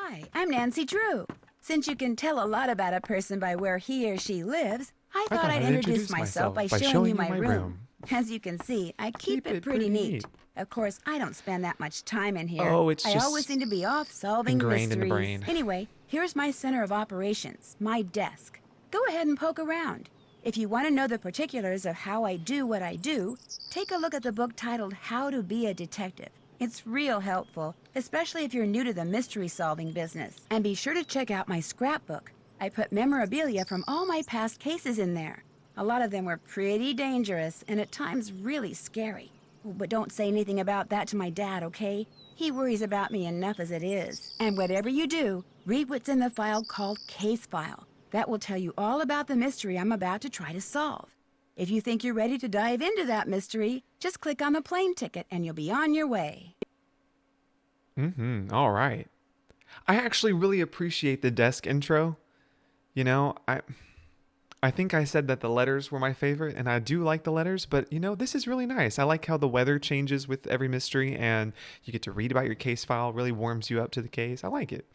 Hi, I'm Nancy Drew. Since you can tell a lot about a person by where he or she lives, I thought I'd introduce myself by showing you my room. As you can see, I keep it pretty neat. Of course, I don't spend that much time in here. Oh, it's I just always seem to be off solving ingrained in the mysteries. brain. Anyway, here's my center of operations, my desk. Go ahead and poke around. If you want to know the particulars of how I do what I do, take a look at the book titled How to Be a Detective. It's real helpful, especially if you're new to the mystery-solving business. And be sure to check out my scrapbook. I put memorabilia from all my past cases in there. A lot of them were pretty dangerous and at times really scary. But don't say anything about that to my dad, okay? He worries about me enough as it is. And whatever you do, read what's in the file called Case File. That will tell you all about the mystery I'm about to try to solve. If you think you're ready to dive into that mystery, just click on the plane ticket and you'll be on your way. All right. I actually really appreciate the desk intro. You know, I think I said that the letters were my favorite, and I do like the letters, but you know, this is really nice. I like how the weather changes with every mystery, and you get to read about your case file. Really warms you up to the case. I like it.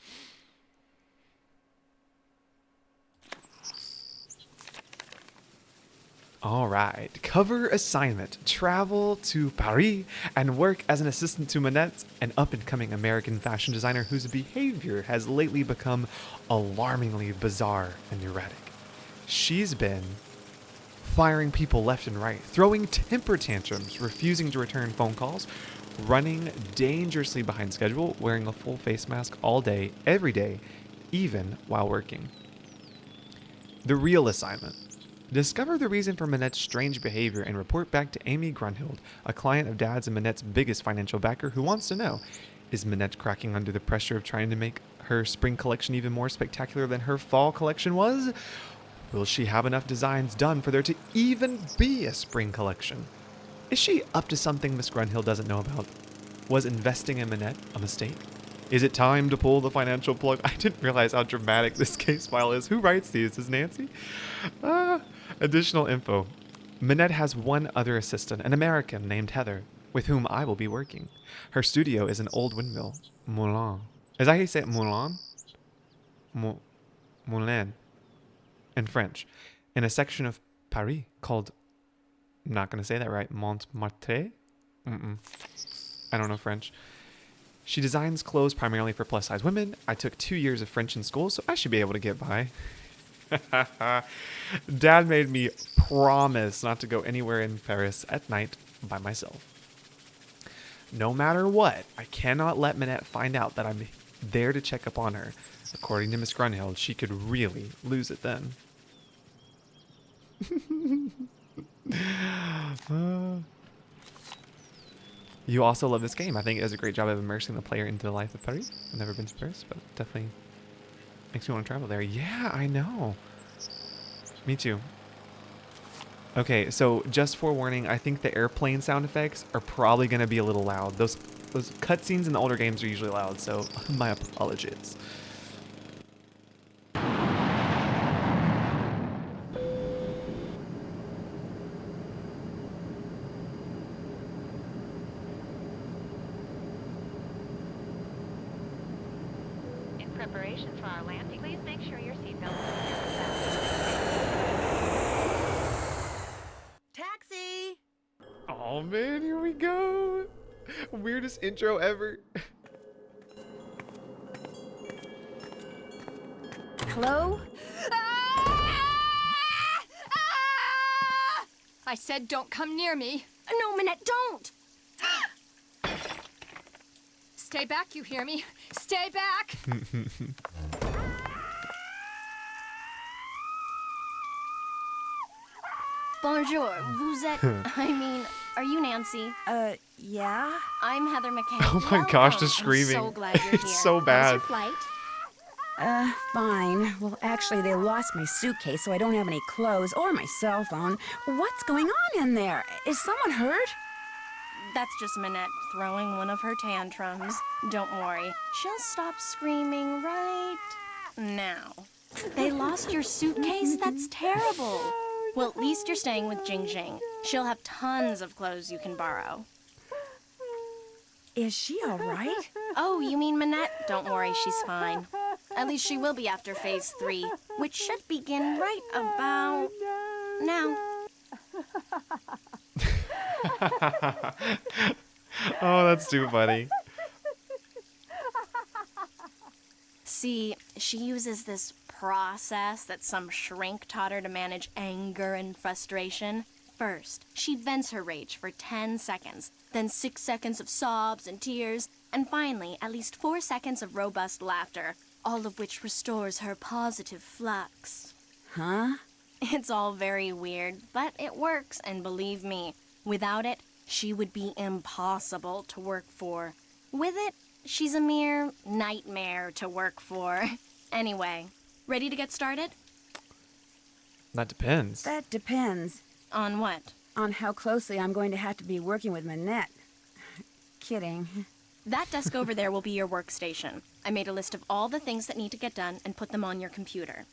All right, cover assignment. Travel to Paris and work as an assistant to Manette, an up-and-coming American fashion designer whose behavior has lately become alarmingly bizarre and erratic. She's been firing people left and right, throwing temper tantrums, refusing to return phone calls, running dangerously behind schedule, wearing a full face mask all day, every day, even while working. The real assignment. Discover the reason for Manette's strange behavior and report back to Amy Grunhild, a client of Dad's and Manette's biggest financial backer who wants to know, is Manette cracking under the pressure of trying to make her spring collection even more spectacular than her fall collection was? Will she have enough designs done for there to even be a spring collection? Is she up to something Miss Grunhild doesn't know about? Was investing in Manette a mistake? Is it time to pull the financial plug? I didn't realize how dramatic this case file is. Who writes these? Is Nancy? Additional info. Manette has one other assistant, an American named Heather, with whom I will be working. Her studio is an old windmill, Moulin. Is that how you say it? Moulin? Moulin. In French. In a section of Paris called, I'm not going to say that right, Montmartre? I don't know French. She designs clothes primarily for plus-size women. I took 2 years of French in school, so I should be able to get by. Dad made me promise not to go anywhere in Paris at night by myself. No matter what, I cannot let Manette find out that I'm there to check up on her. According to Miss Grunhild, she could really lose it then. You also love this game. I think it does a great job of immersing the player into the life of Paris. I've never been to Paris, but definitely makes me want to travel there. Yeah, I know. Me too. Okay, so just forewarning, I think the airplane sound effects are probably going to be a little loud. Those cutscenes in the older games are usually loud, so my apologies. In preparation for our landing, please make sure your seatbelt is Taxi! Oh man, here we go. Weirdest intro ever. Hello? I said don't come near me. No, Manette, don't! Stay back, you hear me? Stay back! Bonjour, vous êtes... are you Nancy? Yeah? I'm Heather McKay. Oh my gosh, the Welcome. screaming. I'm so glad you're here. It's so How's bad. your flight? Fine. Well, actually, they lost my suitcase, so I don't have any clothes or my cell phone. What's going on in there? Is someone hurt? That's just Manette throwing one of her tantrums. Don't worry. She'll stop screaming right now. They lost your suitcase? That's terrible. Well, at least you're staying with Jing Jing. She'll have tons of clothes you can borrow. Is she all right? Oh, you mean Manette? Don't worry, she's fine. At least she will be after phase 3, which should begin right about now. Oh, that's too funny. See, she uses this process that some shrink taught her to manage anger and frustration. First, she vents her rage for 10 seconds, then 6 seconds of sobs and tears, and finally, at least 4 seconds of robust laughter, all of which restores her positive flux. Huh? It's all very weird, but it works, and believe me, without it, she would be impossible to work for. With it, she's a mere nightmare to work for. Anyway, ready to get started? That depends. That depends On what? on how closely I'm going to have to be working with Manette. Kidding. That desk over there will be your workstation. I made a list of all the things that need to get done and put them on your computer.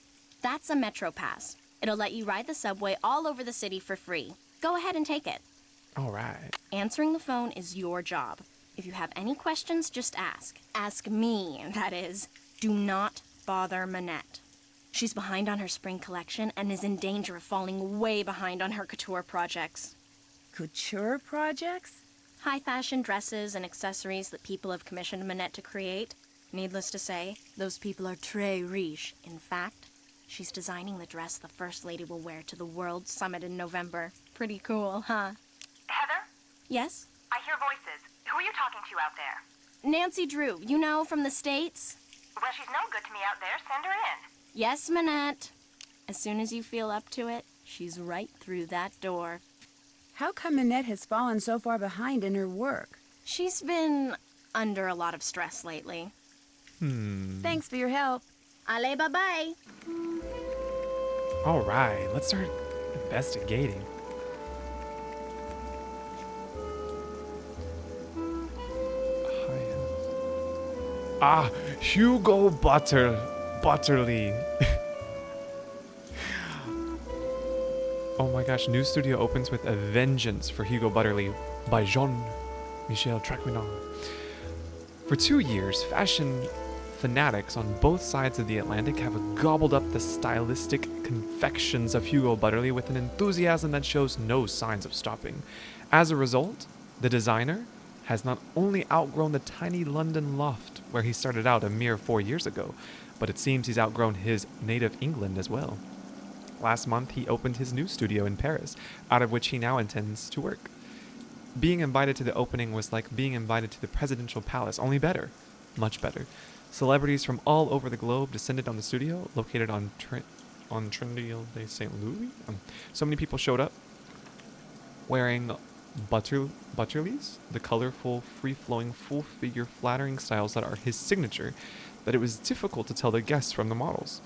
That's a Metro Pass. It'll let you ride the subway all over the city for free. Go ahead and take it. All right. Answering the phone is your job. If you have any questions, just ask. Ask me, that is. Do not bother Manette. She's behind on her spring collection and is in danger of falling way behind on her couture projects. Couture projects? High fashion dresses and accessories that people have commissioned Manette to create. Needless to say, those people are très riche. In fact, she's designing the dress the First Lady will wear to the World Summit in November. Pretty cool, huh? Heather? Yes? I hear voices. Who are you talking to out there? Nancy Drew, you know, from the States? Well, she's no good to me out there. Send her in. Yes, Manette. As soon as you feel up to it, she's right through that door. How come Manette has fallen so far behind in her work? She's been under a lot of stress lately. Thanks for your help. Allez, bye-bye. All right, let's start investigating. Ah, Hugo Butterly. Oh my gosh, new studio opens with A Vengeance for Hugo Butterly by Jean-Michel Traquenard. For 2 years, fashion fanatics on both sides of the Atlantic have gobbled up the stylistic confections of Hugo Butterly with an enthusiasm that shows no signs of stopping. As a result, the designer has not only outgrown the tiny London loft where he started out a mere 4 years ago, but it seems he's outgrown his native England as well. Last month, he opened his new studio in Paris, out of which he now intends to work. Being invited to the opening was like being invited to the presidential palace, only better. Much better. Celebrities from all over the globe descended on the studio, located on Trinity de St. Louis. So many people showed up wearing Butterly's, the colorful, free-flowing, full-figure, flattering styles that are his signature, that it was difficult to tell the guests from the models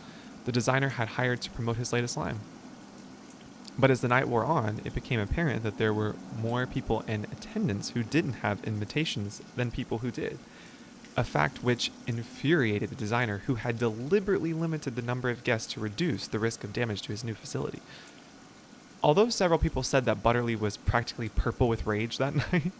the designer had hired to promote his latest line. But as the night wore on, it became apparent that there were more people in attendance who didn't have invitations than people who did. A fact which infuriated the designer, who had deliberately limited the number of guests to reduce the risk of damage to his new facility. Although several people said that Butterly was practically purple with rage that night,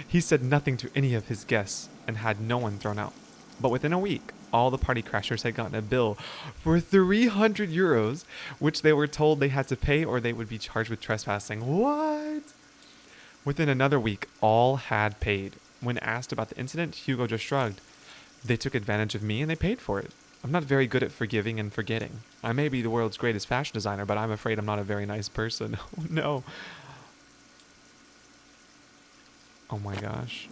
he said nothing to any of his guests and had no one thrown out. But within a week, all the party crashers had gotten a bill for 300 euros, which they were told they had to pay or they would be charged with trespassing. What? Within another week, all had paid. When asked about the incident, Hugo just shrugged. They took advantage of me and they paid for it. I'm not very good at forgiving and forgetting. I may be the world's greatest fashion designer, but I'm afraid I'm not a very nice person. Oh no. Oh my gosh.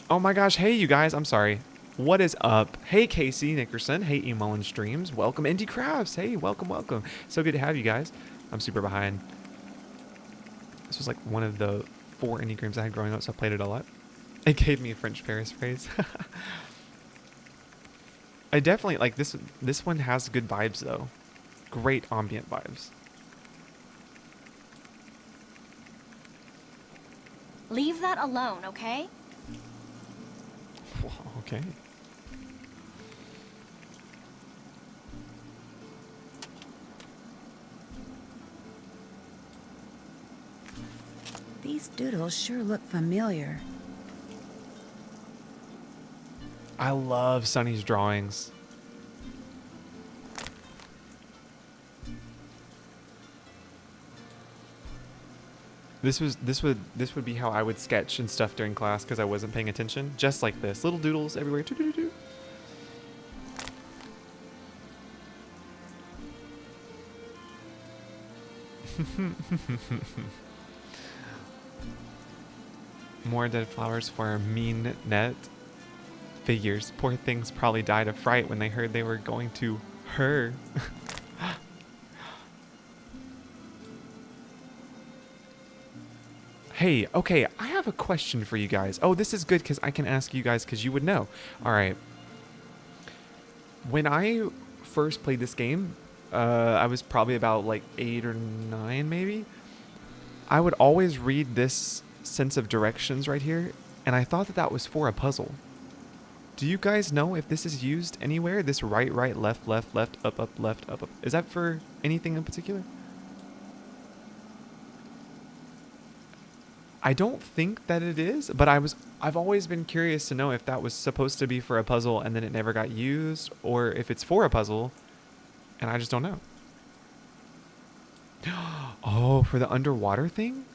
Oh my gosh, hey you guys, I'm sorry. What is up? Hey Casey Nickerson, hey E. Mullen Streams, welcome Indie Crafts, hey, welcome. So good to have you guys. I'm super behind. This was like one of the 4 indie games I had growing up, so I played it a lot. It gave me a French Paris phrase. I definitely, like, this one has good vibes though. Great ambient vibes. Leave that alone, okay? Okay. These doodles sure look familiar. I love Sunny's drawings. This would be how I would sketch and stuff during class because I wasn't paying attention. Just like this. Little doodles everywhere. Doo-doo-doo-doo. More dead flowers for mean net figures. Poor things probably died of fright when they heard they were going to her. Hey, okay, I have a question for you guys. Oh, this is good because I can ask you guys because you would know. All right. When I first played this game, I was probably about like 8 or 9 maybe. I would always read this sense of directions right here, and I thought that that was for a puzzle. Do you guys know if this is used anywhere? This right, right, left, left, left, up, up, left, up, up. Is that for anything in particular? I don't think that it is, but I've always been curious to know if that was supposed to be for a puzzle and then it never got used, or if it's for a puzzle and I just don't know. Oh, for the underwater thing?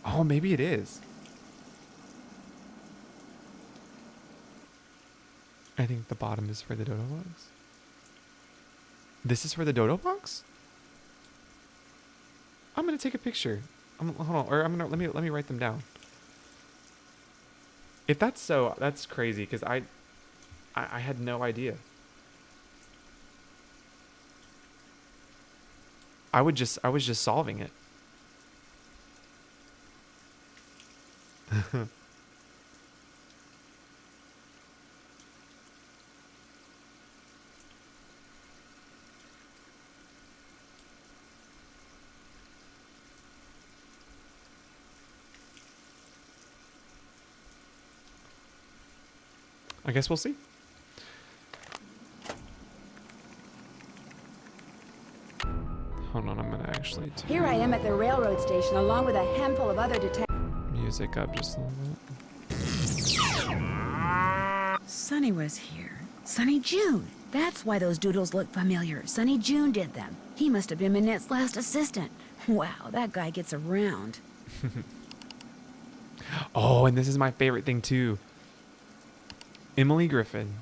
Oh, maybe it is. I think the bottom is for the dodo box. This is for the dodo box? I'm gonna take a picture. Hold on, or I'm gonna let me write them down. If that's so, that's crazy because I had no idea. I was just solving it. I guess we'll see. Hold on, I'm gonna actually turn Here I am at the railroad station along with a handful of other detectives. music up just a little bit. Sonny was here. Sonny June. That's why those doodles look familiar. Sonny June did them. He must have been Minette's last assistant. Wow, that guy gets around. Oh, and this is my favorite thing too. Emily Griffin.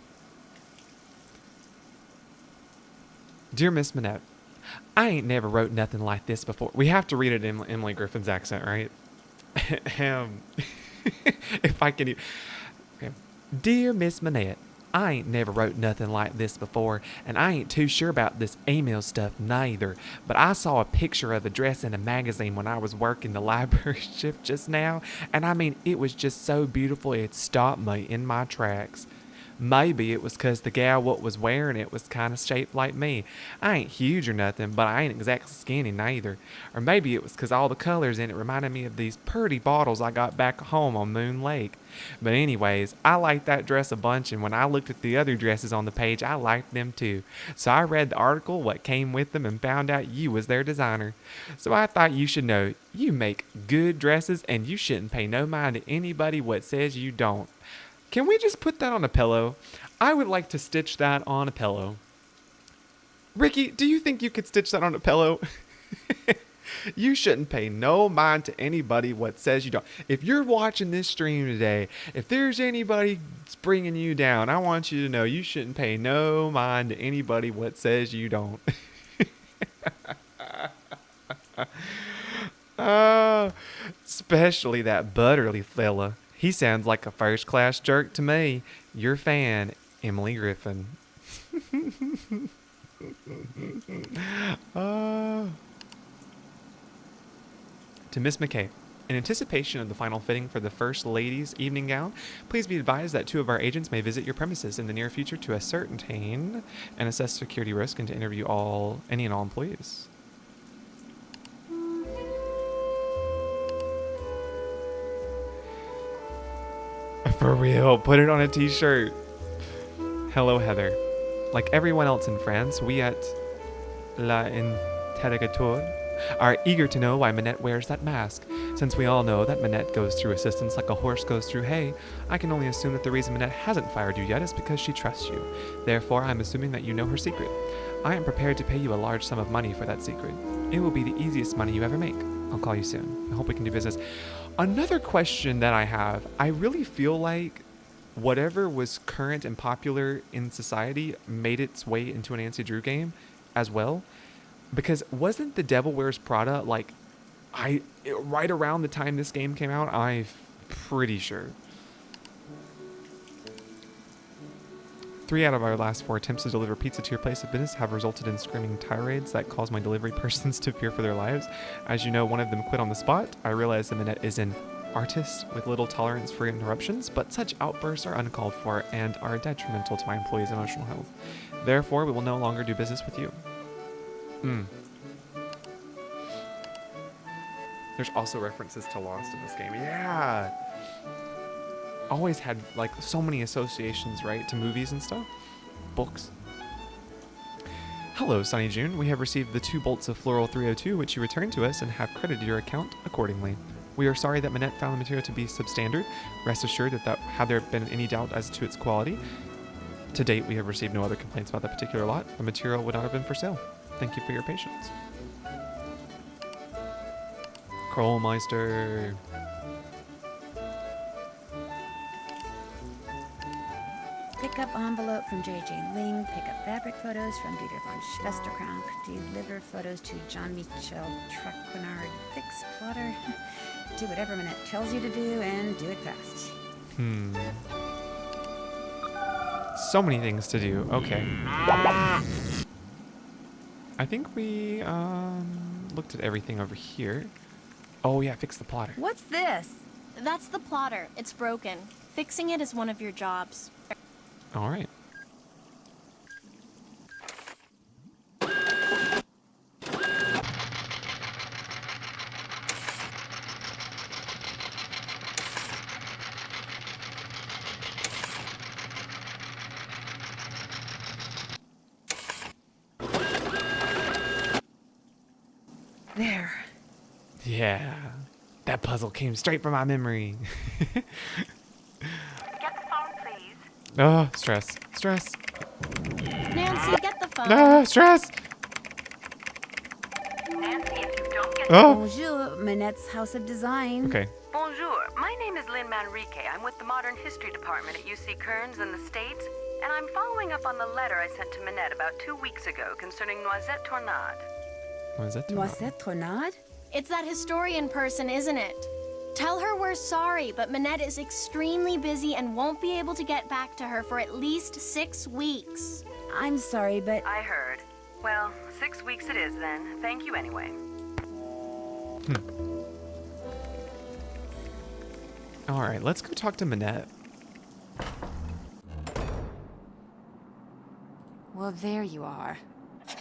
Dear Miss Minette, I ain't never wrote nothing like this before. We have to read it in Emily Griffin's accent, right? If I can. Okay. Dear Miss Minette, I ain't never wrote nothing like this before, and I ain't too sure about this email stuff neither, but I saw a picture of a dress in a magazine when I was working the library shift just now, and I mean, it was just so beautiful it stopped me in my tracks. Maybe it was 'cause the gal what was wearing it was kind of shaped like me. I ain't huge or nothing, but I ain't exactly skinny neither. Or maybe it was 'cause all the colors in it reminded me of these pretty bottles I got back home on Moon Lake. But anyways, I liked that dress a bunch, and when I looked at the other dresses on the page, I liked them too. So I read the article what came with them and found out you was their designer. So I thought you should know, you make good dresses and you shouldn't pay no mind to anybody what says you don't. Can we just put that on a pillow? I would like to stitch that on a pillow. Ricky, do you think you could stitch that on a pillow? You shouldn't pay no mind to anybody what says you don't. If you're watching this stream today, if there's anybody bringing you down, I want you to know you shouldn't pay no mind to anybody what says you don't. Especially that Butterly fella. He sounds like a first-class jerk to me. Your fan, Emily Griffin. To Miss McKay, in anticipation of the final fitting for the First Lady's evening gown, please be advised that 2 of our agents may visit your premises in the near future to ascertain and assess security risk and to interview any and all employees. For real, put it on a t-shirt. Hello, Heather. Like everyone else in France, we at La Interrogatoire are eager to know why Minette wears that mask. Since we all know that Minette goes through assistance like a horse goes through hay, I can only assume that the reason Minette hasn't fired you yet is because she trusts you. Therefore, I'm assuming that you know her secret. I am prepared to pay you a large sum of money for that secret. It will be the easiest money you ever make. I'll call you soon. I hope we can do business. Another question that I have, I really feel like whatever was current and popular in society made its way into a Nancy Drew game as well. Because wasn't The Devil Wears Prada like right around the time this game came out? I'm pretty sure. 3 out of our last 4 attempts to deliver pizza to your place of business have resulted in screaming tirades that cause my delivery persons to fear for their lives. As you know, one of them quit on the spot. I realize that Minette is an artist with little tolerance for interruptions, but such outbursts are uncalled for and are detrimental to my employees' emotional health. Therefore, we will no longer do business with you. There's also references to Lost in this game. Yeah! Always had like so many associations, right, to movies and stuff. Books. Hello, Sunny June. We have received the 2 bolts of Floral 302, which you returned to us and have credited your account accordingly. We are sorry that Minette found the material to be substandard. Rest assured that had there been any doubt as to its quality, to date we have received no other complaints about that particular lot. The material would not have been for sale. Thank you for your patience. Krollmeister. Pickup envelope from J.J. Ling. Pickup fabric photos from Dieter von Schwesterkrank. Deliver photos to Jean-Michel Traquenard. Fix plotter. Do whatever Minette tells you to do and do it fast. So many things to do. Okay. I think we looked at everything over here. Oh yeah, fix the plotter. What's this? That's the plotter. It's broken. Fixing it is one of your jobs. All right. There. Yeah. That puzzle came straight from my memory. Get the phone, please. Oh, stress. Stress. Nancy, get the phone. Ah, stress. Nancy, if you don't get Oh. Bonjour, Minette's House of Design. Okay. Bonjour, my name is Lynn Manrique. I'm with the Modern History Department at UC Kearns in the States, and I'm following up on the letter I sent to Minette about 2 weeks ago concerning Noisette Tornade. What is that? Noisette Tornade? It's that historian person, isn't it? Tell her we're sorry, but Minette is extremely busy and won't be able to get back to her for at least 6 weeks. I'm sorry, but I heard. Well, 6 weeks it is then. Thank you anyway. All right, let's go talk to Minette. Well, there you are.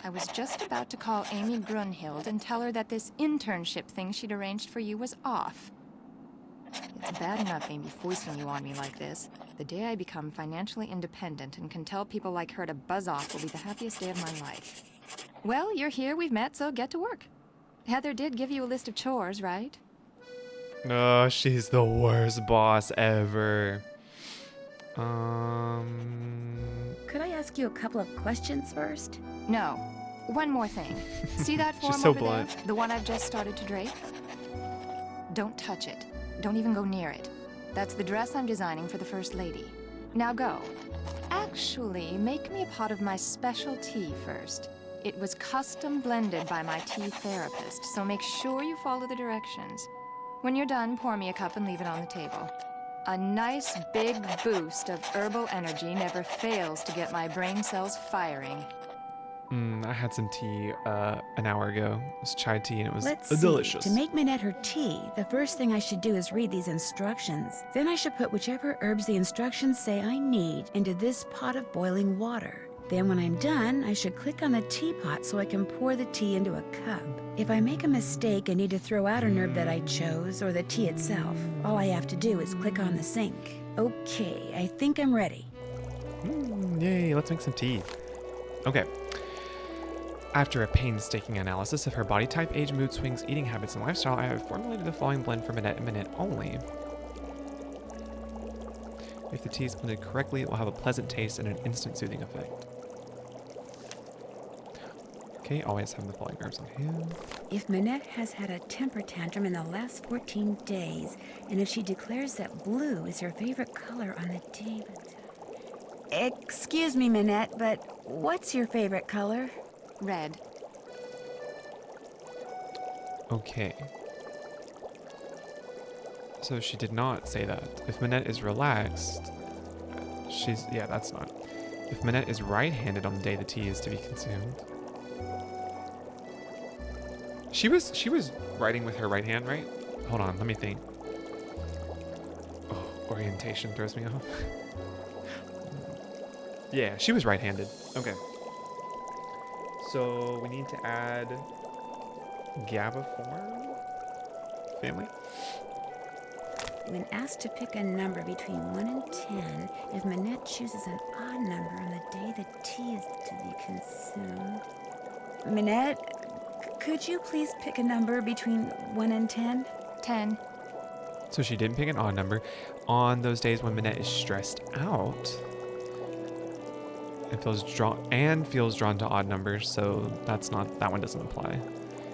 I was just about to call Amy Brunhild and tell her that this internship thing she'd arranged for you was off. It's bad enough Amy foisting you on me like this. The day I become financially independent and can tell people like her to buzz off will be the happiest day of my life. Well, you're here, we've met, so get to work. Heather did give you a list of chores, right? Oh, she's the worst boss ever. could I ask you a couple of questions first? No. One more thing. See that form She's so over blunt. there? The one I've just started to drape? Don't touch it. Don't even go near it. That's the dress I'm designing for the First Lady. Now go. Actually, make me a pot of my special tea first. It was custom blended by my tea therapist, so make sure you follow the directions. When you're done, pour me a cup and leave it on the table. A nice big boost of herbal energy never fails to get my brain cells firing. I had some tea an hour ago. It was chai tea and it was Let's delicious. see. To make Minette her tea, the first thing I should do is read these instructions. Then I should put whichever herbs the instructions say I need into this pot of boiling water. Then when I'm done, I should click on the teapot so I can pour the tea into a cup. If I make a mistake and need to throw out an herb that I chose, or the tea itself, all I have to do is click on the sink. Okay, I think I'm ready. Yay, let's make some tea. Okay. After a painstaking analysis of her body type, age, mood swings, eating habits, and lifestyle, I have formulated the following blend for Minette and Minette only. If the tea is blended correctly, it will have a pleasant taste and an instant soothing effect. Okay, always have the following herbs on hand. If Minette has had a temper tantrum in the last 14 days, and if she declares that blue is her favorite color on the day... Excuse me, Minette, but what's your favorite color? Red. Okay. So she did not say that. If Minette is relaxed, she's... Yeah, that's not. If Minette is right-handed on the day the tea is to be consumed... She was writing with her right hand, right? Hold on, let me think. Oh, orientation throws me off. Yeah, she was right-handed. Okay. So we need to add Gabiform family. When asked to pick a number between 1 and 10, if Minette chooses an odd number on the day the tea is to be consumed... Minette, could you please pick a number between 1 and 10? 10. So she didn't pick an odd number. On those days when Minette is stressed out, it feels drawn to odd numbers, so that one doesn't apply.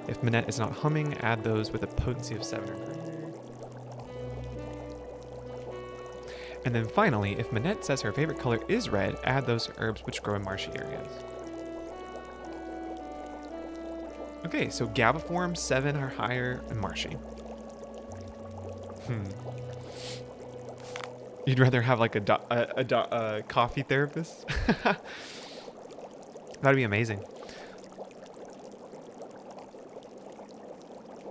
If Minette is not humming, add those with a potency of 7 or greater. And then finally, if Minette says her favorite color is red, add those herbs which grow in marshy areas. Okay, so Gabiform, 7 or higher, and marshy. You'd rather have like a coffee therapist? That'd be amazing.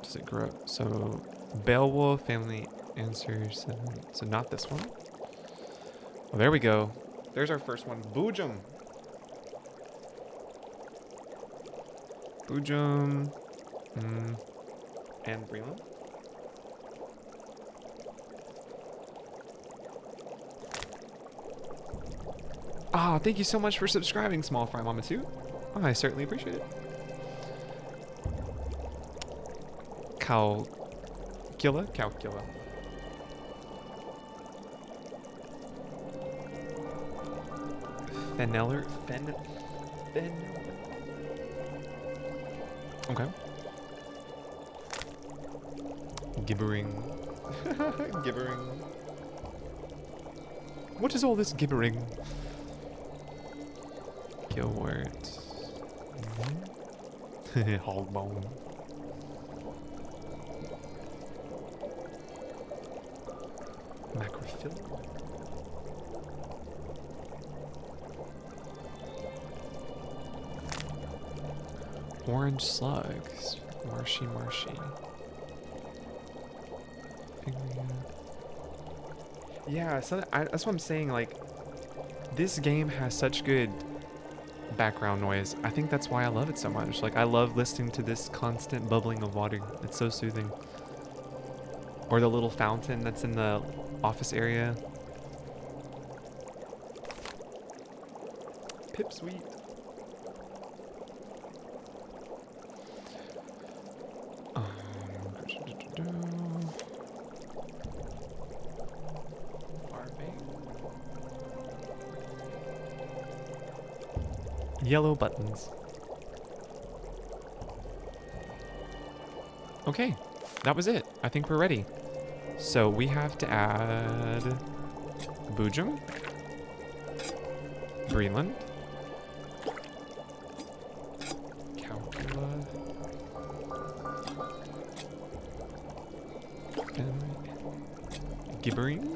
Does it grow? So Beowulf family answers 7. So not this one. Well, there we go. There's our first one. Boojum. Boojum. And Breland. Ah, thank you so much for subscribing, Small Fry Mama 2. I certainly appreciate it. Calcula. Feneller. Okay. Gibbering. Gibbering. What is all this gibbering? Gilwort. Hogbone. Macrophil. Orange slugs. Marshy. Yeah, so that's what I'm saying. Like, this game has such good background noise. I think that's why I love it so much. Like, I love listening to this constant bubbling of water. It's so soothing. Or the little fountain that's in the office area. Pipsweet. Yellow buttons. Okay, that was it. I think we're ready. So we have to add Boojum, Breland, Calcula, and Gibbering.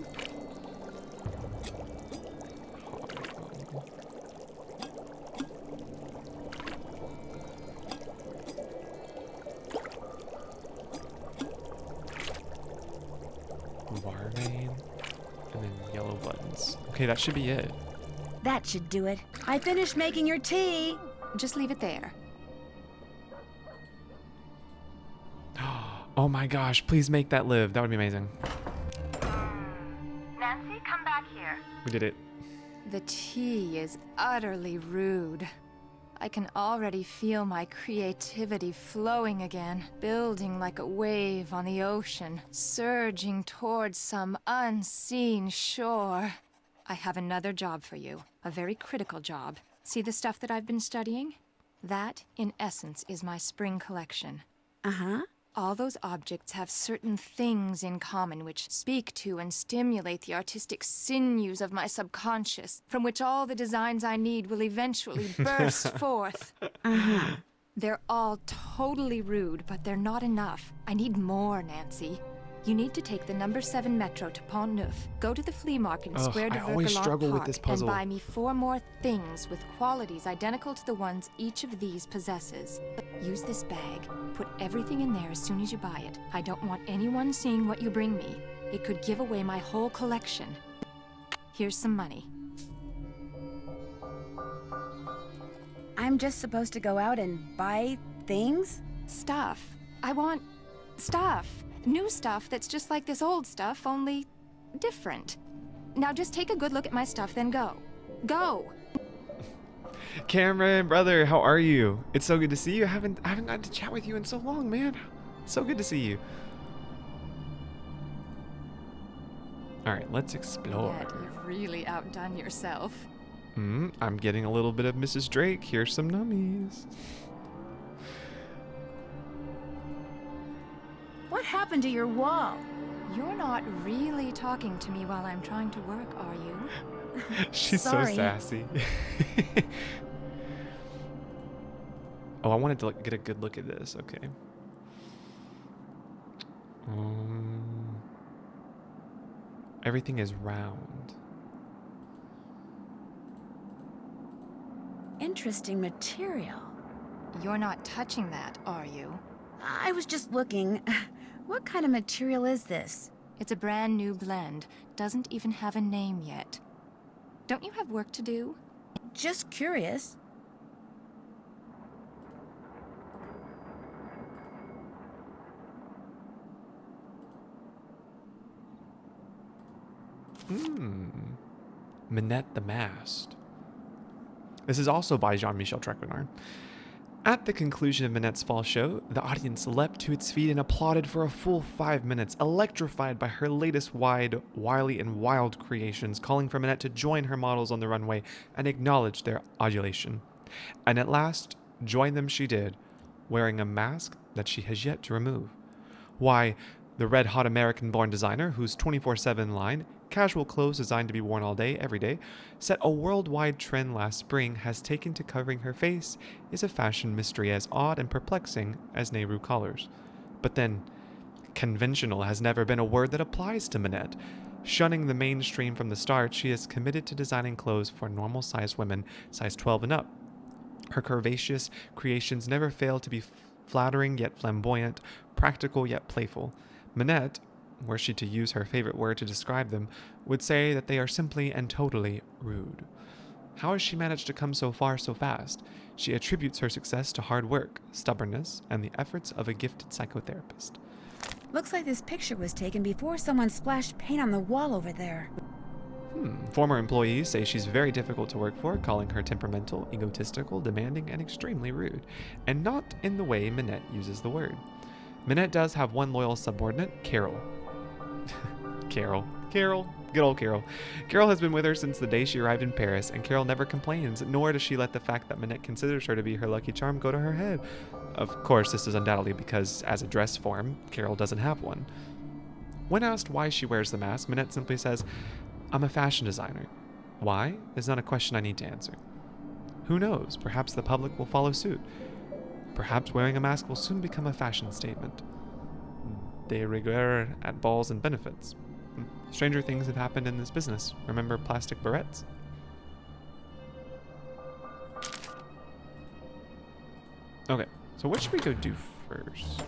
Okay, that should be it. That should do it. I finished making your tea. Just leave it there. Oh my gosh, please make that live. That would be amazing. Nancy, come back here. We did it. The tea is utterly rude. I can already feel my creativity flowing again, building like a wave on the ocean, surging towards some unseen shore. I have another job for you, a very critical job. See the stuff that I've been studying? That, in essence, is my spring collection. Uh-huh. All those objects have certain things in common which speak to and stimulate the artistic sinews of my subconscious, from which all the designs I need will eventually burst forth. Uh-huh. They're all totally rude, but they're not enough. I need more, Nancy. You need to take the number 7 metro to Pont Neuf, go to the flea market in Ugh, Square de I always Vergeland struggle with Park, this and puzzle. buy me 4 more things with qualities identical to the ones each of these possesses. Use this bag. Put everything in there as soon as you buy it. I don't want anyone seeing what you bring me. It could give away my whole collection. Here's some money. I'm just supposed to go out and buy things? Stuff. I want stuff. New stuff that's just like this old stuff, only different. Now just take a good look at my stuff, then go. Go! Cameron, brother, how are you? It's so good to see you. I haven't gotten to chat with you in so long, man. It's so good to see you. All right, let's explore. Yet you've really outdone yourself. I'm getting a little bit of Mrs. Drake. Here's some nummies. What happened to your wall? You're not really talking to me while I'm trying to work, are you? She's Sorry. so sassy. Oh, I wanted to get a good look at this. Okay. Everything is round. Interesting material. You're not touching that, are you? I was just looking. What kind of material is this? It's a brand new blend. Doesn't even have a name yet. Don't you have work to do? Just curious. Minette the Masked. This is also by Jean-Michel Trequenard. At the conclusion of Minette's fall show, the audience leapt to its feet and applauded for a full 5 minutes, electrified by her latest wily and wild creations, calling for Minette to join her models on the runway and acknowledge their adulation. And at last, join them she did, wearing a mask that she has yet to remove. Why, the red-hot American-born designer, whose 24/7 line, casual clothes designed to be worn all day, every day, set a worldwide trend last spring, has taken to covering her face, is a fashion mystery as odd and perplexing as Nehru colors. But then, conventional has never been a word that applies to Minette. Shunning the mainstream from the start, she is committed to designing clothes for normal-sized women, size 12 and up. Her curvaceous creations never fail to be flattering yet flamboyant, practical yet playful. Minette, were she to use her favorite word to describe them, would say that they are simply and totally rude. How has she managed to come so far so fast? She attributes her success to hard work, stubbornness, and the efforts of a gifted psychotherapist. Looks like this picture was taken before someone splashed paint on the wall over there. Former employees say she's very difficult to work for, calling her temperamental, egotistical, demanding, and extremely rude, and not in the way Minette uses the word. Minette does have one loyal subordinate, Carol. Carol. Good old Carol. Carol has been with her since the day she arrived in Paris, and Carol never complains, nor does she let the fact that Minette considers her to be her lucky charm go to her head. Of course, this is undoubtedly because, as a dress form, Carol doesn't have one. When asked why she wears the mask, Minette simply says, "I'm a fashion designer. Why is not a question I need to answer. Who knows, perhaps the public will follow suit. Perhaps wearing a mask will soon become a fashion statement. De rigueur at balls and benefits. Stranger things have happened in this business. Remember plastic barrettes?" Okay, so what should we go do first?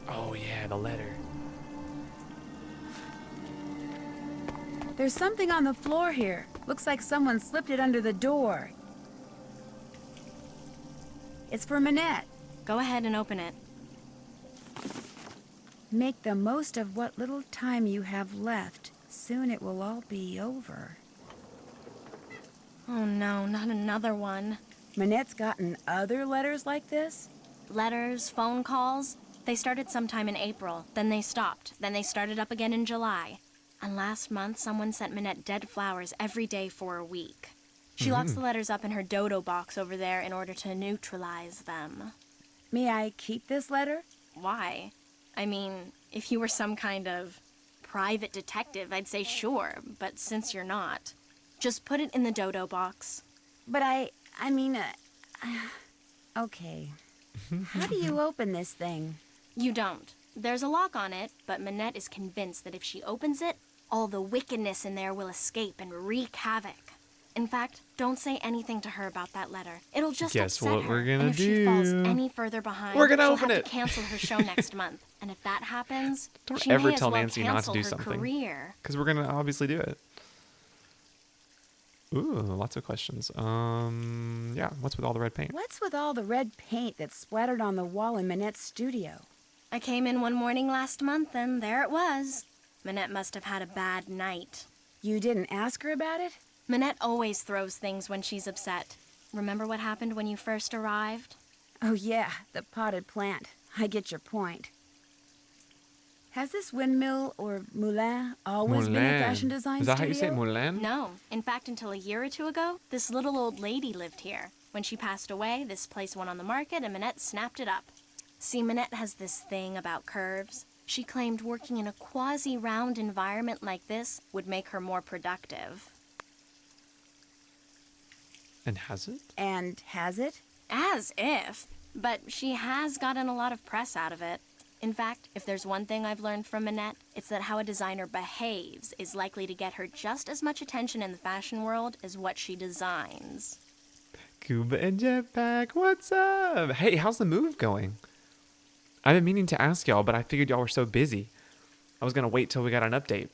Oh yeah, the letter. There's something on the floor here. Looks like someone slipped it under the door. It's for Minette. Go ahead and open it. Make the most of what little time you have left. Soon it will all be over. Oh no, not another one. Manette's gotten other letters like this? Letters, phone calls. They started sometime in April, then they stopped, then they started up again in July. And last month, someone sent Manette dead flowers every day for a week. She locks the letters up in her dodo box over there in order to neutralize them. May I keep this letter? Why? I mean, if you were some kind of private detective, I'd say sure, but since you're not, just put it in the dodo box. But okay. How do you open this thing? You don't. There's a lock on it, but Manette is convinced that if she opens it, all the wickedness in there will escape and wreak havoc. In fact, don't say anything to her about that letter. It'll just Guess upset what her. we're gonna and if she falls do? any further behind, We're gonna she'll open have it. to cancel her show next month. And if that happens, Don't she ever may as tell well Nancy not to cancel do her something. career. Because we're gonna obviously do it. Ooh, lots of questions. Yeah, what's with all the red paint? What's with all the red paint that's splattered on the wall in Manette's studio? I came in one morning last month, and there it was. Manette must have had a bad night. You didn't ask her about it? Manette always throws things when she's upset. Remember what happened when you first arrived? Oh yeah, the potted plant. I get your point. Has this windmill or moulin always been a fashion design Is that how studio? you say it, Moulin? No. In fact, until a year or two ago, this little old lady lived here. When she passed away, this place went on the market and Manette snapped it up. See, Manette has this thing about curves. She claimed working in a quasi-round environment like this would make her more productive. And has it? And has it? As if. But she has gotten a lot of press out of it. In fact, if there's one thing I've learned from Manette, it's that how a designer behaves is likely to get her just as much attention in the fashion world as what she designs. Cuba and Jetpack, what's up? Hey, how's the move going? I've been meaning to ask y'all, but I figured y'all were so busy. I was gonna wait till we got an update.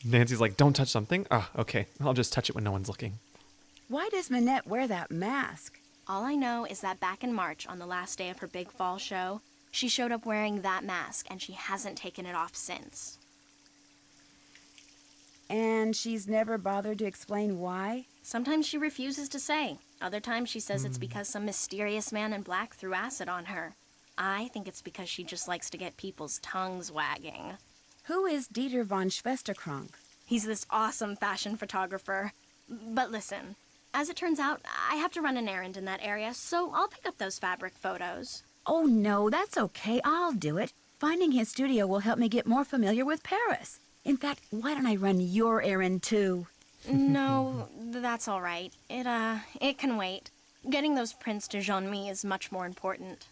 Nancy's like, don't touch something? Oh, okay. I'll just touch it when no one's looking. Why does Manette wear that mask? All I know is that back in March, on the last day of her big fall show, she showed up wearing that mask, and she hasn't taken it off since. And she's never bothered to explain why? Sometimes she refuses to say. Other times she says it's because some mysterious man in black threw acid on her. I think it's because she just likes to get people's tongues wagging. Who is Dieter von Schwesterkrank? He's this awesome fashion photographer. But listen, as it turns out, I have to run an errand in that area, so I'll pick up those fabric photos. Oh no, that's okay. I'll do it. Finding his studio will help me get more familiar with Paris. In fact, why don't I run your errand too? No, that's all right. It can wait. Getting those prints to Jean-Mi is much more important.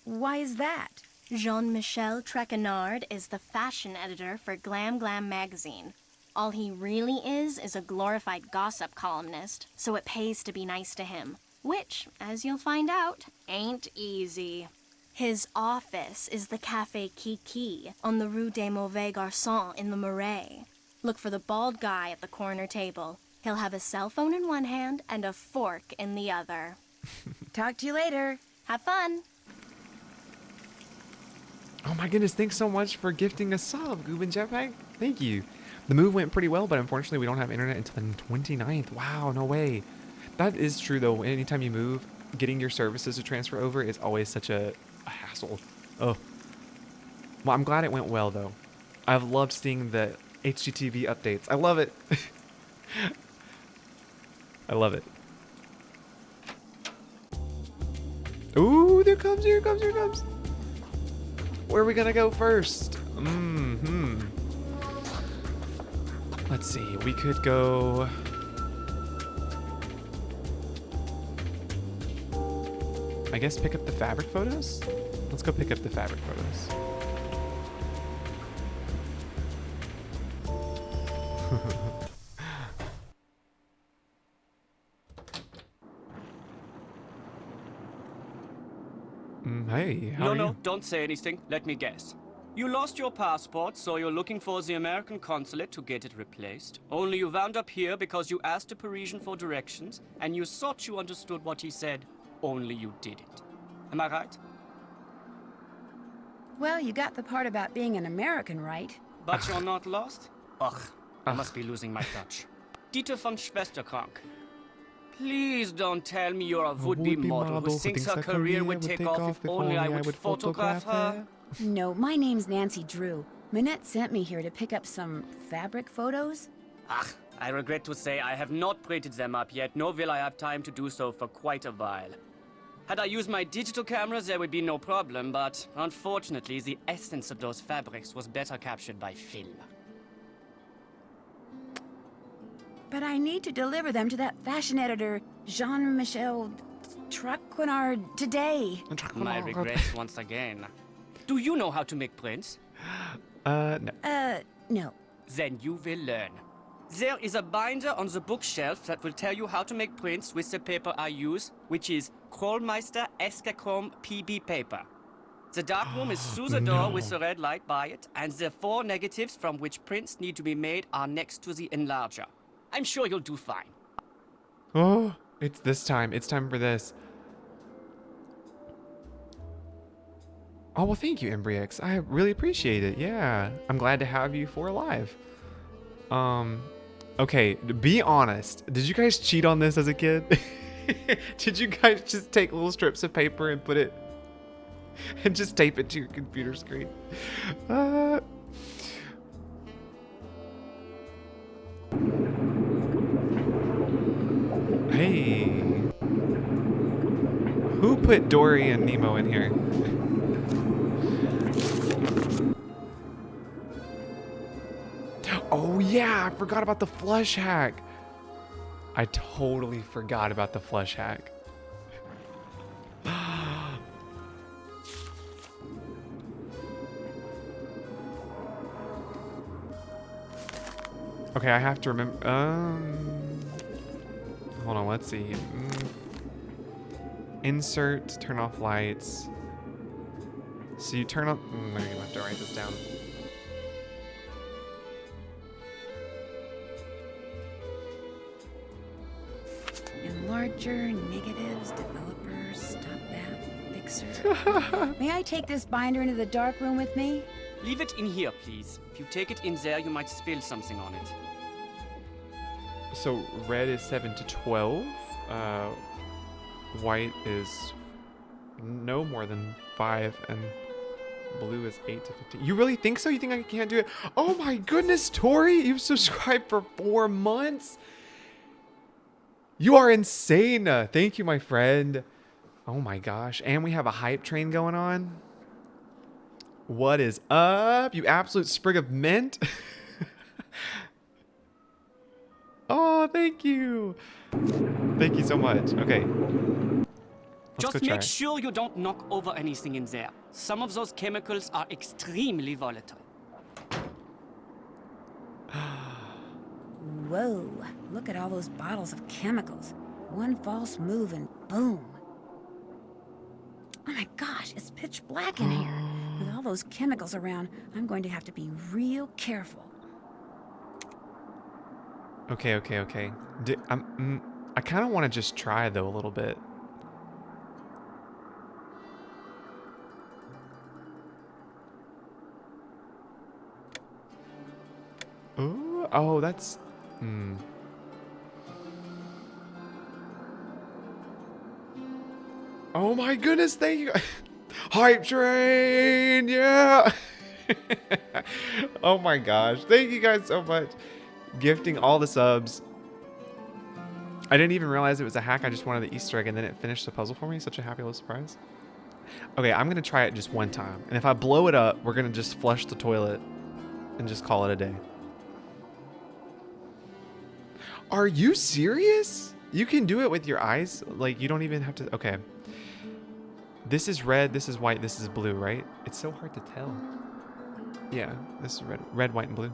Why is that? Jean-Michel Trequenard is the fashion editor for Glam Glam magazine. All he really is a glorified gossip columnist, so it pays to be nice to him. Which, as you'll find out, ain't easy. His office is the Café Kiki on the Rue des Mauvais Garçons in the Marais. Look for the bald guy at the corner table. He'll have a cell phone in one hand and a fork in the other. Talk to you later. Have fun! Oh my goodness, thanks so much for gifting a sub, Goob and Jetpack. Thank you. The move went pretty well, but unfortunately we don't have internet until the 29th. Wow, no way. That is true though. Anytime you move, getting your services to transfer over is always such a hassle. Oh. Well, I'm glad it went well though. I've loved seeing the HGTV updates. I love it. I love it. Ooh, here comes. Where are we gonna go first? Let's see. We could go. I guess pick up the fabric photos? Let's go pick up the fabric photos. Hey, how are No, you? don't say anything. Let me guess. You lost your passport, so you're looking for the American consulate to get it replaced. Only you wound up here because you asked a Parisian for directions, and you thought you understood what he said, only you didn't. Am I right? Well, you got the part about being an American right. But you're not lost? Ugh, I must be losing my touch. Dieter von Schwesterkrank. Please don't tell me you're a would-be model who thinks her career would take off if only I would photograph her. No, my name's Nancy Drew. Minette sent me here to pick up some fabric photos. Ach, I regret to say I have not printed them up yet, nor will I have time to do so for quite a while. Had I used my digital cameras, there would be no problem, but unfortunately, the essence of those fabrics was better captured by film. But I need to deliver them to that fashion editor, Jean-Michel Traquenard, today. My regrets once again. Do you know how to make prints? No. No. Then you will learn. There is a binder on the bookshelf that will tell you how to make prints with the paper I use, which is Krollmeister Escachrome PB paper. The darkroom is through the door with the red light by it, and the 4 negatives from which prints need to be made are next to the enlarger. I'm sure you'll do fine. Oh, it's this time. It's time for this. Oh, well, thank you, Embryox. I really appreciate it. Yeah. I'm glad to have you for live. Okay, to be honest, did you guys cheat on this as a kid? Did you guys just take little strips of paper and put it and just tape it to your computer screen? Hey. Who put Dory and Nemo in here? Oh yeah, I forgot about the flush hack. I totally forgot about the flush hack. Okay, I have to remember. Hold on, let's see. Insert, turn off lights. So you turn on. No, you have to write this down. Enlarger, negatives, developer, stop that, fixer. May I take this binder into the dark room with me? Leave it in here, please. If you take it in there, you might spill something on it. So red is 7 to 12. White is no more than 5, and blue is 8 to 15. You really think so? You think I can't do it? Oh my goodness, Tori, you've subscribed for 4 months. You are insane. Thank you, my friend. Oh my gosh. And we have a hype train going on. What is up, you absolute sprig of mint? Oh, thank you. Thank you so much. Okay. Just make sure you don't knock over anything in there. Some of those chemicals are extremely volatile. Whoa, look at all those bottles of chemicals. One false move and boom. Oh my gosh, it's pitch black in here. With all those chemicals around, I'm going to have to be real careful. Okay. I kind of want to just try, though, a little bit. Ooh, oh, that's... Oh my goodness, thank you. Hype train, yeah. Oh my gosh, thank you guys so much. Gifting all the subs. I didn't even realize it was a hack. I just wanted the Easter egg, and then it finished the puzzle for me. Such a happy little surprise. Okay, I'm gonna try it just one time, and if I blow it up, we're gonna just flush the toilet and just call it a day. Are you serious? You can do it with your eyes? Like, you don't even have to... Okay. This is red, this is white, this is blue, right? It's so hard to tell. Yeah, this is red, white, and blue.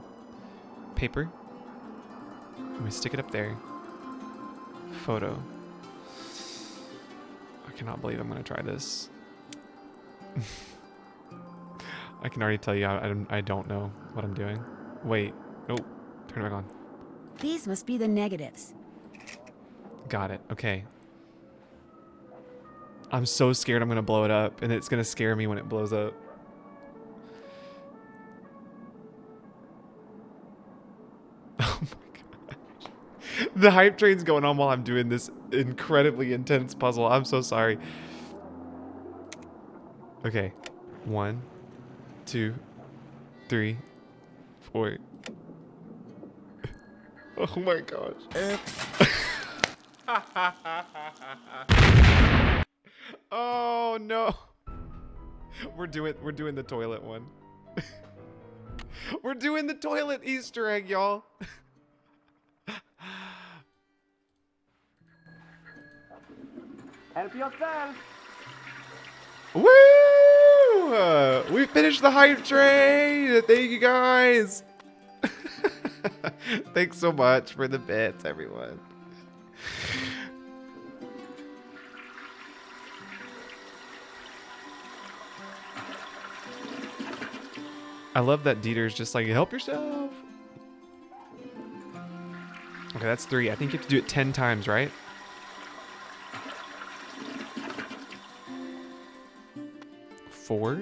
Paper. Let me stick it up there. Photo. I cannot believe I'm gonna try this. I can already tell you I don't know what I'm doing. Wait. Nope. Turn it back on. These must be the negatives. Got it. Okay. I'm so scared I'm gonna blow it up, and it's gonna scare me when it blows up. The hype train's going on while I'm doing this incredibly intense puzzle. I'm so sorry. Okay. 1, 2, 3, 4. Oh my gosh. Oh no. We're doing the toilet one. We're doing the toilet Easter egg, y'all. Help yourself. Woo! We finished the hype train. Thank you guys. Thanks so much for the bits, everyone. I love that Dieter's just like, help yourself. Okay, that's 3. I think you have to do it 10 times, right? Four.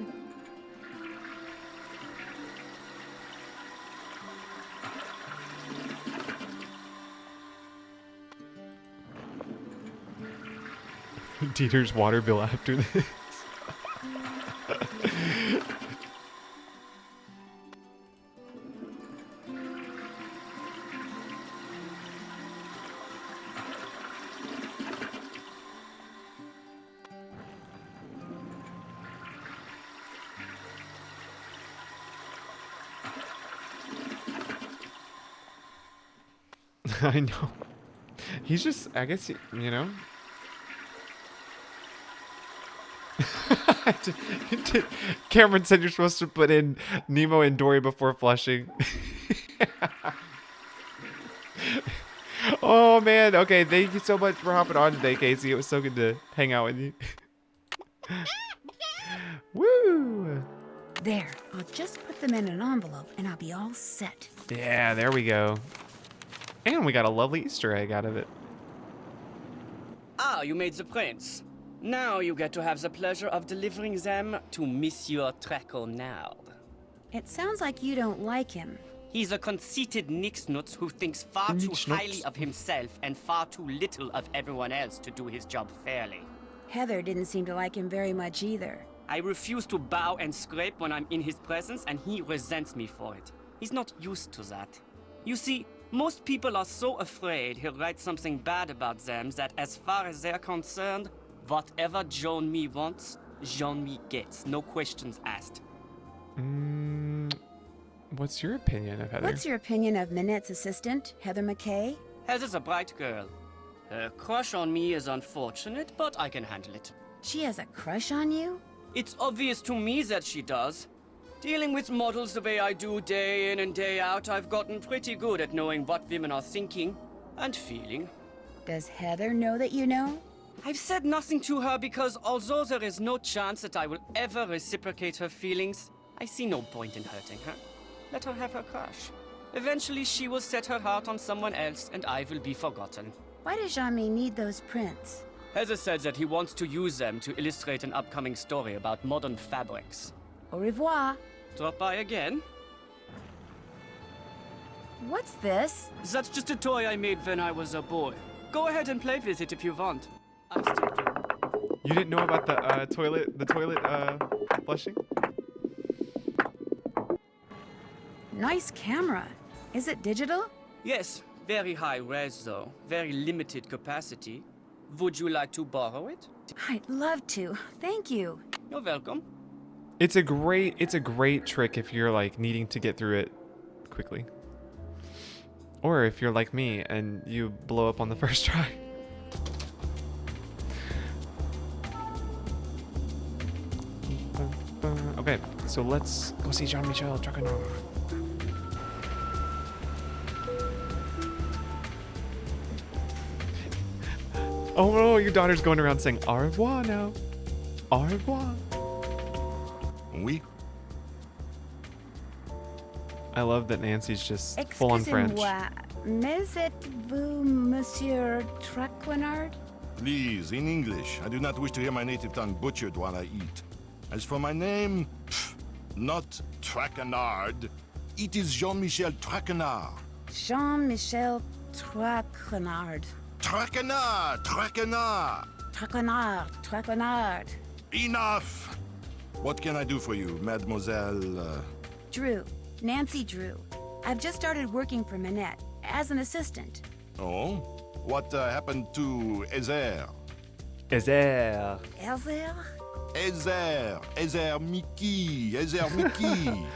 Dieter's water bill after this. I know. He's just, I guess, you know. Cameron said you're supposed to put in Nemo and Dory before flushing. Oh man, okay, thank you so much for hopping on today, Casey. It was so good to hang out with you. Woo! There, I'll just put them in an envelope and I'll be all set. Yeah, there we go. And we got a lovely Easter egg out of it. Ah, you made the prints. Now you get to have the pleasure of delivering them to Monsieur Traquenard. It sounds like you don't like him. He's a conceited nixnuts who thinks far too highly of himself and far too little of everyone else to do his job fairly. Heather didn't seem to like him very much either. I refuse to bow and scrape when I'm in his presence, and he resents me for it. He's not used to that. You see, most people are so afraid he'll write something bad about them that as far as they're concerned, whatever Jean-Mi wants, Jean-Mi gets. No questions asked. What's your opinion of Heather? What's your opinion of Minette's assistant, Heather McKay? Heather's a bright girl. Her crush on me is unfortunate, but I can handle it. She has a crush on you? It's obvious to me that she does. Dealing with models the way I do day in and day out, I've gotten pretty good at knowing what women are thinking and feeling. Does Heather know that you know? I've said nothing to her because although there is no chance that I will ever reciprocate her feelings, I see no point in hurting her. Let her have her crush. Eventually she will set her heart on someone else and I will be forgotten. Why does Jean-Mi need those prints? Heather said that he wants to use them to illustrate an upcoming story about modern fabrics. Au revoir. Drop by again? What's this? That's just a toy I made when I was a boy. Go ahead and play with it if you want. I still do. You didn't know about the toilet flushing? Nice camera. Is it digital? Yes, very high res though. Very limited capacity. Would you like to borrow it? I'd love to. Thank you. You're welcome. It's a great trick if you're like needing to get through it quickly. Or if you're like me and you blow up on the first try. Okay, so let's go see Jean-Michel Traquenard. Oh no, your daughter's going around saying au revoir now. Au revoir. Oui. I love that Nancy's just full on French. Excusez-moi, mais êtes-vous Monsieur Traquenard? Please, in English. I do not wish to hear my native tongue butchered while I eat. As for my name, not Traquenard. It is Jean-Michel Traquenard. Jean-Michel Traquenard. Traquenard! Traquenard! Traquenard. Enough! What can I do for you, Mademoiselle? Drew. Nancy Drew. I've just started working for Manette as an assistant. Oh? What happened to Ezer? Is there? Elzer? Ezer Mickey! Ezer Mickey!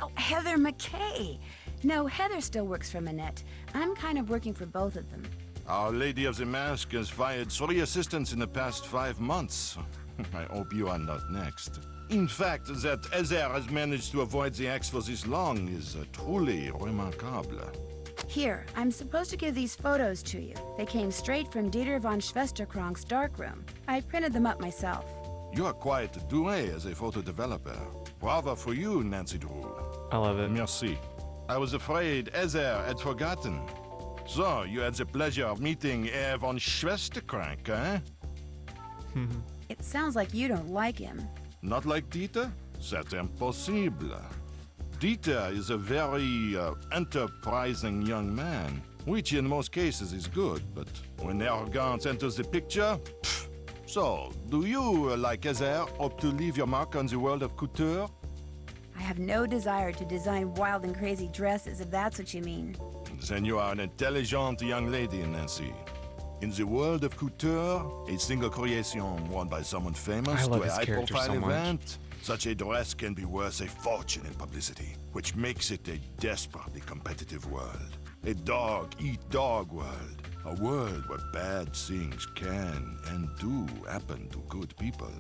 Oh, Heather McKay. No, Heather still works for Manette. I'm kind of working for both of them. Our Lady of the Mask has fired 3 assistants in the past 5 months. I hope you are not next. In fact, that Ezer has managed to avoid the axe for this long is truly remarkable. Here, I'm supposed to give these photos to you. They came straight from Dieter von Schwesterkrank's darkroom. I printed them up myself. You are quite doué as a photo developer. Bravo for you, Nancy Drew. I love it. Merci. I was afraid Ezer had forgotten. So, you had the pleasure of meeting Herr von Schwesterkrank, eh? It sounds like you don't like him. Not like Dieter? C'est impossible. Dieter is a very enterprising young man, which in most cases is good, but when arrogance enters the picture, pff. So, do you, like Ezer, hope to leave your mark on the world of couture? I have no desire to design wild and crazy dresses, if that's what you mean. Then you are an intelligent young lady, Nancy. In the world of couture, a single creation worn by someone famous I love to a his character high-profile so much. event, such a dress can be worth a fortune in publicity, which makes it a desperately competitive world. A dog-eat-dog world. A world where bad things can and do happen to good people.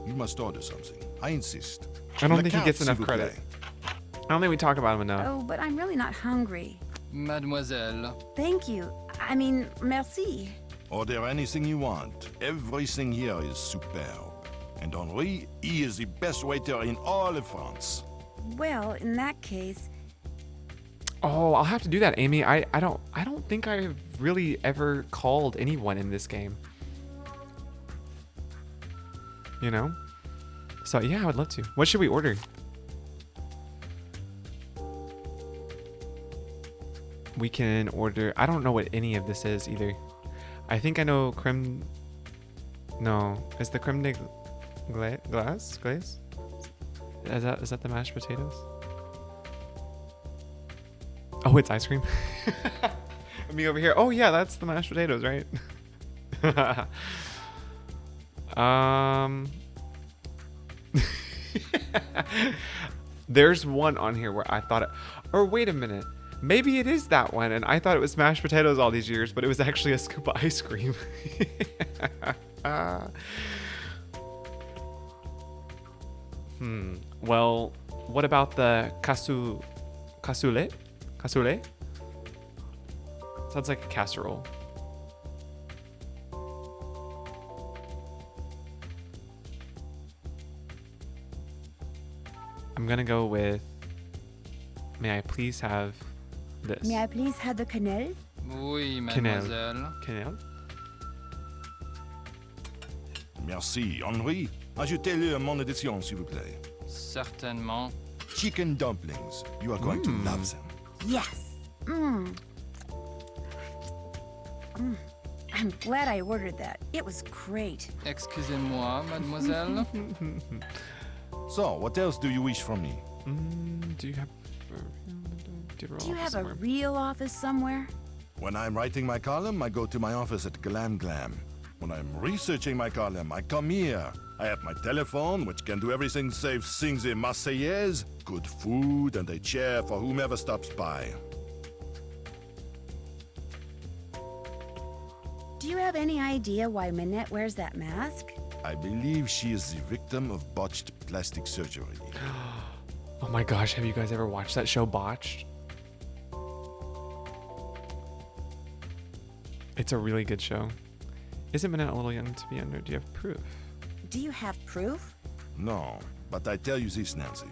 You must order something. I insist. I don't La think he carte, gets s'il enough vous credit. plaît. I don't think we talk about him enough. Oh, but I'm really not hungry. Mademoiselle. Thank you. I mean, merci. Order anything you want. Everything here is superb. And Henri, he is the best waiter in all of France. Well, in that case, Oh, I'll have to do that, Amy. I don't think I've really ever called anyone in this game. You know? So yeah, I would love to. What should we order? We can order. I don't know what any of this is either. I think I know creme. No, is the creme de glace? Is that the mashed potatoes? Oh, it's ice cream. Me over here. Oh yeah, that's the mashed potatoes, right? There's one on here where I thought it, or wait a minute. Maybe it is that one, and I thought it was mashed potatoes all these years, but it was actually a scoop of ice cream. Well, what about the cassoulet? Cassoulet? Sounds like a casserole. I'm gonna go with, may I please have this? may I please have the cannelle? Oui, Quenelle. mademoiselle. Quenelle? Merci. Henri, ajoutez-le à mon addition, s'il vous plaît. Certainement. Chicken dumplings. You are going to love them. Yes. I'm glad I ordered that. It was great. Excusez-moi, mademoiselle. So, what else do you wish from me? Do you have Do you have a real office somewhere? When I'm writing my column, I go to my office at Glam Glam. When I'm researching my column, I come here. I have my telephone, which can do everything save sing the Marseillaise, good food, and a chair for whomever stops by. Do you have any idea why Minette wears that mask? I believe she is the victim of botched plastic surgery. Oh my gosh, have you guys ever watched that show Botched? It's a really good show. Isn't Minette a little young to be under? Do you have proof? Do you have proof? No, but I tell you this, Nancy.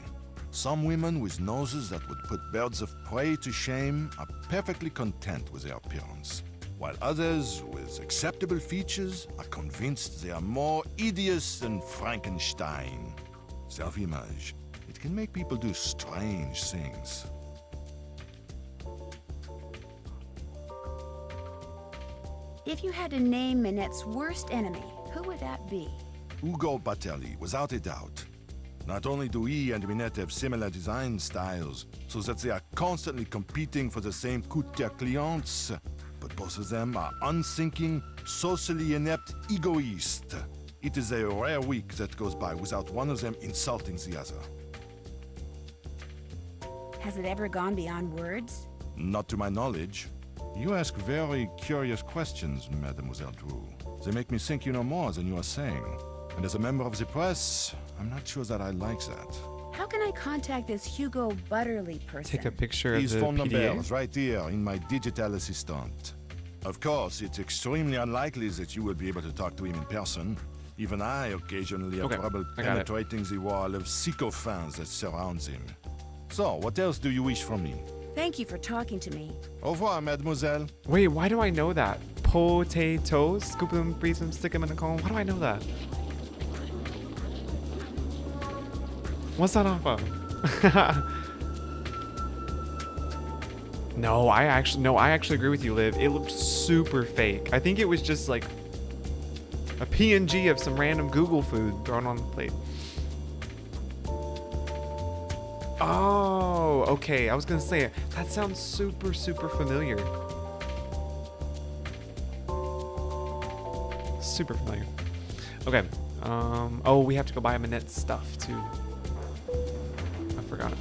Some women with noses that would put birds of prey to shame are perfectly content with their appearance, while others with acceptable features are convinced they are more hideous than Frankenstein. Self-image. It can make people do strange things. If you had to name Minette's worst enemy, who would that be? Ugo Batelli, without a doubt. Not only do he and Minette have similar design styles, so that they are constantly competing for the same couture clients, but both of them are unthinking, socially inept egoists. It is a rare week that goes by without one of them insulting the other. Has it ever gone beyond words? Not to my knowledge. You ask very curious questions, Mademoiselle Drew. They make me think you know more than you are saying. And as a member of the press, I'm not sure that I like that. How can I contact this Hugo Butterly person? Take a picture of His the phone number PDA. is right here in my digital assistant. Of course, it's extremely unlikely that you will be able to talk to him in person. Even I occasionally have Okay, trouble I got it. penetrating the wall of sycophants that surrounds him. So, what else do you wish from me? Thank you for talking to me. Au revoir, mademoiselle. Wait, why do I know that? Potatoes? Scoop them, freeze them, stick them in a cone. Why do I know that? What's that off of? No, I actually agree with you, Liv. It looked super fake. I think it was just like a PNG of some random Google food thrown on the plate. Oh, okay. I was gonna say that sounds super familiar. Super familiar. Okay. Oh, we have to go buy Minette's stuff too. I forgot.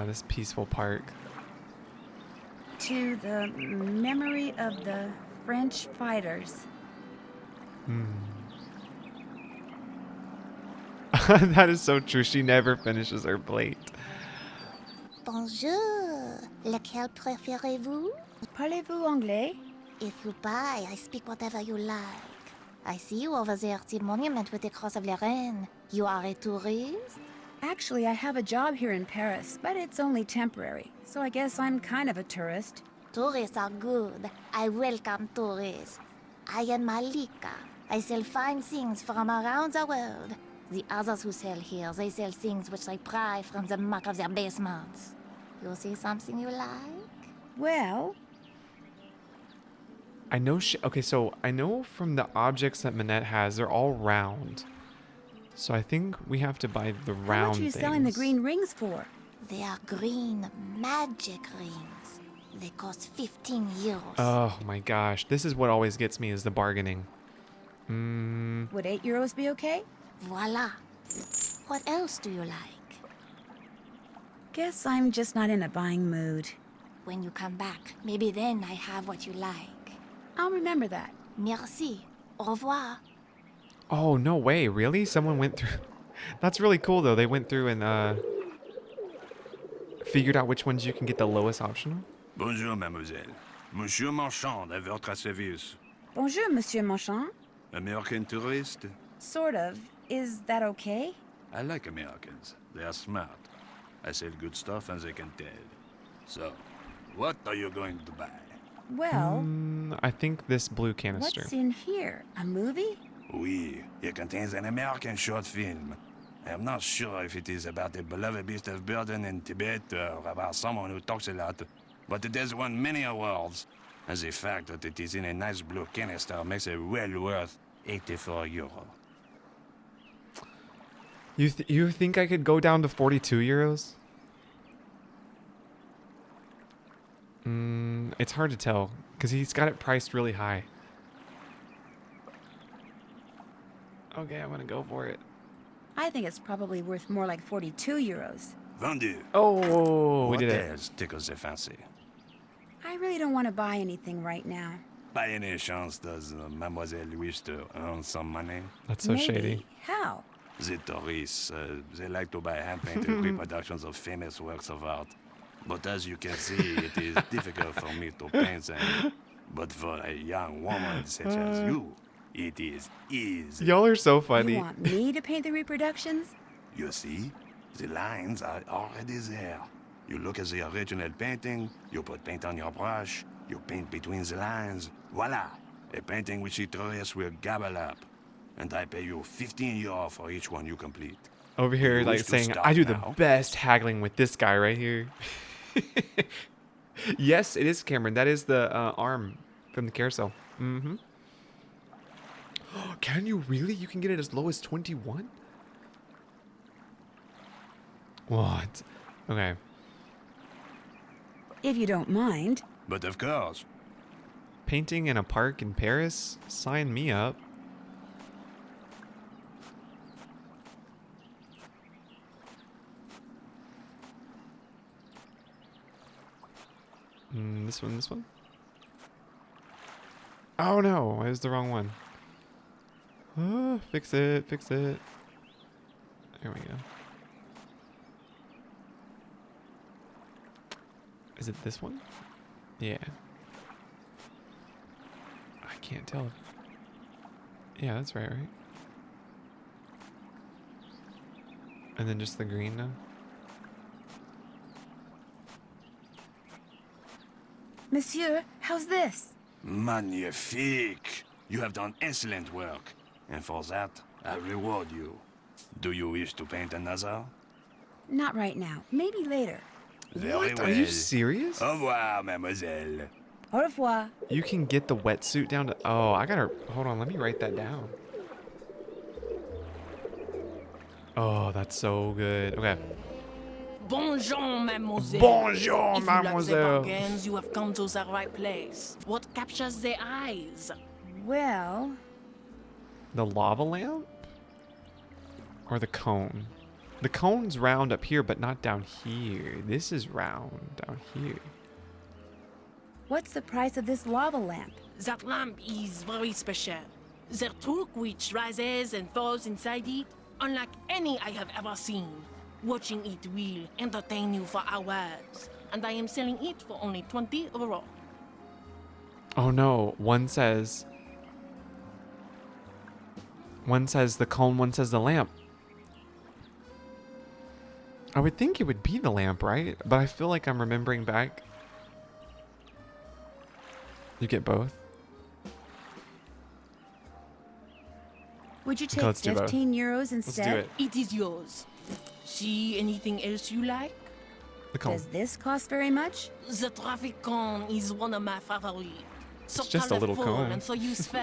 This peaceful park. To the memory of the French fighters. That is so true. She never finishes her plate. Bonjour. Lequel préférez-vous? Parlez-vous anglais? If you buy, I speak whatever you like. I see you over there at the monument with the Cross of Lorraine. You are a tourist? Actually, I have a job here in Paris, but it's only temporary, so I guess I'm kind of a tourist. Tourists are good. I welcome tourists. I am Malika. I sell fine things from around the world. The others who sell here, they sell things which they pry from the muck of their basements. You see something you like? Well, I know okay, so I know from the objects that Minette has, they're all round. So I think we have to buy the round how much are you things. selling the green rings for? They are green magic rings. They cost 15 euros. Oh my gosh, this is what always gets me is the bargaining. Would 8 euros be okay? Voila. What else do you like? Guess I'm just not in a buying mood. When you come back, maybe then I have what you like. I'll remember that. Merci. Au revoir. Oh, no way, really? Someone went through... That's really cool, though. They went through and figured out which ones you can get the lowest optional. Bonjour, mademoiselle. Monsieur Marchand, à votre service. Bonjour, Monsieur Marchand. American tourist? Sort of. Is that okay? I like Americans. They are smart. I sell good stuff and they can tell. So, what are you going to buy? Well, I think this blue canister. what's in here? A movie? Oui, it contains an American short film. I am not sure if it is about a beloved beast of burden in Tibet or about someone who talks a lot, but it has won many awards. And the fact that it is in a nice blue canister makes it well worth 84 euro. You think I could go down to 42 euros? It's hard to tell because he's got it priced really high. Okay, I'm gonna go for it. I think it's probably worth more like 42 euros. Vendu. Oh, we What did it. else tickles the fancy? I really don't want to buy anything right now. By any chance, does Mademoiselle wish to earn some money? That's so Maybe. shady. How? The tourists, they like to buy hand-painted reproductions of famous works of art. But as you can see, it is difficult for me to paint them. But for a young woman such as you, it is easy. Y'all are so You funny. want me to paint the reproductions? You see, the lines are already there. You look at the original painting, you put paint on your brush, you paint between the lines. Voila! A painting which the tourists will gobble up. And I pay you 15 euro for each one you complete. Over here, You like wish to saying, start I do the now? best haggling with this guy right here. Yes, it is Cameron. That is the arm from the carousel. Mm-hmm. Can you really? You can get it as low as 21? What? Okay. If you don't mind. But of course. Painting in a park in Paris? Sign me up. This one, this one? Oh no, it was the wrong one. Fix it, fix it. There we go. Is it this one? Yeah. I can't tell. Yeah, that's right, right? And then just the green now? Monsieur, how's this? Magnifique! You have done excellent work. And for that, I reward you. Do you wish to paint another? Not right now. Maybe later. Very What? well. Are you serious? Au revoir, mademoiselle. Au revoir. You can get the wetsuit down to... Oh, I gotta... Hold on, let me write that down. Oh, that's so good. Okay. Bonjour, mademoiselle. Bonjour, If you like mademoiselle. the bargains, you have come to the right place. What captures the eyes? Well... The lava lamp? Or the cone? The cone's round up here, but not down here. This is round down here. What's the price of this lava lamp? That lamp is very special. The torque which rises and falls inside it, unlike any I have ever seen. Watching it will entertain you for hours, and I am selling it for only 20 euros. Oh no, one says the cone, one says the lamp. I would think it would be the lamp, right? But I feel like I'm remembering back. You get both? Would you Okay, take let's do both. 15 euros Let's instead? do it. It is yours. See anything else you like? The cone. Does this cost very much? The traffic cone is one of my favorites. So It's just a little colorful cone. and so useful.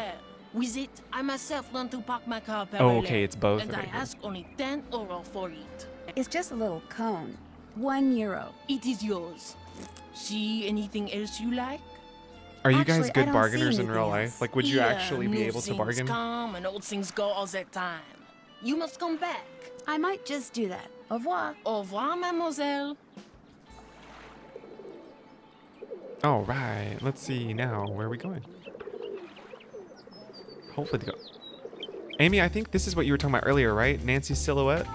With it, I myself learned to park my car Oh, parallel. okay, it's both. And Okay, I cool. ask only 10 euro for it. It's just a little cone. 1 euro. It is yours. See anything else you like? Are you Actually, guys I good don't bargainers see in real anything life? else. Like, would you Yeah, actually be new able to things bargain? come and old things go all the time. You must come back. I might just do that. Au revoir. Au revoir, mademoiselle. All right, let's see now. Where are we going? Hopefully to go. Amy, I think this is what you were talking about earlier, right? Nancy's silhouette.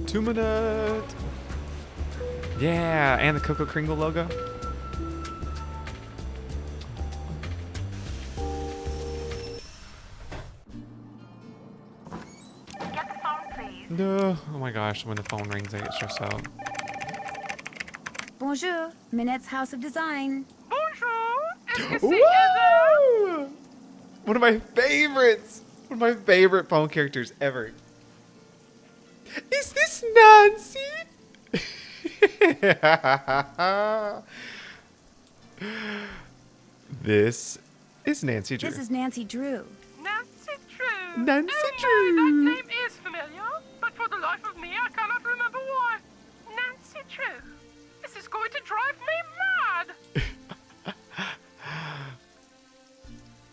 2 minutes. Yeah, and the Coco Kringle logo. Get the phone, please. No. Oh my gosh, when the phone rings, I get stressed out. Bonjour. Minette's House of Design. Woo! One of my favorites. One of my favorite phone characters ever. Is this Nancy? This is Nancy Drew. This is Nancy Drew. Nancy Drew. Nancy Oh Drew. my, that name is familiar, but for the life of me, I cannot remember why. Nancy Drew. This is going to drive me mad.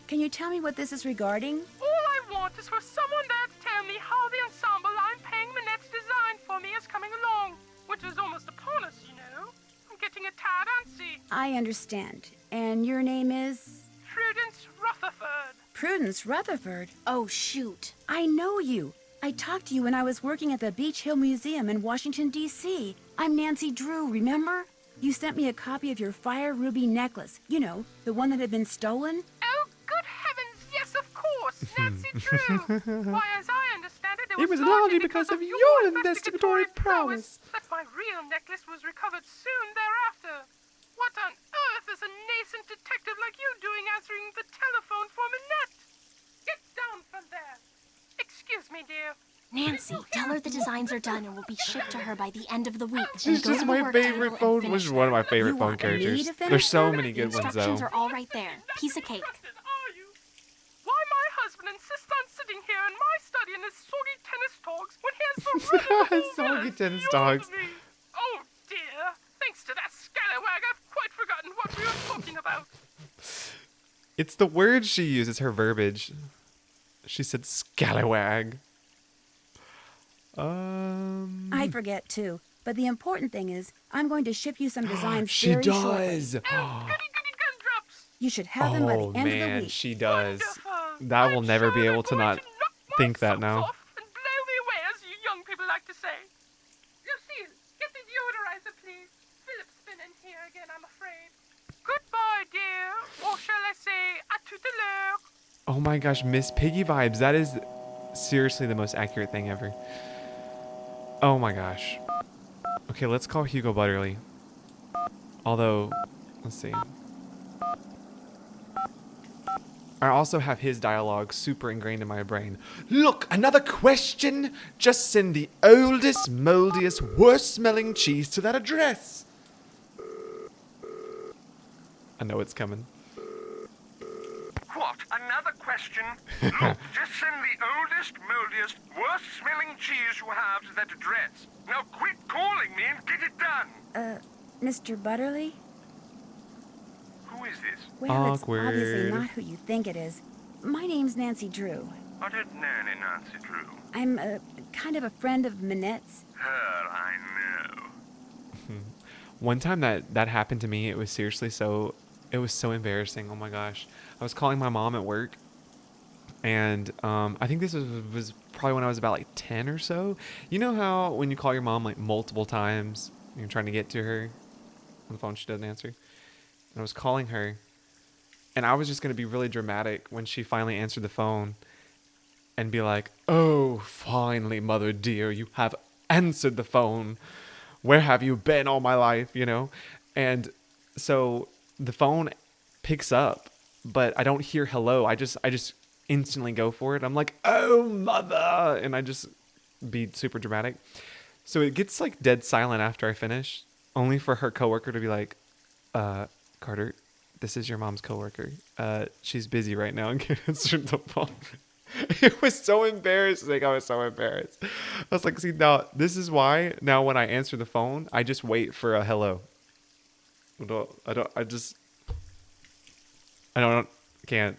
Can you tell me what this is regarding? All I want is for someone there to tell me how the ensemble I'm paying Minette's design for me is coming along. Winter's almost upon us, you know. I'm getting a tad antsy. I understand. And your name is? Prudence Rutherford. Prudence Rutherford. Oh, shoot. I know you. I talked to you when I was working at the Beach Hill Museum in Washington, D.C. I'm Nancy Drew, remember? You sent me a copy of your fire ruby necklace. You know, the one that had been stolen. Oh, good heavens, yes, of course, Nancy Drew. Why, as I understand it, It was largely because of your investigatory prowess. That my real necklace was recovered soon thereafter. What on earth is a nascent detective like you doing answering the telephone for Minette? Get down from there. Excuse me, dear. Nancy, tell her the designs are done and will be shipped to her by the end of the week. She's And go just to the my work table favorite and phone. finish Which is one of my favorite You phone want me to characters. finish There's so them? many good ones Instructions though. are all right there. Piece of cake. Are you? Why my husband insists on sitting here in my study in his soggy tennis togs when he has the really Soggy tennis dogs. Oh dear. Thanks to that scallywag, I've quite forgotten what we were talking about. It's the word she uses, her verbiage. She said scallywag. I forget too. But the important thing is, I'm going to ship you some designs She very does. shortly. You should have them by the Oh end of the man, week. she does. That will never be able to not think that now. Blow me away, as you young people like to say. Lucille, get the deodorizer, please. Philip's been in here again, I'm afraid. Goodbye, dear. Or shall I say, à tout à l'heure. Oh my gosh, Miss Piggy vibes. That is seriously the most accurate thing ever. Oh my gosh. Okay, let's call Hugo Butterly. Although, let's see. I also have his dialogue super ingrained in my brain. Look, another question. Just send the oldest, moldiest, worst smelling cheese to that address. I know it's coming. What? Another question? Look, just send the oldest, moldiest, worst-smelling cheese you have to that address. Now quit calling me and get it done. Mr. Butterly? Who is this? Well, it's Awkward. obviously not who you think it is. My name's Nancy Drew. I don't know any Nancy Drew. I'm kind of a friend of Minette's. Her I know. One time that happened to me, it was seriously so embarrassing. Oh my gosh. I was calling my mom at work, and I think this was probably when I was about like 10 or so. You know how when you call your mom like multiple times, you're trying to get to her on the phone, she doesn't answer? And I was calling her, and I was just going to be really dramatic when she finally answered the phone and be like, "Oh, finally, mother dear, you have answered the phone. Where have you been all my life?" You know? And so the phone picks up, but I don't hear hello. I just instantly go for it. I'm like, "Oh, mother," and I just be super dramatic. So it gets like dead silent after I finish, only for her coworker to be like, "Carter, this is your mom's coworker. She's busy right now and can't answer the phone." It was so embarrassing. I was so embarrassed. I was like, see, now this is why now when I answer the phone, I just wait for a hello. I can't.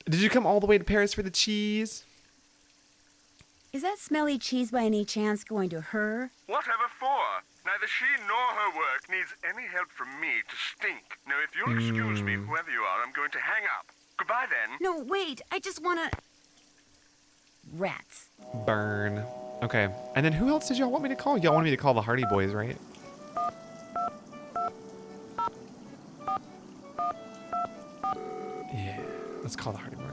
Did you come all the way to Paris for the cheese? Is that smelly cheese by any chance going to her? Whatever for? Neither she nor her work needs any help from me to stink. Now, if you'll excuse me, whoever you are, I'm going to hang up. Goodbye, then. No, wait. I just want to... Rats. Burn. Okay. And then who else did y'all want me to call? Y'all wanted me to call the Hardy Boys, right? Yeah. Let's call the Hardy Boys.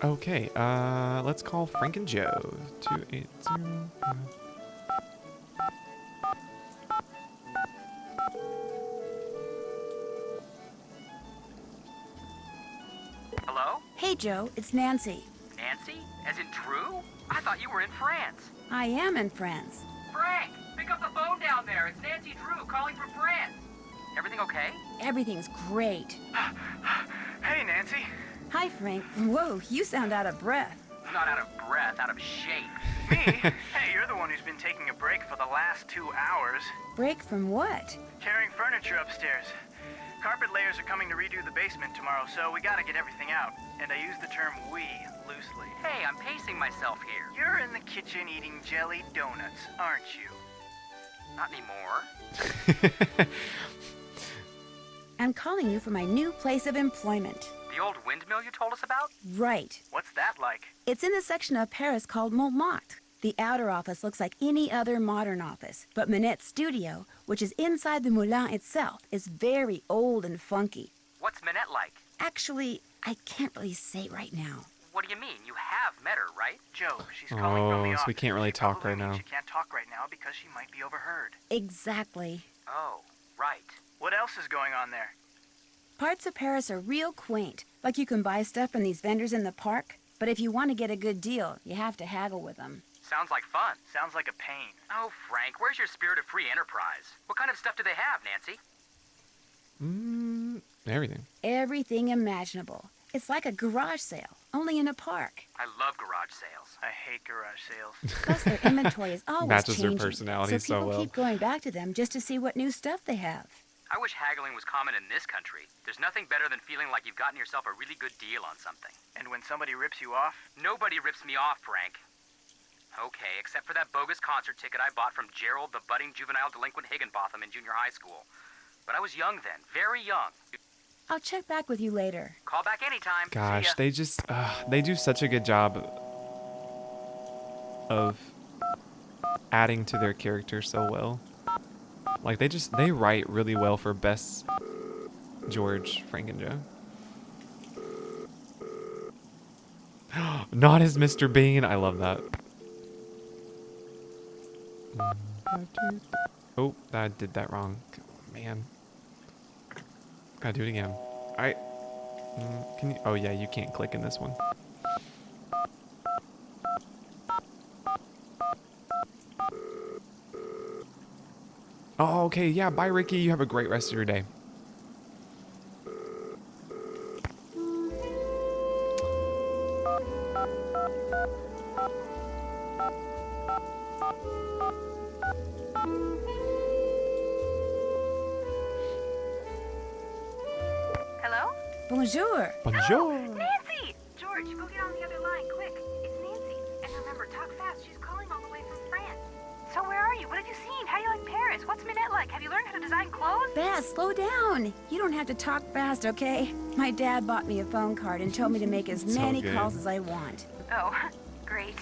Okay, let's call Frank and Joe. 280. Hello? Hey, Joe. It's Nancy. Nancy? As in Drew? I thought you were in France. I am in France. Frank, pick up the phone down there. It's Nancy Drew calling from France. Everything okay? Everything's great. Hey, Nancy. Hi, Frank. Whoa, you sound out of breath. Not out of breath, out of shape. Me? Hey, you're the one who's been taking a break for the last 2 hours. Break from what? Carrying furniture upstairs. Carpet layers are coming to redo the basement tomorrow, so we gotta get everything out. And I use the term we loosely. Hey, I'm pacing myself here. You're in the kitchen eating jelly donuts, aren't you? Not anymore. I'm calling you for my new place of employment. The old windmill you told us about? Right. What's that like? It's in the section of Paris called Montmartre. The outer office looks like any other modern office, but Minette's studio, which is inside the Moulin itself, is very old and funky. What's Minette like? Actually, I can't really say right now. What do you mean? You have have met her, right? Joe, she's calling from the Oh, office. so we can't really She talk probably right means now. She can't talk right now because she might be overheard. Exactly. Oh, right. What else is going on there? Parts of Paris are real quaint. Like you can buy stuff from these vendors in the park, but if you want to get a good deal, you have to haggle with them. Sounds like fun. Sounds like a pain. Oh, Frank, where's your spirit of free enterprise? What kind of stuff do they have, Nancy? Everything. Everything imaginable. It's like a garage sale, only in a park. I love garage sales. I hate garage sales. Plus, their inventory is always Matches their changing, personality so so people well. keep going back to them just to see what new stuff they have. I wish haggling was common in this country. There's nothing better than feeling like you've gotten yourself a really good deal on something. And when somebody rips you off? Nobody rips me off, Frank. Okay, except for that bogus concert ticket I bought from Gerald, the budding juvenile delinquent Higginbotham in junior high school. But I was young then, very young. I'll check back with you later. Call back anytime. See Gosh, ya. they just they do such a good job of adding to their character so well. Like they write really well for Bess, George, Frank, and Joe. Not as Mr. Bean. I love that. Oh, I did that wrong. Man. Gotta do it again. Alright. Can you? Oh yeah, you can't click in this one. Oh, okay. Yeah, bye, Ricky. You have a great rest of your day. Hello? Bonjour. Bonjour. Nancy! George, go get on the other line, quick. It's Nancy. And remember, talk fast. She's calling all the way from France. So where are you? What have you seen? How do you like Paris? What's Minette like? Have you learned how to design clothes? Bess, slow down. You don't have to talk fast, okay? My dad bought me a phone card and told me to make as So many good. calls as I want. Oh, great.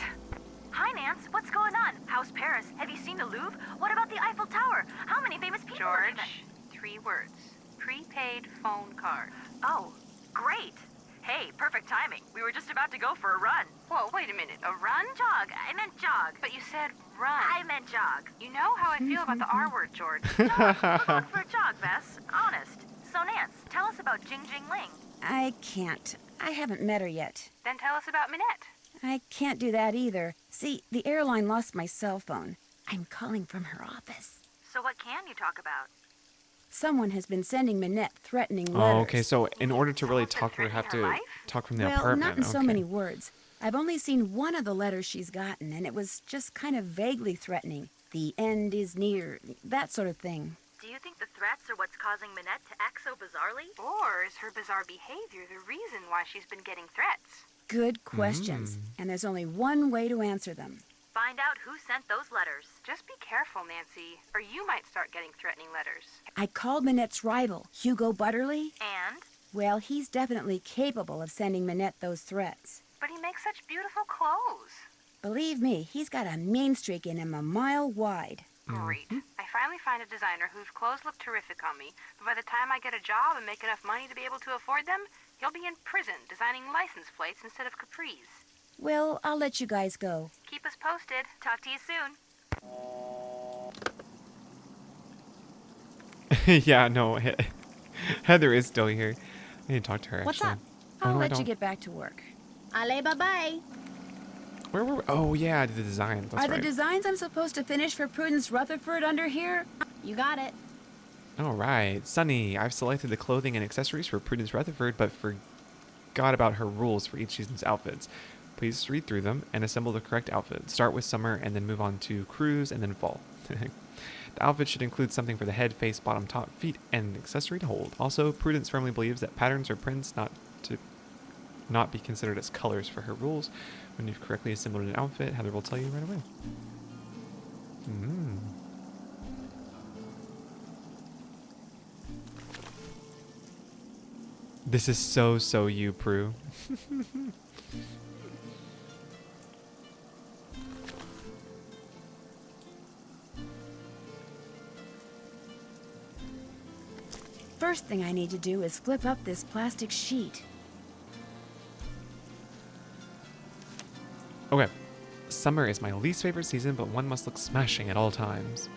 Hi, Nance. What's going on? How's Paris? Have you seen the Louvre? What about the Eiffel Tower? How many famous people are there? George, 3 words. Prepaid phone card. Oh, great. Hey, perfect timing. We were just about to go for a run. Whoa, wait a minute. A run? Jog. I meant jog. But you said run. I meant jog. You know how I feel about the R word, George. Jog. We're going for a jog, Bess. Honest. So, Nance, tell us about Jing Jing Ling. I can't. I haven't met her yet. Then tell us about Minette. I can't do that either. See, the airline lost my cell phone. I'm calling from her office. So what can you talk about? Someone has been sending Minette threatening letters. Oh, okay. So in order to really talk, we have to talk from the Well, apartment. not in so Okay. many words. I've only seen one of the letters she's gotten, and it was just kind of vaguely threatening. The end is near, that sort of thing. Do you think the threats are what's causing Minette to act so bizarrely? Or is her bizarre behavior the reason why she's been getting threats? Good questions, and there's only one way to answer them. Find out who sent those letters. Just be careful, Nancy, or you might start getting threatening letters. I called Minette's rival, Hugo Butterly. And? Well, he's definitely capable of sending Minette those threats. But he makes such beautiful clothes. Believe me, he's got a mean streak in him a mile wide. Great. I finally find a designer whose clothes look terrific on me, but by the time I get a job and make enough money to be able to afford them, he'll be in prison designing license plates instead of capris. Well, I'll let you guys go. Keep us posted. Talk to you soon. Yeah, no. Heather is still here. I need to talk to her. What's actually. up? Oh, I'll no, I let you don't. get back to work. Allez, bye-bye. Where were we? Oh, yeah, the design. That's Are right. the designs I'm supposed to finish for Prudence Rutherford under here? You got it. All right. Sunny, I've selected the clothing and accessories for Prudence Rutherford, but forgot about her rules for each season's outfits. Please read through them and assemble the correct outfit. Start with summer and then move on to cruise and then fall. The outfit should include something for the head, face, bottom, top, feet, and an accessory to hold. Also, Prudence firmly believes that patterns or prints not be considered as colors for her rules. When you've correctly assembled an outfit, Heather will tell you right away. This is so you, Prue. First thing I need to do is flip up this plastic sheet. Okay. Summer is my least favorite season, but one must look smashing at all times.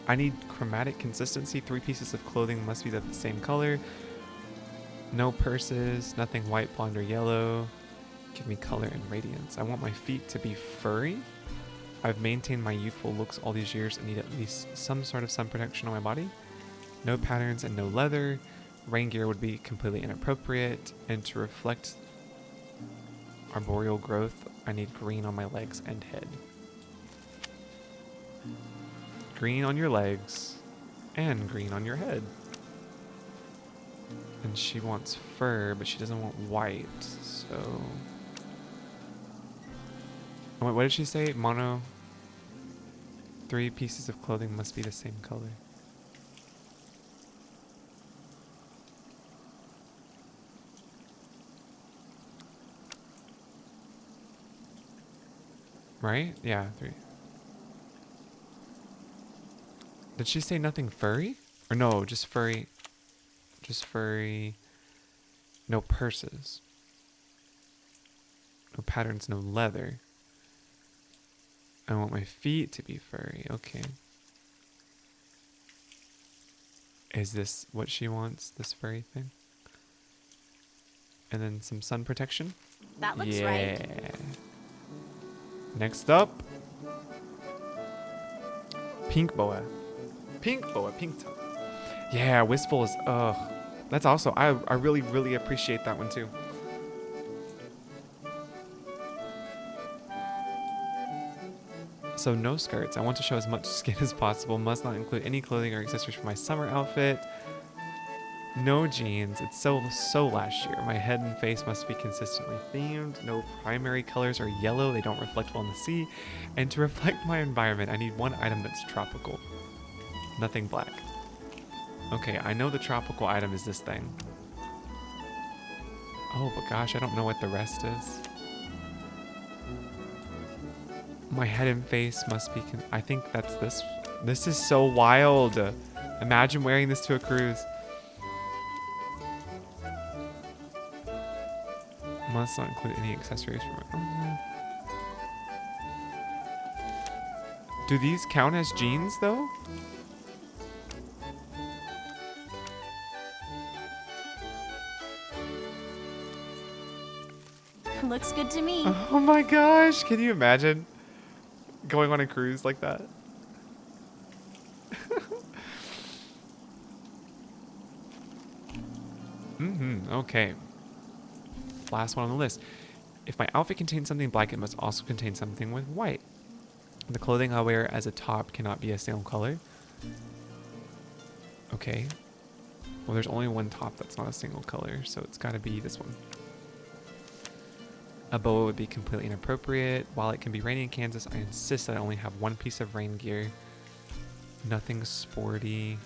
I need chromatic consistency. 3 pieces of clothing must be the same color. No purses, nothing white, blonde, or yellow. Give me color and radiance. I want my feet to be furry. I've maintained my youthful looks all these years and need at least some sort of sun protection on my body. No patterns and no leather. Rain gear would be completely inappropriate. And to reflect arboreal growth, I need green on my legs and head. Green on your legs and green on your head. And she wants fur, but she doesn't want white, so... Oh, wait, what did she say? Mono... 3 pieces of clothing must be the same color. Right? Yeah, 3. Did she say nothing furry? Or no, just furry. Just furry. No purses. No patterns, no leather. I want my feet to be furry. Okay. Is this what she wants? This furry thing? And then some sun protection? That looks yeah. right. Next up. Pink boa. Pink boa, pink toe. Yeah, wistful is, that's also, I really, really appreciate that one too. So no skirts. I want to show as much skin as possible. Must not include any clothing or accessories for my summer outfit. No jeans. It's so last year. My head and face must be consistently themed. No primary colors are yellow. They don't reflect well in the sea. And to reflect my environment, I need one item that's tropical. Nothing black. Okay, I know the tropical item is this thing. Oh, but gosh, I don't know what the rest is. My head and face must be... I think that's this. This is so wild. Imagine wearing this to a cruise. Must not include any accessories for my... Do these count as jeans, though? Looks good to me. Oh my gosh, can you imagine going on a cruise like that? Okay. Last one on the list. If my outfit contains something black, it must also contain something with white. The clothing I wear as a top cannot be a single color. Okay. Well, there's only one top that's not a single color, so it's got to be this one. A boa would be completely inappropriate. While it can be rainy in Kansas, I insist that I only have one piece of rain gear. Nothing sporty.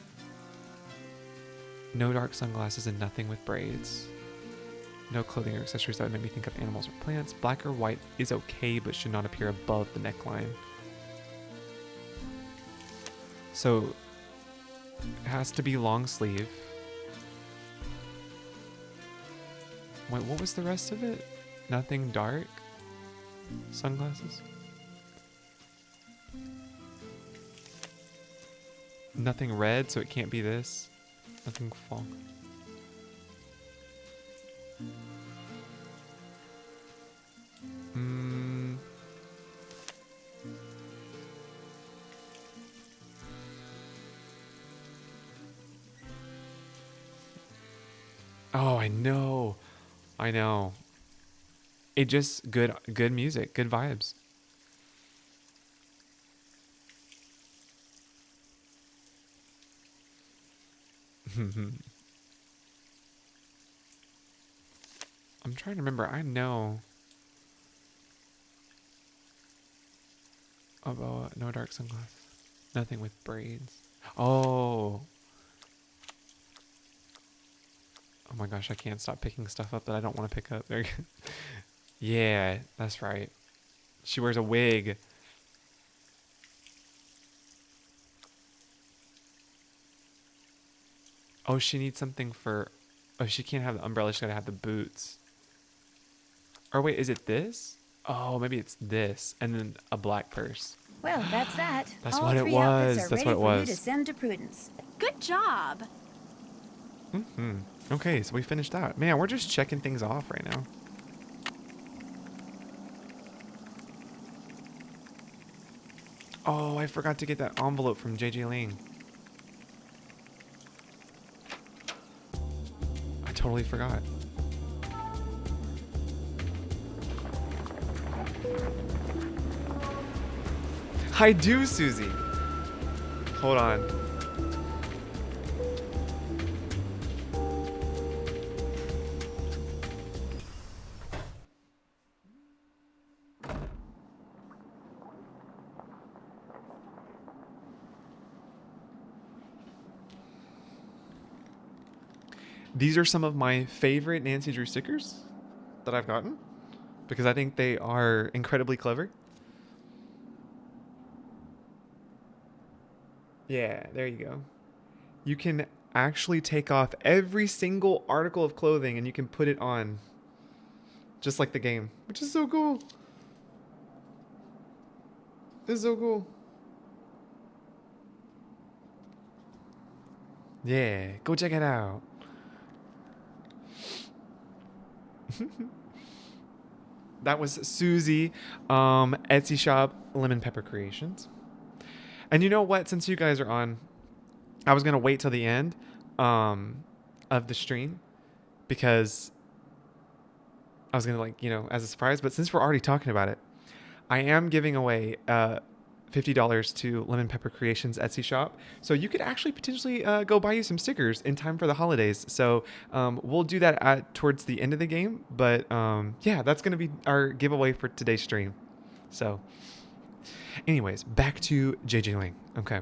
No dark sunglasses and nothing with braids. No clothing or accessories that would make me think of animals or plants. Black or white is okay, but should not appear above the neckline. So, it has to be long sleeve. Wait, what was the rest of it? Nothing dark? Sunglasses? Nothing red, so it can't be this. Nothing fall. Oh, I know. I know. It just good music, good vibes. I'm trying to remember. I know about no dark sunglasses. Nothing with braids. Oh. Oh my gosh, I can't stop picking stuff up that I don't want to pick up. There. Yeah, that's right. She wears a wig. Oh, she needs something for... Oh, she can't have the umbrella. She's got to have the boots. Or wait, is it this? Oh, maybe it's this, and then a black purse. Well, that's that. That's All what it three outfits was. are That's ready what it for you was. to send to Prudence. Good job. Okay, so we finished that. Man, we're just checking things off right now. Oh, I forgot to get that envelope from JJ Ling. I totally forgot. I do, Susie. Hold on. These are some of my favorite Nancy Drew stickers that I've gotten because I think they are incredibly clever. Yeah, there you go. You can actually take off every single article of clothing and you can put it on just like the game, which is so cool. It's so cool. Yeah, go check it out. That was Susie, Etsy shop, Lemon Pepper Creations. And you know what? Since you guys are on, I was going to wait till the end of the stream because I was going to, like, you know, as a surprise. But since we're already talking about it, I am giving away $50 to Lemon Pepper Creations Etsy shop. So you could actually potentially go buy you some stickers in time for the holidays. So we'll do that towards the end of the game. But yeah, that's going to be our giveaway for today's stream. So anyways, back to JJ Ling. Okay.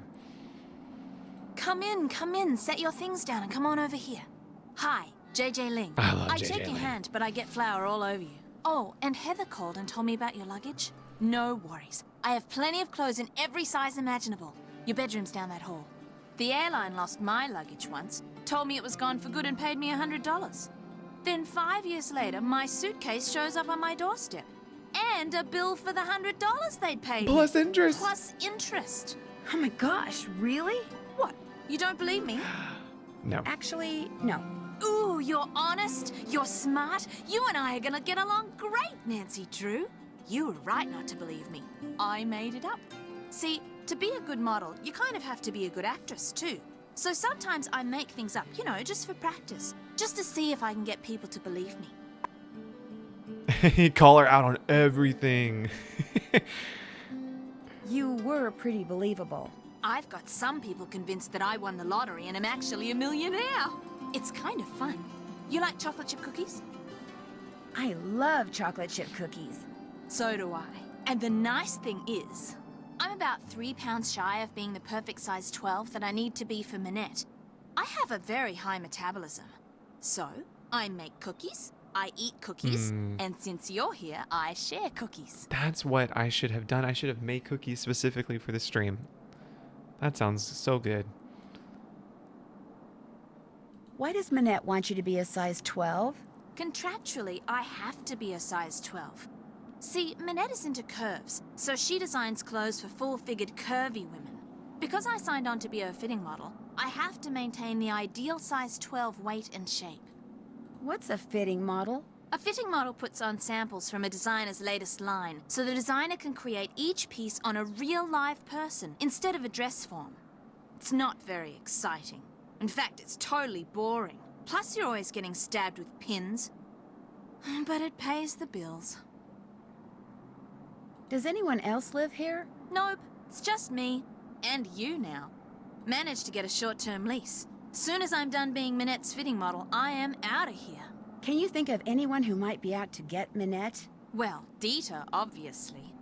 Come in. Set your things down and come on over here. Hi, JJ Ling. I love I JJ shake your Ling. hand, but I get flour all over you. Oh, and Heather called and told me about your luggage. No worries. I have plenty of clothes in every size imaginable. Your bedroom's down that hall. The airline lost my luggage once, told me it was gone for good and paid me $100. Then 5 years later, my suitcase shows up on my doorstep. And a bill for the $100 they'd paid me. Plus interest. Plus interest. Oh my gosh, really? What? You don't believe me? No. Actually, no. Ooh, you're honest, you're smart. You and I are gonna get along great, Nancy Drew. You were right not to believe me. I made it up. See, to be a good model, you kind of have to be a good actress, too. So sometimes I make things up, you know, just for practice. Just to see if I can get people to believe me. Call her out on everything. You were pretty believable. I've got some people convinced that I won the lottery and am actually a millionaire. It's kind of fun. You like chocolate chip cookies? I love chocolate chip cookies. So do I. And the nice thing is, I'm about 3 pounds shy of being the perfect size 12 that I need to be for Minette. I have a very high metabolism. So, I make cookies, I eat cookies, and since you're here, I share cookies. That's what I should have done. I should have made cookies specifically for the stream. That sounds so good. Why does Minette want you to be a size 12? Contractually, I have to be a size 12. See, Minette is into curves, so she designs clothes for full-figured, curvy women. Because I signed on to be a fitting model, I have to maintain the ideal size 12 weight and shape. What's a fitting model? A fitting model puts on samples from a designer's latest line, so the designer can create each piece on a real live person instead of a dress form. It's not very exciting. In fact, it's totally boring. Plus, you're always getting stabbed with pins. But it pays the bills. Does anyone else live here? Nope, it's just me. And you now. Managed to get a short-term lease. Soon as I'm done being Minette's fitting model, I am out of here. Can you think of anyone who might be out to get Minette? Well, Dieter, obviously.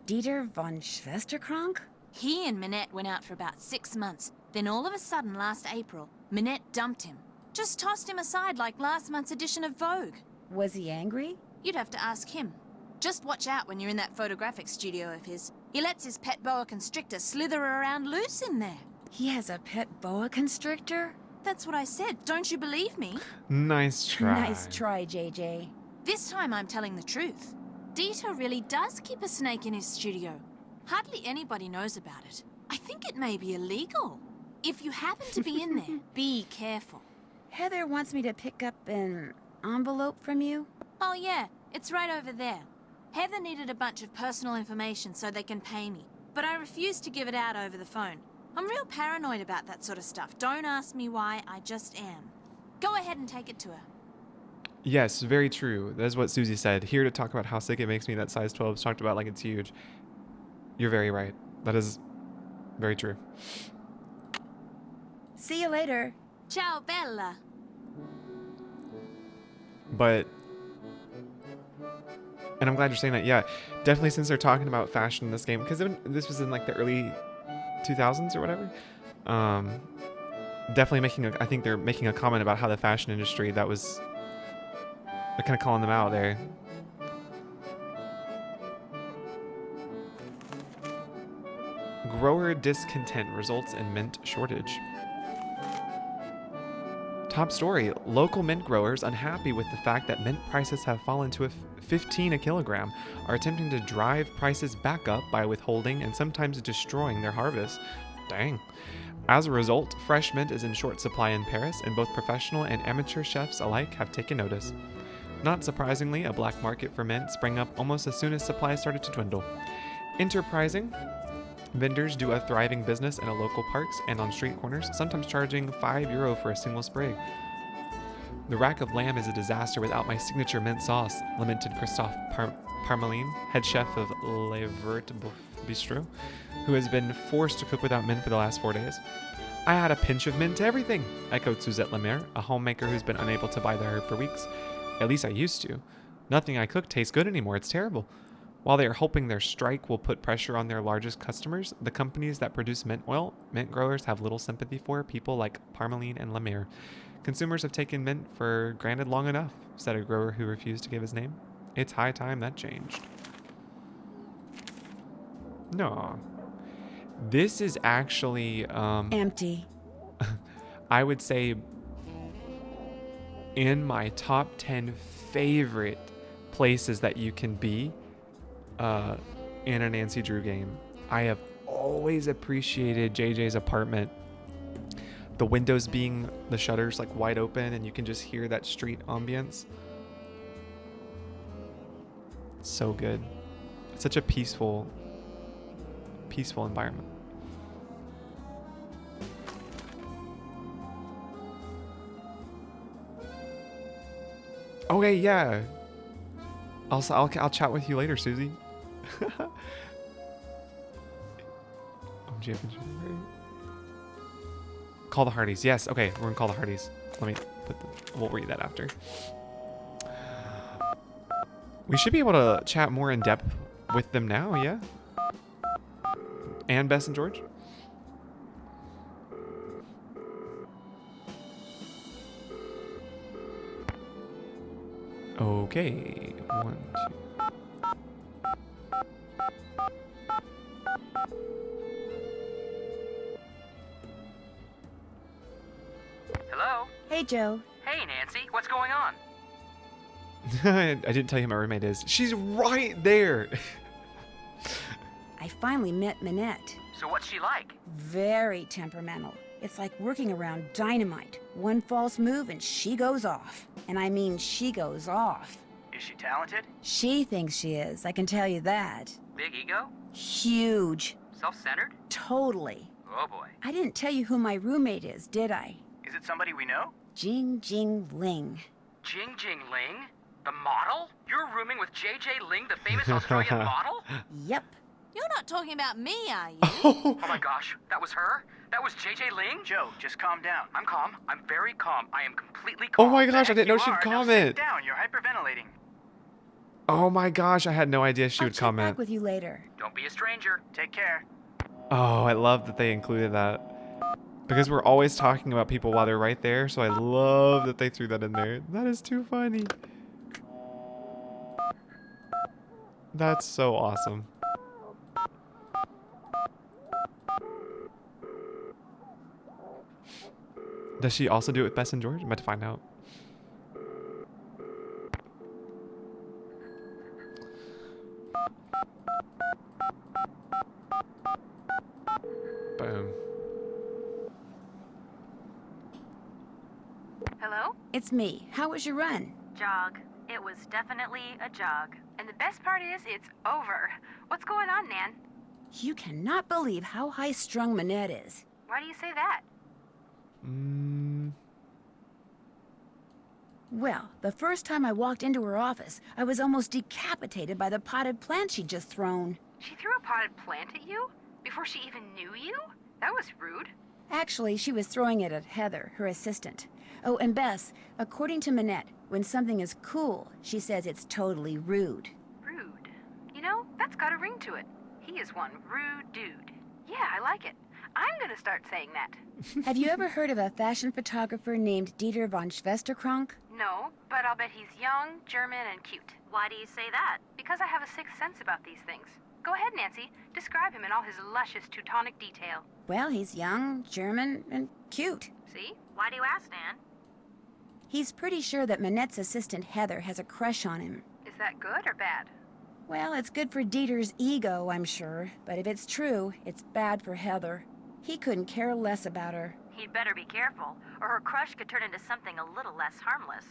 Dieter von Schwesterkrank? He and Minette went out for about 6 months. Then all of a sudden, last April, Minette dumped him. Just tossed him aside like last month's edition of Vogue. Was he angry? You'd have to ask him. Just watch out when you're in that photographic studio of his. He lets his pet boa constrictor slither around loose in there. He has a pet boa constrictor? That's what I said. Don't you believe me? Nice try. Nice try, JJ. This time I'm telling the truth. Dieter really does keep a snake in his studio. Hardly anybody knows about it. I think it may be illegal. If you happen to be in there, be careful. Heather wants me to pick up an envelope from you. Oh yeah, it's right over there. Heather needed a bunch of personal information so they can pay me, but I refused to give it out over the phone. I'm real paranoid about that sort of stuff. Don't ask me why, I just am. Go ahead and take it to her. Yes, very true. That is what Susie said. Here to talk about how sick it makes me that size 12's talked about like it's huge. You're very right. That is very true. See you later. Ciao, Bella. But, and I'm glad you're saying that. Yeah, definitely since they're talking about fashion in this game, because this was in like the early 2000s or whatever. Definitely I think they're making a comment about how the fashion industry, they're kind of calling them out there. Grower discontent results in mint shortage. Top story, local mint growers unhappy with the fact that mint prices have fallen to $15 a kilogram are attempting to drive prices back up by withholding and sometimes destroying their harvest. Dang. As a result, fresh mint is in short supply in Paris, and both professional and amateur chefs alike have taken notice. Not surprisingly, a black market for mint sprang up almost as soon as supply started to dwindle. Enterprising, vendors do a thriving business in local parks and on street corners, sometimes charging €5 for a single sprig. The rack of lamb is a disaster without my signature mint sauce, lamented Christophe Parmelin, head chef of Le Vert Bistro, who has been forced to cook without mint for the last 4 days. I add a pinch of mint to everything, echoed Suzette Lemaire, a homemaker who's been unable to buy the herb for weeks. At least I used to. Nothing I cook tastes good anymore, it's terrible. While they are hoping their strike will put pressure on their largest customers, the companies that produce mint oil, mint growers have little sympathy for people like Parmeline and Lemaire. Consumers have taken mint for granted long enough, said a grower who refused to give his name. It's high time that changed. No. This is actually empty. I would say in my top 10 favorite places that you can be in a Nancy Drew game. I have always appreciated JJ's apartment. The windows being the shutters like wide open and you can just hear that street ambience. So good. It's such a peaceful environment. Okay, yeah. I'll chat with you later, Susie. Call the Hardys. Yes. Okay, we're gonna call the Hardys. Let me we'll read that after. We should be able to chat more in depth with them now. Yeah. And Bess and George. Okay. 1, 2. Hello? Hey, Joe. Hey, Nancy. What's going on? I didn't tell you who my roommate is. She's right there. I finally met Minette. So what's she like? Very temperamental. It's like working around dynamite. One false move and she goes off. And I mean she goes off. Is she talented? She thinks she is, I can tell you that. Big ego? Huge. Self-centered? Totally. Oh boy. I didn't tell you who my roommate is, did I? Is it somebody we know? Jing Jing Ling. Jing Jing Ling? The model? You're rooming with JJ Ling, the famous Australian model? Yep. You're not talking about me, are you? Oh my gosh, that was her? That was JJ Ling? Joe, just calm down. I'm calm. I'm very calm. I am completely calm. Oh my gosh, I didn't know she'd Now comment. sit down. You're hyperventilating. Oh my gosh, I had no idea she would Check comment. back with you later. Don't be a stranger. Take care. Oh, I love that they included that. Because we're always talking about people while they're right there, so I love that they threw that in there. That is too funny. That's so awesome. Does she also do it with Bess and George? I'm about to find out. Boom. Hello? It's me. How was your run? Jog. It was definitely a jog. And the best part is, it's over. What's going on, Nan? You cannot believe how high-strung Manette is. Why do you say that? Well, the first time I walked into her office, I was almost decapitated by the potted plant she'd just thrown. She threw a potted plant at you? Before she even knew you? That was rude. Actually, she was throwing it at Heather, her assistant. Oh, and Bess, according to Manette, when something is cool, she says it's totally rude. Rude. You know, that's got a ring to it. He is one rude dude. Yeah, I like it. I'm gonna start saying that. Have you ever heard of a fashion photographer named Dieter von Schwesterkrank? No, but I'll bet he's young, German, and cute. Why do you say that? Because I have a sixth sense about these things. Go ahead, Nancy. Describe him in all his luscious Teutonic detail. Well, he's young, German, and cute. See? Why do you ask, Nan? He's pretty sure that Manette's assistant Heather has a crush on him. Is that good or bad? Well, it's good for Dieter's ego, I'm sure. But if it's true, it's bad for Heather. He couldn't care less about her. He'd better be careful, or her crush could turn into something a little less harmless.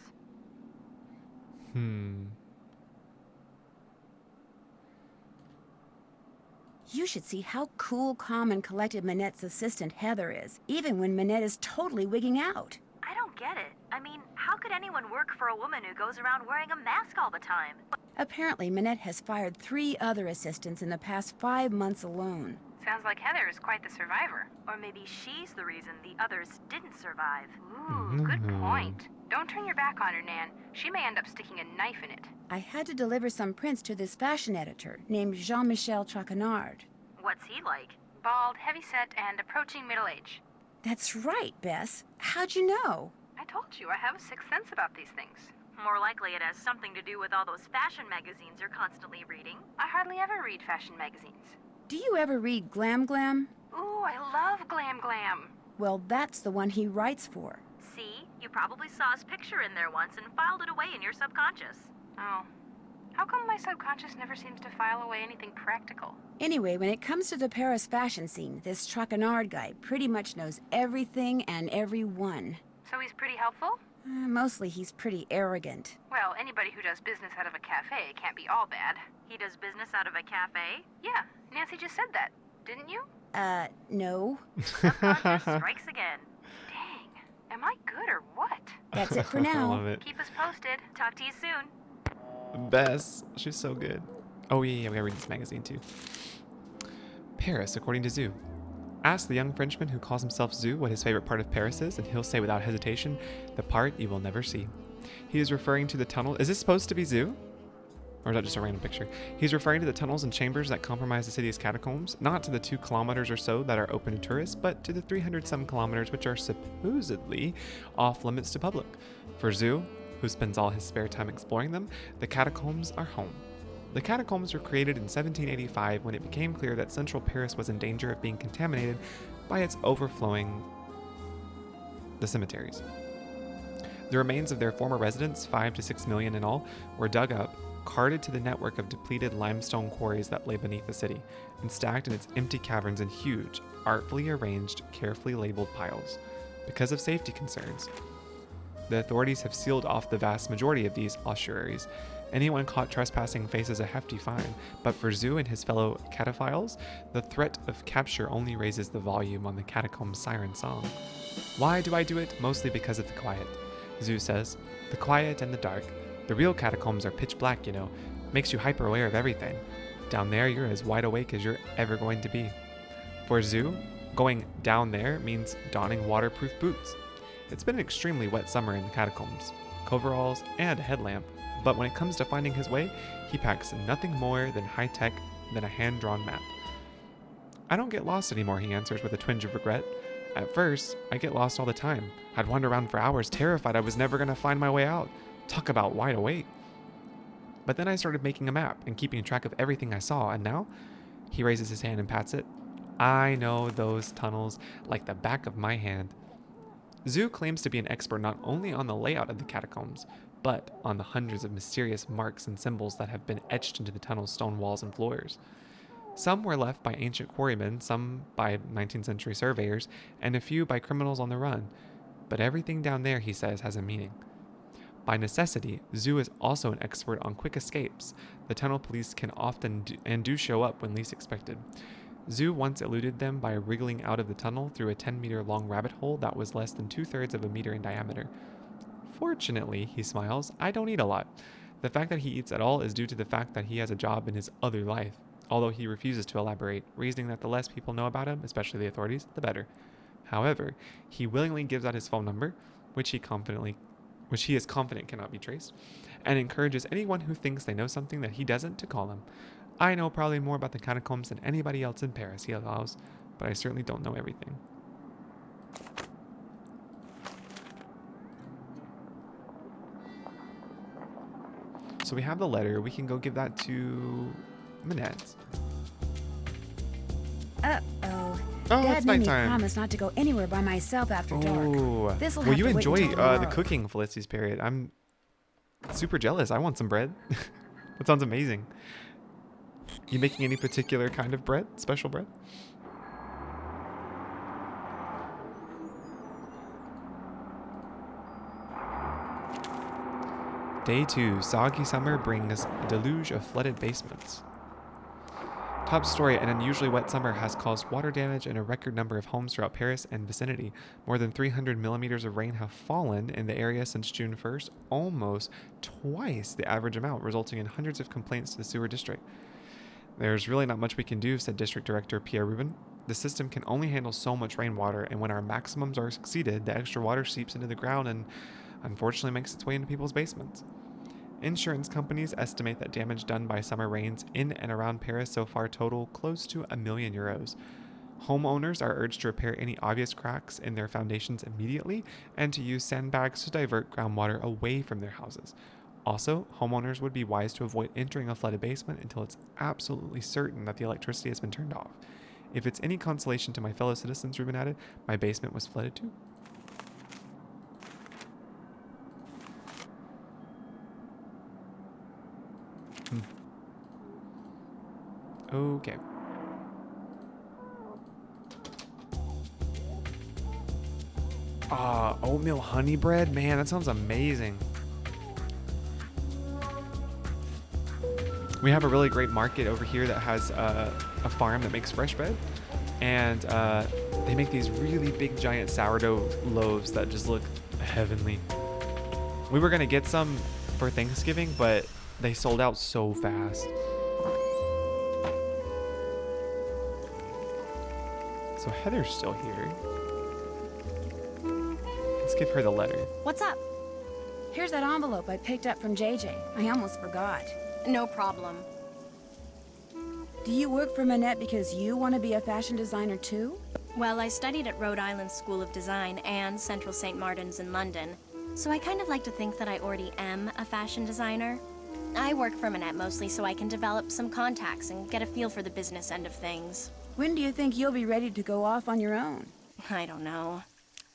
You should see how cool, calm, and collected Manette's assistant Heather is, even when Manette is totally wigging out. I don't get it. I mean, how could anyone work for a woman who goes around wearing a mask all the time? Apparently, Manette has fired 3 other assistants in the past 5 months alone. Sounds like Heather is quite the survivor. Or maybe she's the reason the others didn't survive. Ooh, good point. Don't turn your back on her, Nan. She may end up sticking a knife in it. I had to deliver some prints to this fashion editor named Jean-Michel Traquenard. What's he like? Bald, heavy-set, and approaching middle age. That's right, Bess. How'd you know? I told you, I have a sixth sense about these things. More likely it has something to do with all those fashion magazines you're constantly reading. I hardly ever read fashion magazines. Do you ever read Glam Glam? Ooh, I love Glam Glam. Well, that's the one he writes for. See? You probably saw his picture in there once and filed it away in your subconscious. Oh. How come my subconscious never seems to file away anything practical? Anyway, when it comes to the Paris fashion scene, this Traquenard guy pretty much knows everything and everyone. So he's pretty helpful? Mostly he's pretty arrogant. Well, anybody who does business out of a cafe can't be all bad. He does business out of a cafe? Yeah, Nancy just said that, didn't you? No. Subconscious strikes again. Dang, am I good or what? That's it for now. I love it. Keep us posted. Talk to you soon. Bess, she's so good. Oh yeah, we gotta read this magazine too. Paris, according to Zoo. Ask the young Frenchman who calls himself Zoo what his favorite part of Paris is, and he'll say without hesitation, the part you will never see. He is referring to the tunnel. Is this supposed to be Zoo? Or is that just a random picture? He's referring to the tunnels and chambers that comprise the city's catacombs, not to the 2 kilometers or so that are open to tourists, but to the 300-some kilometers which are supposedly off limits to public. For Zoo, who spends all his spare time exploring them, the catacombs are home. The catacombs were created in 1785 when it became clear that central Paris was in danger of being contaminated by its overflowing the cemeteries. The remains of their former residents, 5 to 6 million in all, were dug up, carted to the network of depleted limestone quarries that lay beneath the city, and stacked in its empty caverns in huge, artfully arranged, carefully labeled piles. Because of safety concerns, the authorities have sealed off the vast majority of these ossuaries. Anyone caught trespassing faces a hefty fine, but for Zoo and his fellow cataphiles, the threat of capture only raises the volume on the catacomb siren song. Why do I do it? Mostly because of the quiet. Zoo says, the quiet and the dark. The real catacombs are pitch black, you know. Makes you hyper aware of everything. Down there, you're as wide awake as you're ever going to be. For Zoo, going down there means donning waterproof boots. It's been an extremely wet summer in the catacombs, coveralls, and a headlamp, but when it comes to finding his way, he packs nothing more than high-tech than a hand-drawn map. I don't get lost anymore, he answers with a twinge of regret. At first, I get lost all the time. I'd wander around for hours, terrified I was never going to find my way out. Talk about wide awake. But then I started making a map and keeping track of everything I saw, and now, he raises his hand and pats it. I know those tunnels like the back of my hand. Zoo claims to be an expert not only on the layout of the catacombs, but on the hundreds of mysterious marks and symbols that have been etched into the tunnel's stone walls and floors. Some were left by ancient quarrymen, some by 19th century surveyors, and a few by criminals on the run. But everything down there, he says, has a meaning. By necessity, Zhu is also an expert on quick escapes. The tunnel police can often do show up when least expected. Zhu once eluded them by wriggling out of the tunnel through a 10-meter long rabbit hole that was less than 2/3 of a meter in diameter. Fortunately, he smiles, I don't eat a lot. The fact that he eats at all is due to the fact that he has a job in his other life, although he refuses to elaborate, reasoning that the less people know about him, especially the authorities, the better. However, he willingly gives out his phone number, which he is confident cannot be traced, and encourages anyone who thinks they know something that he doesn't to call him. I know probably more about the catacombs than anybody else in Paris, he allows, but I certainly don't know everything. So we have the letter. We can go give that to Minette. Uh-oh. Oh, Dad it's made me nighttime. promise not to go anywhere by myself after dark. This'll Well, have you to wait enjoy until tomorrow. the cooking, Felicity's period. I'm super jealous. I want some bread. That sounds amazing. You making any particular kind of bread? Special bread? Day 2. Soggy summer brings a deluge of flooded basements. Top story, an unusually wet summer has caused water damage in a record number of homes throughout Paris and vicinity. More than 300 millimeters of rain have fallen in the area since June 1st, almost twice the average amount, resulting in hundreds of complaints to the sewer district. There's really not much we can do, said District Director Pierre Rubin. The system can only handle so much rainwater, and when our maximums are exceeded, the extra water seeps into the ground and unfortunately makes its way into people's basements. Insurance companies estimate that damage done by summer rains in and around Paris so far total close to €1 million. Homeowners are urged to repair any obvious cracks in their foundations immediately and to use sandbags to divert groundwater away from their houses. Also, homeowners would be wise to avoid entering a flooded basement until it's absolutely certain that the electricity has been turned off. If it's any consolation to my fellow citizens, Rubin added, my basement was flooded too. Okay. Oatmeal honey bread? Man, that sounds amazing. We have a really great market over here that has a farm that makes fresh bread. And they make these really big, giant sourdough loaves that just look heavenly. We were going to get some for Thanksgiving, but they sold out so fast. So Heather's still here. Let's give her the letter. What's up? Here's that envelope I picked up from JJ. I almost forgot. No problem. Do you work for Minette because you want to be a fashion designer too? Well, I studied at Rhode Island School of Design and Central St. Martin's in London, so I kind of like to think that I already am a fashion designer. I work for Minette mostly so I can develop some contacts and get a feel for the business end of things. When do you think you'll be ready to go off on your own? I don't know.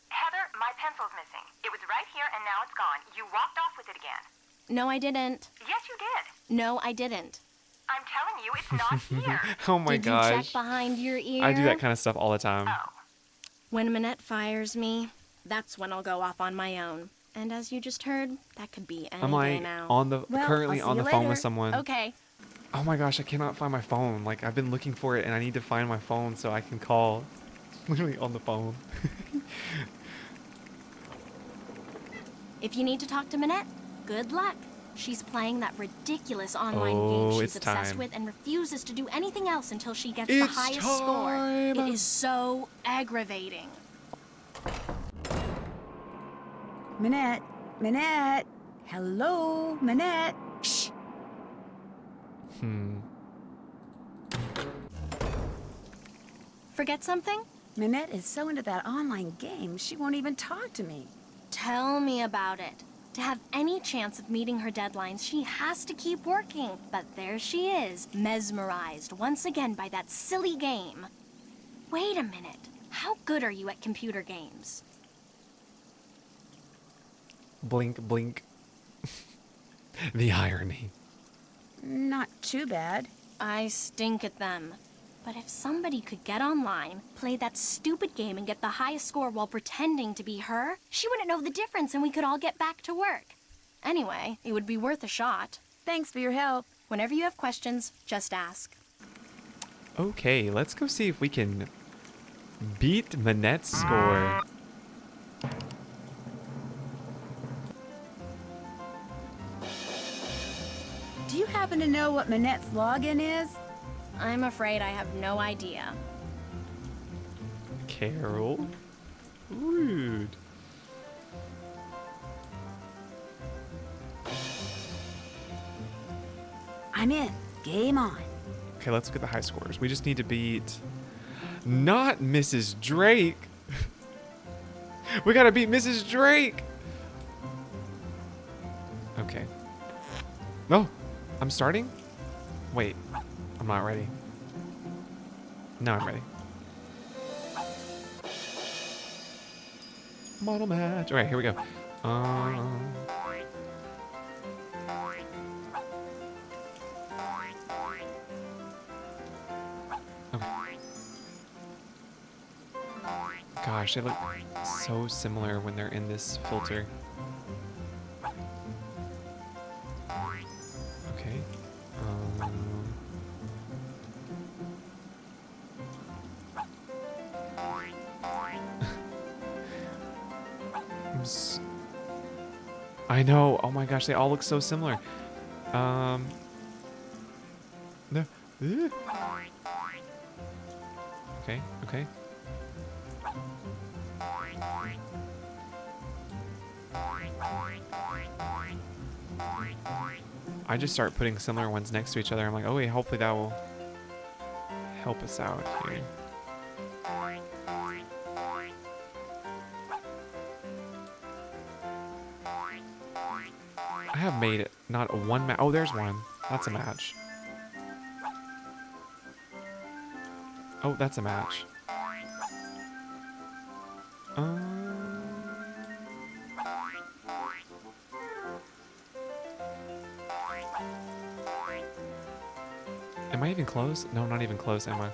Heather, my pencil's missing. It was right here and now it's gone. You walked off with it again. No, I didn't. Yes, you did. No, I didn't. I'm telling you, it's not here. Oh my gosh. Did you check behind your ear? I do that kind of stuff all the time. When Minette fires me, that's when I'll go off on my own. And as you just heard, that could be any I'm day like now. currently on the phone with someone. Okay. Oh my gosh, I cannot find my phone. Like, I've been looking for it and I need to find my phone so I can call. Literally on the phone. If you need to talk to Minette, good luck. She's playing that ridiculous online game she's it's obsessed time. with and refuses to do anything else until she gets It's the highest score. It is so aggravating. Minette? Minette? Hello, Minette? Shh. Forget something? Minette is so into that online game, she won't even talk to me. Tell me about it. To have any chance of meeting her deadlines, she has to keep working. But there she is, mesmerized once again by that silly game. Wait a minute. How good are you at computer games? Blink, blink. The irony. Not too bad. I stink at them. But if somebody could get online, play that stupid game, and get the highest score while pretending to be her, she wouldn't know the difference and we could all get back to work. Anyway, it would be worth a shot. Thanks for your help. Whenever you have questions, just ask. Okay, let's go see if we can beat Manette's score. Do you happen to know what Manette's login is? I'm afraid I have no idea. Carol? Rude. I'm in. Game on. Okay, let's look at the high scores. We just need to beat... Not Mrs. Drake. We gotta beat Mrs. Drake. Okay. No, I'm starting? Wait, I'm not ready. Now I'm ready. Model match. All right, here we go. Gosh, they look so similar when they're in this filter. Okay. I know. Oh my gosh, they all look so similar. No. Okay, okay. I just start putting similar ones next to each other. I'm like, oh wait, hopefully that will help us out here. I have made it not one match. Oh, there's one. That's a match. Oh, that's a match. Am I even close? No, not even close, am I?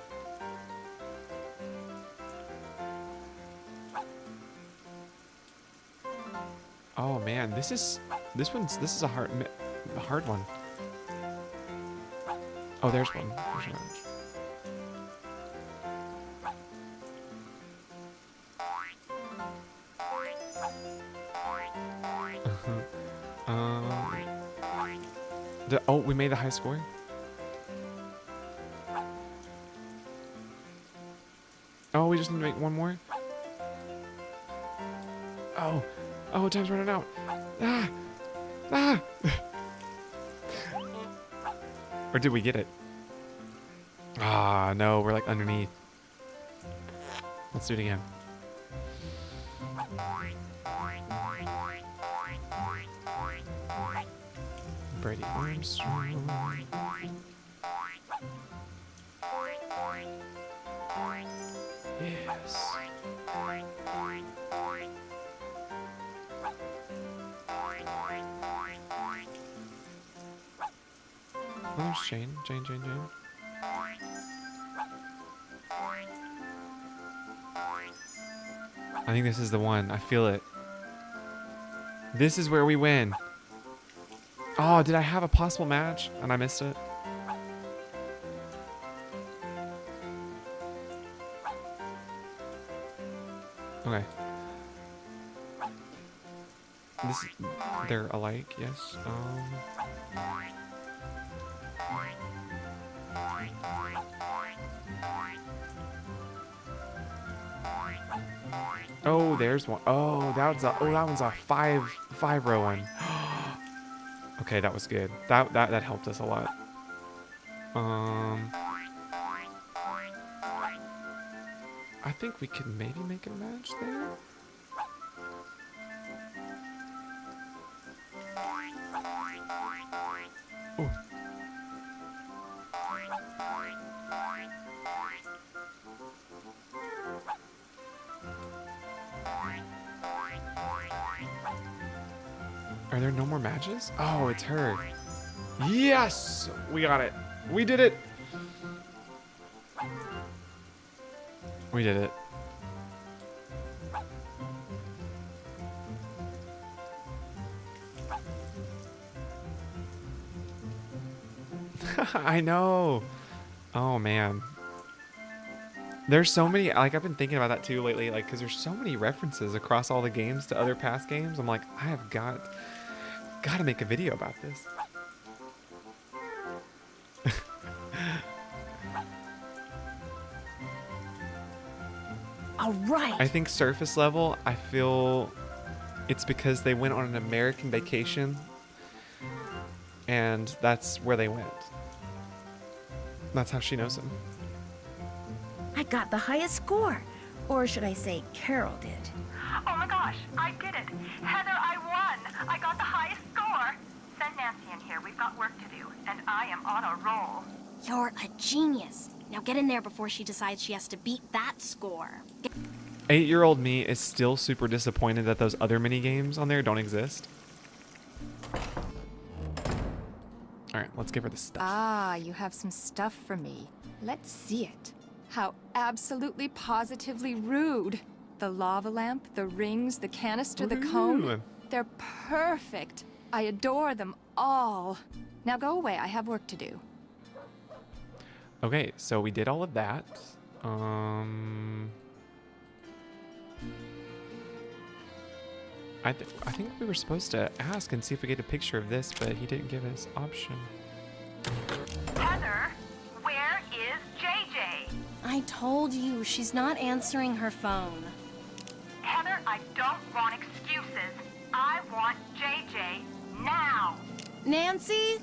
Oh man, this is a hard one. Oh, there's one. There's one. Oh, we made the high score. Oh, we just need to make one more. Oh, oh, time's running out. Ah, ah. Or did we get it? Ah, no, we're like underneath. Let's do it again. Brady Armstrong. Yes. Oh, there's Jane. Jane. I think this is the one. I feel it. This is where we win. Oh, did I have a possible match and I missed it? Okay. They're alike, yes. Oh, there's one. Oh, that one's a five row one. Okay, that was good. That helped us a lot. I think we could maybe make a match there. Ooh. Are there no more matches? Oh, it's her. Yes! We got it. We did it. We did it. I know. Oh man. There's so many, like I've been thinking about that too lately, like because there's so many references across all the games to other past games. I'm like, I have got to make a video about this. All right. I think surface level, I feel it's because they went on an American vacation and that's where they went. That's how she knows him. I got the highest score. Or should I say Carol did. Oh my gosh, I did it. Heather, I won. I got the highest score. Send Nancy in here. We've got work to do, and I am on a roll. You're a genius. Now get in there before she decides she has to beat that score. 8-year-old me is still super disappointed that those other mini games on there don't exist. All right, let's give her the stuff. Ah, you have some stuff for me. Let's see it. How absolutely positively rude. The lava lamp, the rings, the canister, the cone. They're perfect. I adore them all. Now go away, I have work to do. Okay, so we did all of that. I think we were supposed to ask and see if we get a picture of this, but he didn't give us option. Heather, where is JJ? I told you, she's not answering her phone. Heather, I don't want excuses. I want JJ now. Nancy?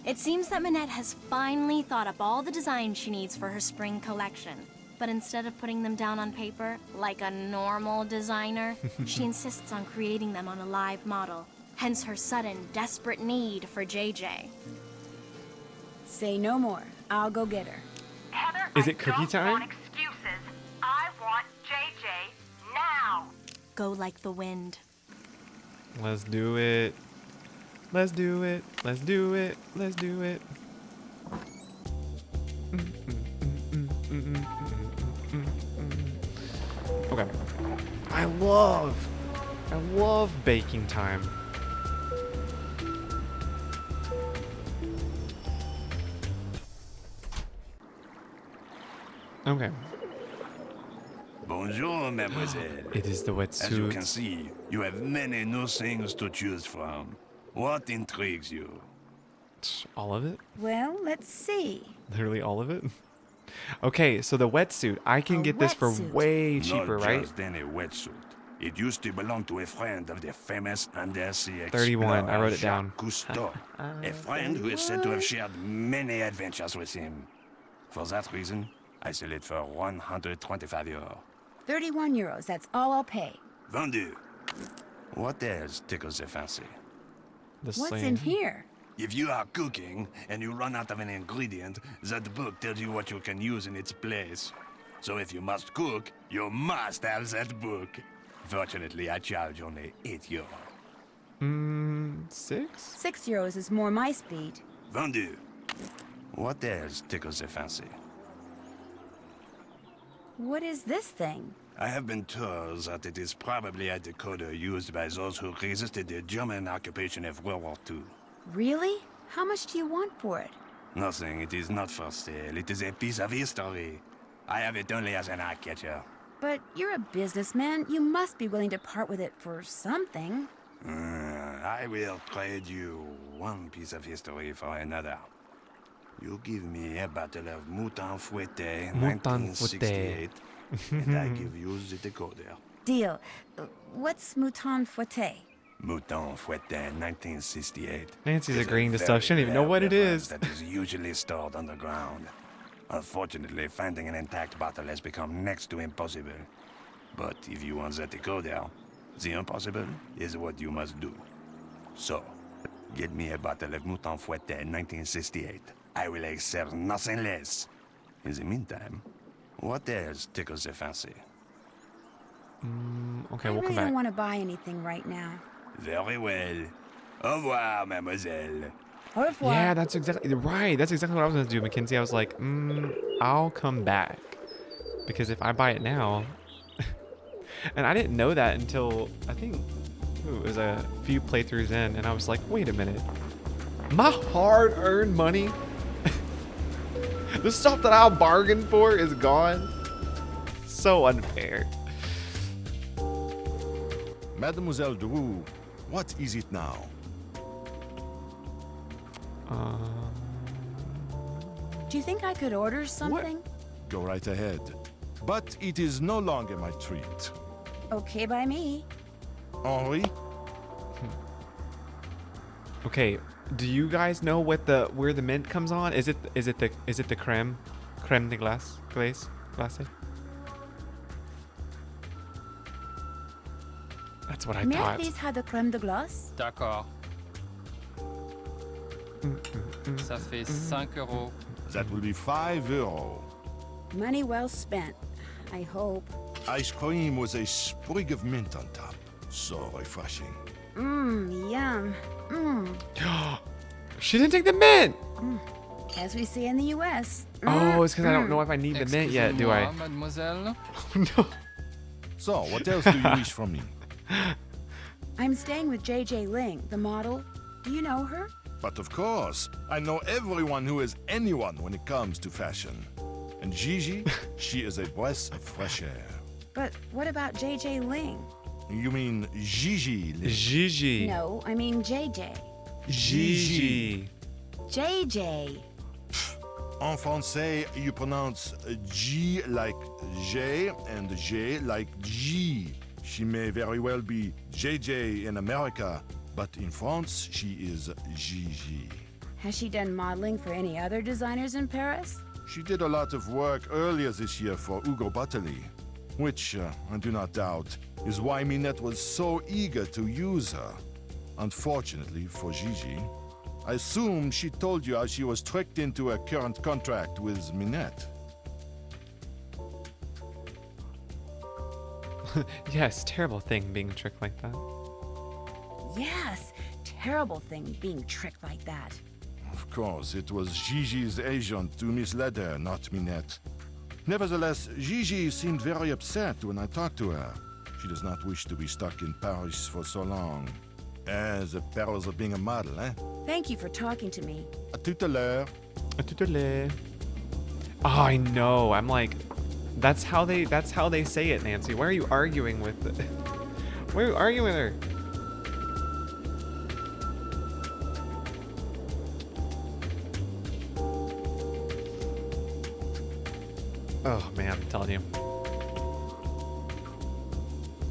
It seems that Minette has finally thought up all the designs she needs for her spring collection. But instead of putting them down on paper, like a normal designer, she insists on creating them on a live model. Hence her sudden, desperate need for JJ. Say no more. I'll go get her. Heather, Is it cookie I don't time? want excuses. I want JJ now. Go like the wind. Let's do it. Let's do it. Let's do it. Let's do it. Okay. I love baking time. Okay. Bonjour, mademoiselle. It is the As you wetsuit. can see, you have many new things to choose from. What intrigues you? All of it? Well, let's see. Literally all of it? Okay, so the wetsuit. I can get this for way cheaper, Not right? just any wetsuit. It used to belong to a friend of the famous undersea explorer 31, I wrote it down. Jacques Cousteau, a friend who is said to have shared many adventures with him. For that reason, I sell it for 125 euros. 31 euros. That's all I'll pay. Vendu. What else tickles the fancy? What's in here? If you are cooking and you run out of an ingredient, that book tells you what you can use in its place. So if you must cook, you must have that book. Fortunately, I charge only 8 euros. 6? 6 euros is more my speed. Vendu. What else tickles the fancy? What is this thing? I have been told that it is probably a decoder used by those who resisted the German occupation of World War II. Really? How much do you want for it? Nothing, it is not for sale. It is a piece of history. I have it only as an eye-catcher. But you're a businessman. You must be willing to part with it for something. I will trade you one piece of history for another. You give me a bottle of Mouton Fouetté, Mouton 1968, and I give you the decoder. Deal. What's Mouton Fouetté? Mouton Fouetté, 1968. Nancy's is a agreeing to stuff. She very doesn't even know rare what it beverage is. That is usually stored underground. Unfortunately, finding an intact bottle has become next to impossible. But if you want that decoder, the impossible is what you must do. So, get me a bottle of Mouton Fouetté, 1968. I will accept nothing less. In the meantime, what else tickles the fancy? Okay, I we'll really come back. don't want to buy anything right now. Very well. Au revoir, mademoiselle. Au revoir. Yeah, that's exactly right. That's exactly what I was going to do, Mackenzie. I was like, I'll come back. Because if I buy it now... and I didn't know that until, I think, it was a few playthroughs in. And I was like, wait a minute. My hard-earned money? The stuff that I bargained for is gone? So unfair. Mademoiselle Drew, what is it now? Do you think I could order something? Go right ahead. But it is no longer my treat. Okay by me. Henri? Okay, do you guys know what where the mint comes on? Is it the creme de glace? That's what I May I thought. please have the crème de glace? D'accord. Ça fait 5 euros. That will be 5 euros. Money well spent, I hope. Ice cream with a sprig of mint on top. So refreshing. Yum. She didn't take the mint! As we see in the U.S. Oh, it's because I don't know if I need the mint yet, do I? Mademoiselle? No. So, what else do you wish from me? I'm staying with JJ Ling, the model. Do you know her? But of course, I know everyone who is anyone when it comes to fashion. And Gigi, she is a breath of fresh air. But what about JJ Ling? You mean Gigi? Gigi. No, I mean JJ. Gigi. JJ. En français, you pronounce G like J and J like G. She may very well be JJ in America, but in France, she is Gigi. Has she done modeling for any other designers in Paris? She did a lot of work earlier this year for Ugo Bottoli, which, I do not doubt, is why Minette was so eager to use her. Unfortunately for Gigi, I assume she told you how she was tricked into a current contract with Minette. Yes, terrible thing being tricked like that. Yes, terrible thing being tricked like that. Of course, it was Gigi's agent who misled her, not Minette. Nevertheless, Gigi seemed very upset when I talked to her. She does not wish to be stuck in Paris for so long. The perils of being a model, eh? Thank you for talking to me. À tout à l'heure. À tout à l'heure. Oh, I know. I'm like, that's how they say it, Nancy. Why are you arguing with it? Why are you arguing with her? Oh man, I'm telling you.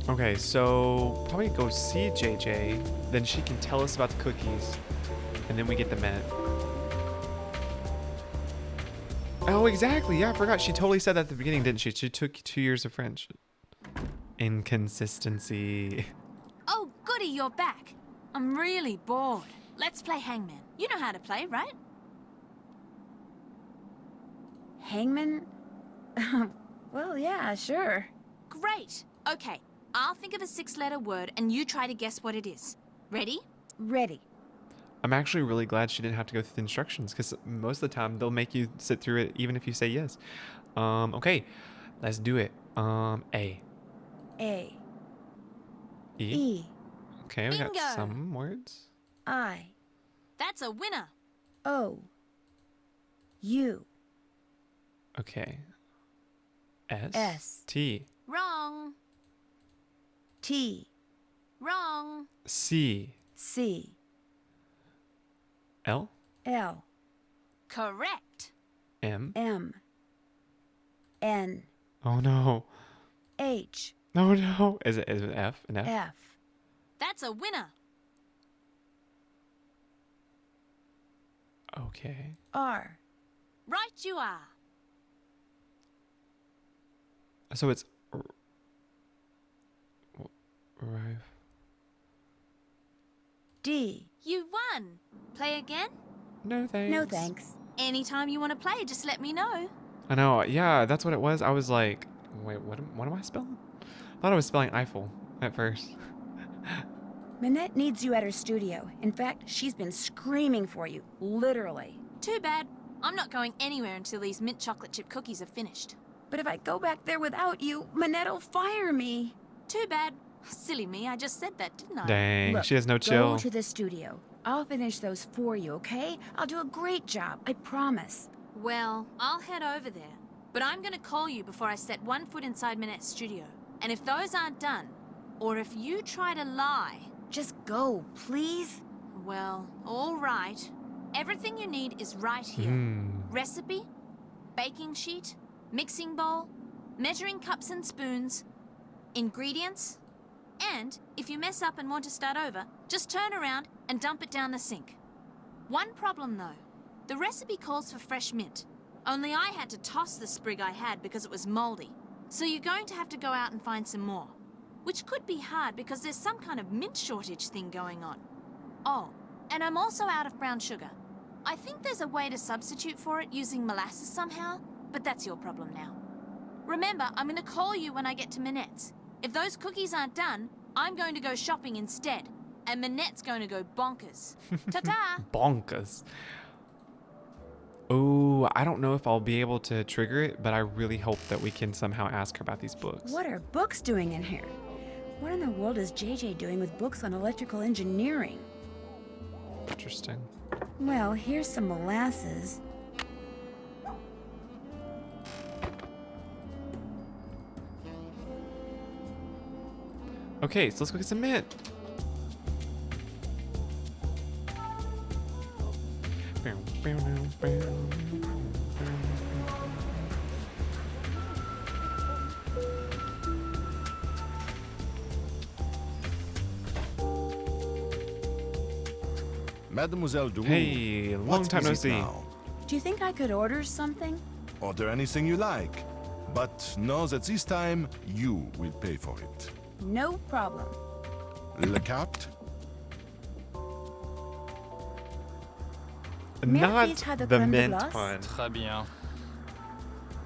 Okay, so probably go see JJ, then she can tell us about the cookies, and then we get the mint. Oh, exactly. Yeah, I forgot. She totally said that at the beginning, didn't she? She took 2 years of French. Inconsistency. Oh, goody, you're back. I'm really bored. Let's play Hangman. You know how to play, right? Hangman? Well, yeah, sure. Great. Okay, I'll think of a 6-letter word and you try to guess what it is. Ready? Ready. I'm actually really glad she didn't have to go through the instructions, because most of the time they'll make you sit through it even if you say yes. Okay, let's do it. A. A. E. E. Okay, we got Bingo. some words. I. That's a winner. O. U. Okay. S. S. T. Wrong. T. Wrong. C. C. L. L. Correct. M. M. N. Oh no. H. No, no. Is it F? An F? F. That's a winner. Okay. R. Right you are. So it's arrive. D. You won. Play again? No thanks. No thanks. Anytime you want to play, just let me know. I know. Yeah, that's what it was. I was like, wait, what am I spelling? I thought I was spelling Eiffel at first. Minette needs you at her studio. In fact, she's been screaming for you, literally. Too bad. I'm not going anywhere until these mint chocolate chip cookies are finished. But if I go back there without you, Minette'll fire me. Too bad. Silly me, I just said that, didn't I? Dang, Look, she has no chill. Go to the studio. I'll finish those for you, okay? I'll do a great job, I promise. Well, I'll head over there. But I'm gonna call you before I set one foot inside Minette's studio. And if those aren't done, or if you try to lie... Just go, please? Well, all right. Everything you need is right here. Recipe, baking sheet, mixing bowl, measuring cups and spoons, ingredients, and if you mess up and want to start over, just turn around and dump it down the sink. One problem though, the recipe calls for fresh mint. Only I had to toss the sprig I had because it was moldy. So you're going to have to go out and find some more. Which could be hard because there's some kind of mint shortage thing going on. Oh, and I'm also out of brown sugar. I think there's a way to substitute for it using molasses somehow, but that's your problem now. Remember, I'm going to call you when I get to Minette's. If those cookies aren't done, I'm going to go shopping instead. And Minette's going to go bonkers. Ta-ta! Bonkers. Oh, I don't know if I'll be able to trigger it, but I really hope that we can somehow ask her about these books. What are books doing in here? What in the world is JJ doing with books on electrical engineering? Interesting. Well, here's some molasses. Okay, so let's go get some mint. Mademoiselle Drouot. Hey, long what time is no it see. now? Do you think I could order something? Order anything you like. But know that this time, you will pay for it. No problem. Le carte? May I Not please have the the crème de mint glace? pun. Très bien.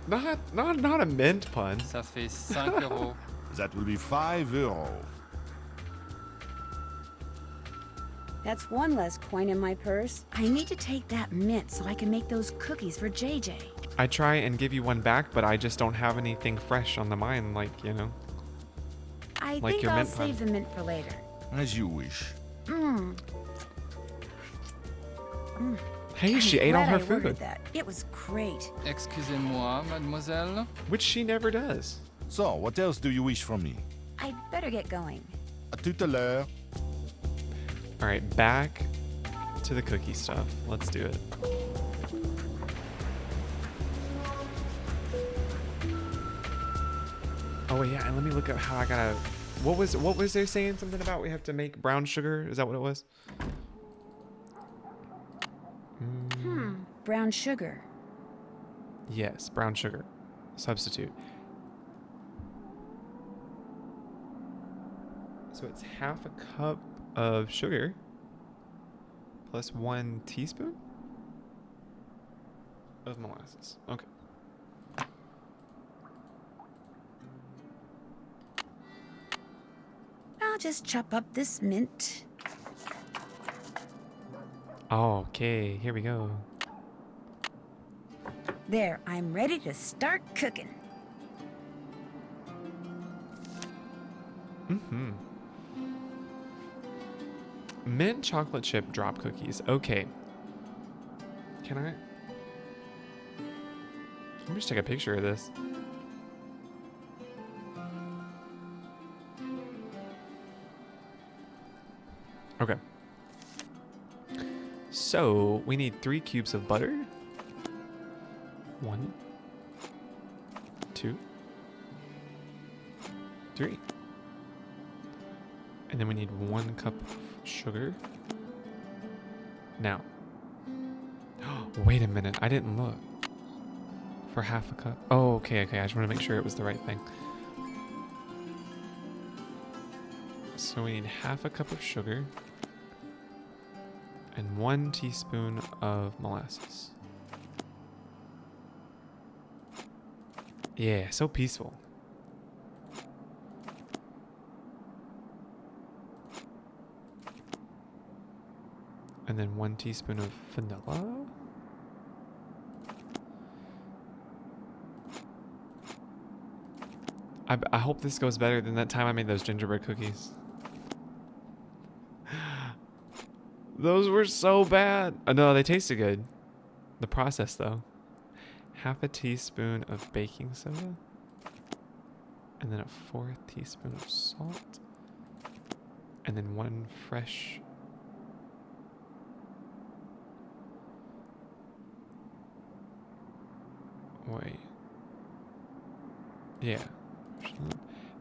Not a mint pun. Ça fait 5 euros. That will be 5 euros. That's one less coin in my purse. I need to take that mint so I can make those cookies for JJ. I try and give you one back, but I just don't have anything fresh on the mind, like, you know. I Like think your I'll mint pun. save the mint for later. As you wish. Mmm. Hey, she ate all her food. That. It was great. Excusez-moi, mademoiselle. Which she never does. So, what else do you wish from me? I'd better get going. À tout à l'heure. All right, back to the cookie stuff. Let's do it. Oh yeah, and let me look at how I gotta. What was there saying something about we have to make brown sugar? Is that what it was? Brown sugar. Yes, brown sugar. Substitute. So it's half a cup of sugar plus 1 teaspoon of molasses. Okay. I'll just chop up this mint. Okay, here we go. There, I'm ready to start cooking. Mm-hmm. Mint chocolate chip drop cookies. Okay. Can I? Let me just take a picture of this. Okay. So we need 3 cubes of butter. 1, 2, 3. And then we need 1 cup of sugar. Now. Wait a minute, I didn't look. For half a cup. Oh, okay, I just want to make sure it was the right thing. So we need half a cup of sugar. And 1 teaspoon of molasses. Yeah, so peaceful. And then 1 teaspoon of vanilla. I hope this goes better than that time I made those gingerbread cookies. Those were so bad. No, they tasted good. The process, though. 1/2 teaspoon of baking soda. And then 1/4 teaspoon of salt. And then 1 fresh... Wait. Yeah.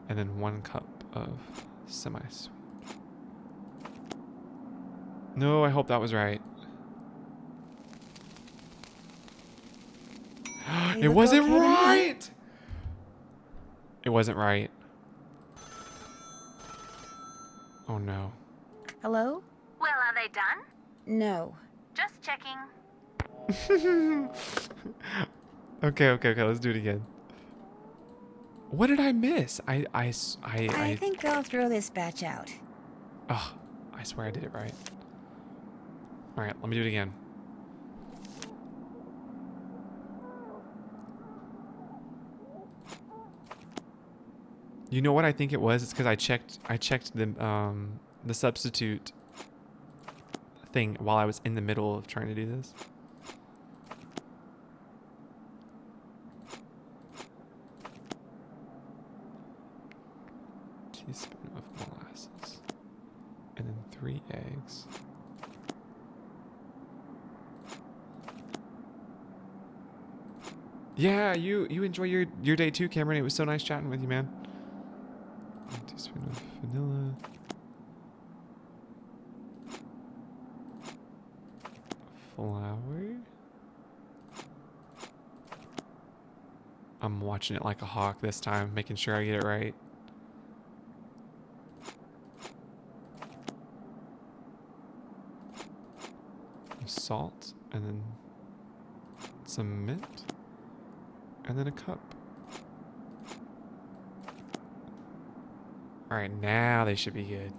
And then 1 cup of semi-sweet. No, I hope that was right. It wasn't right! It wasn't right. Oh no. Hello? Well, are they done? No. Just checking. Okay, let's do it again. What did I miss? I think I'll throw this batch out. Oh, I swear I did it right. Alright, let me do it again. You know what I think it was? It's because I checked the substitute thing while I was in the middle of trying to do this. Teaspoon of molasses. And then 3 eggs. Yeah, you enjoy your day too, Cameron. It was so nice chatting with you, man. 1 teaspoon of vanilla. Flour. I'm watching it like a hawk this time, making sure I get it right. Salt, and then some mint, and then a cup. Alright, now they should be good.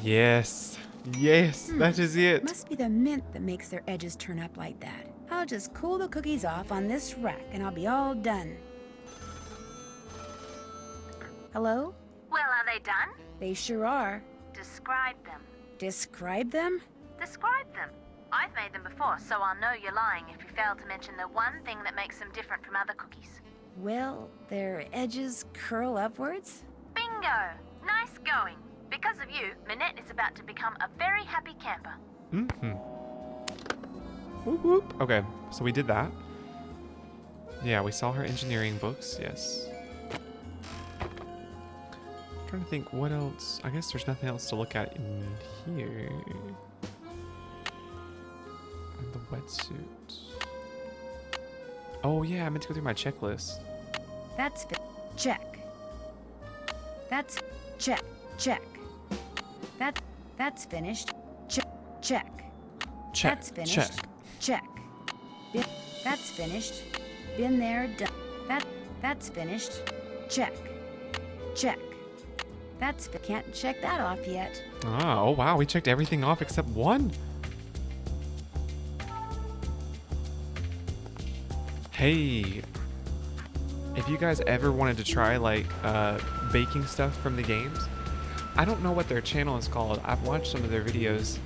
Yes, that is it. Must be the mint that makes their edges turn up like that. I'll just cool the cookies off on this rack and I'll be all done. Hello? Well, are they done? They sure are. Describe them. Describe them? Describe them. I've made them before, so I'll know you're lying if you fail to mention the one thing that makes them different from other cookies. Well, their edges curl upwards? Bingo! Nice going. Because of you, Minette is about to become a very happy camper. Mm-hmm. Whoop whoop. Okay, so we did that. Yeah, we saw her engineering books, yes. Trying to think what else. I guess there's nothing else to look at in here. And the wetsuit. Oh yeah, I meant to go through my checklist. That's check. That's check. That's finished. Check. Check. That's finished. Check. That's finished. Been there, done. That's finished. Check. Can't check that off yet. Oh wow, we checked everything off except one. Hey, if you guys ever wanted to try like baking stuff from the games, I don't know what their channel is called. I've watched some of their videos.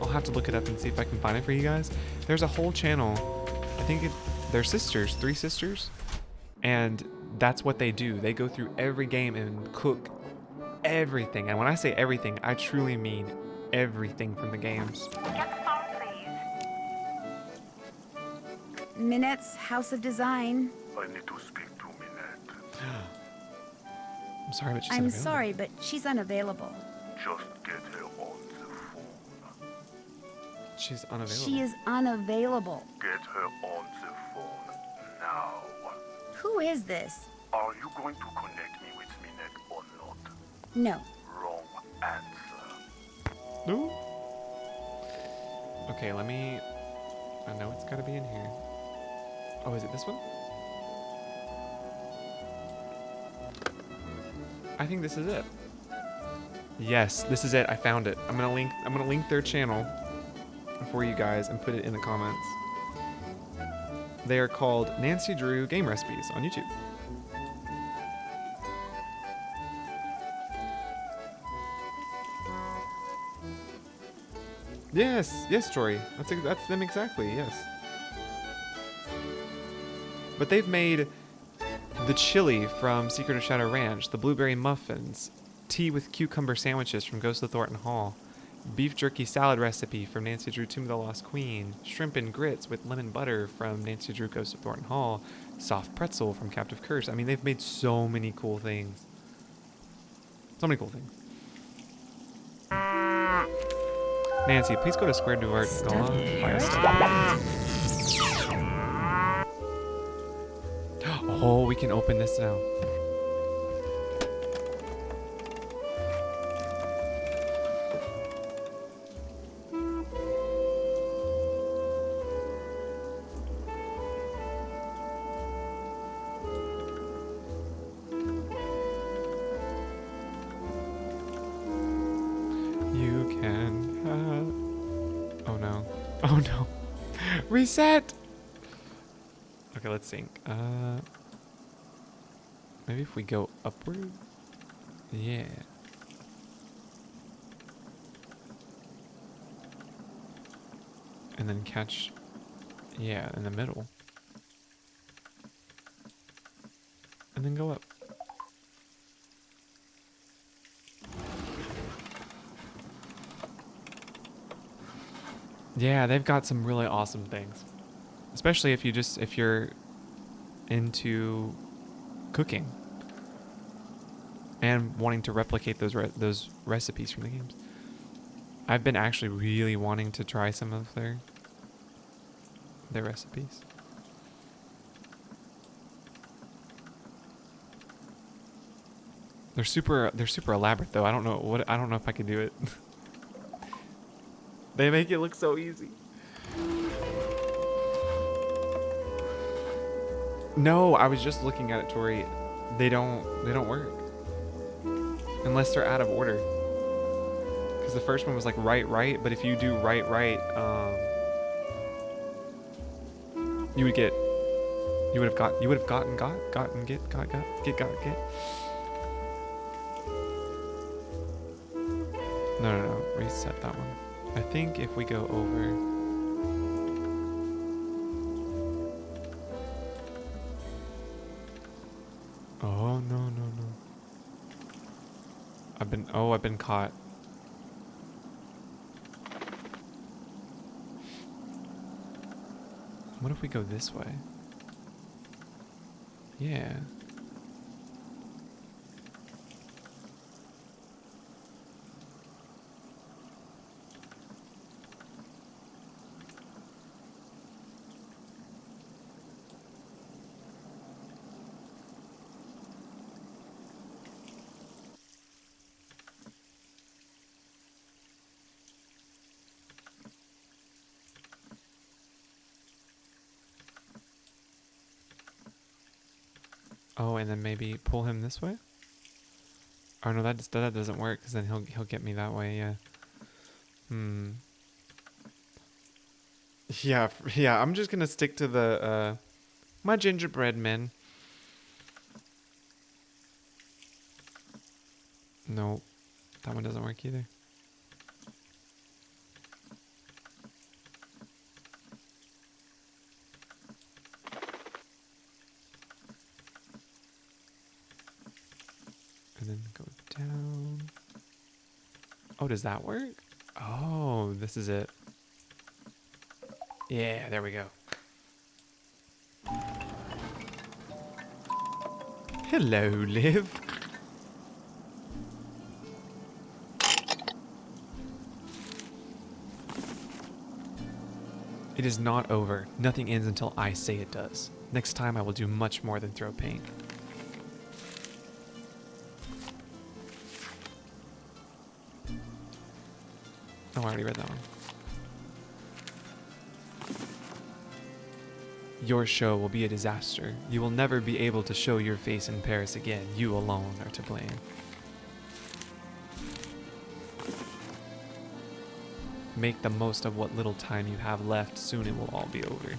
I'll have to look it up and see if I can find it for you guys. There's a whole channel. I think they're sisters, 3 sisters, and that's what they do. They go through every game and cook everything. And when I say everything, I truly mean everything from the games. Get the phone, please. Minette's House of Design. I need to speak to Minette. I'm sorry, but she's I'm unavailable. sorry, but she's unavailable. Just get her on the phone. She's unavailable. She is unavailable. Get her on the phone now. Who is this? Are you going to connect me with Minette or not? No. Wrong answer. No. Okay, let me. I know it's gotta be in here. Oh, is it this one? I think this is it. Yes, this is it. I found it. I'm gonna link their channel for you guys and put it in the comments. They are called Nancy Drew Game Recipes on YouTube. Yes, Jory. That's them exactly. Yes. But they've made the chili from Secret of Shadow Ranch, the blueberry muffins, tea with cucumber sandwiches from Ghost of Thornton Hall, beef jerky salad recipe from Nancy Drew Tomb of the Lost Queen, shrimp and grits with lemon butter from Nancy Drew Ghost of Thornton Hall, soft pretzel from Captive Curse. I mean, they've made so many cool things. So many cool things. Nancy, please go to Square Du Art and go on. Oh, we can open this now. You can have... Oh no. Oh no. Reset! Okay, let's sync. Maybe if we go upward? Yeah. And then catch... Yeah, in the middle. And then go up. Yeah, they've got some really awesome things. Especially if you're into cooking and wanting to replicate those recipes from the games. I've been actually really wanting to try some of their recipes. They're super elaborate though. I don't know if I can do it. They make it look so easy. No, I was just looking at it, Tori. They don't work. Unless they're out of order. Because the first one was like right, but if you do right, you would have gotten. No, reset that one. I think if we go over... Oh, no. I've been caught. What if we go this way? Yeah. Oh, and then maybe pull him this way? Oh no, that doesn't work because then he'll get me that way. Yeah. Yeah. I'm just gonna stick to the my gingerbread men. No, that one doesn't work either. And then go down. Oh, does that work? Oh, this is it. Yeah, there we go. Hello, Liv. It is not over. Nothing ends until I say it does. Next time I will do much more than throw paint. Oh, I already read that one. Your show will be a disaster. You will never be able to show your face in Paris again. You alone are to blame. Make the most of what little time you have left. Soon it will all be over.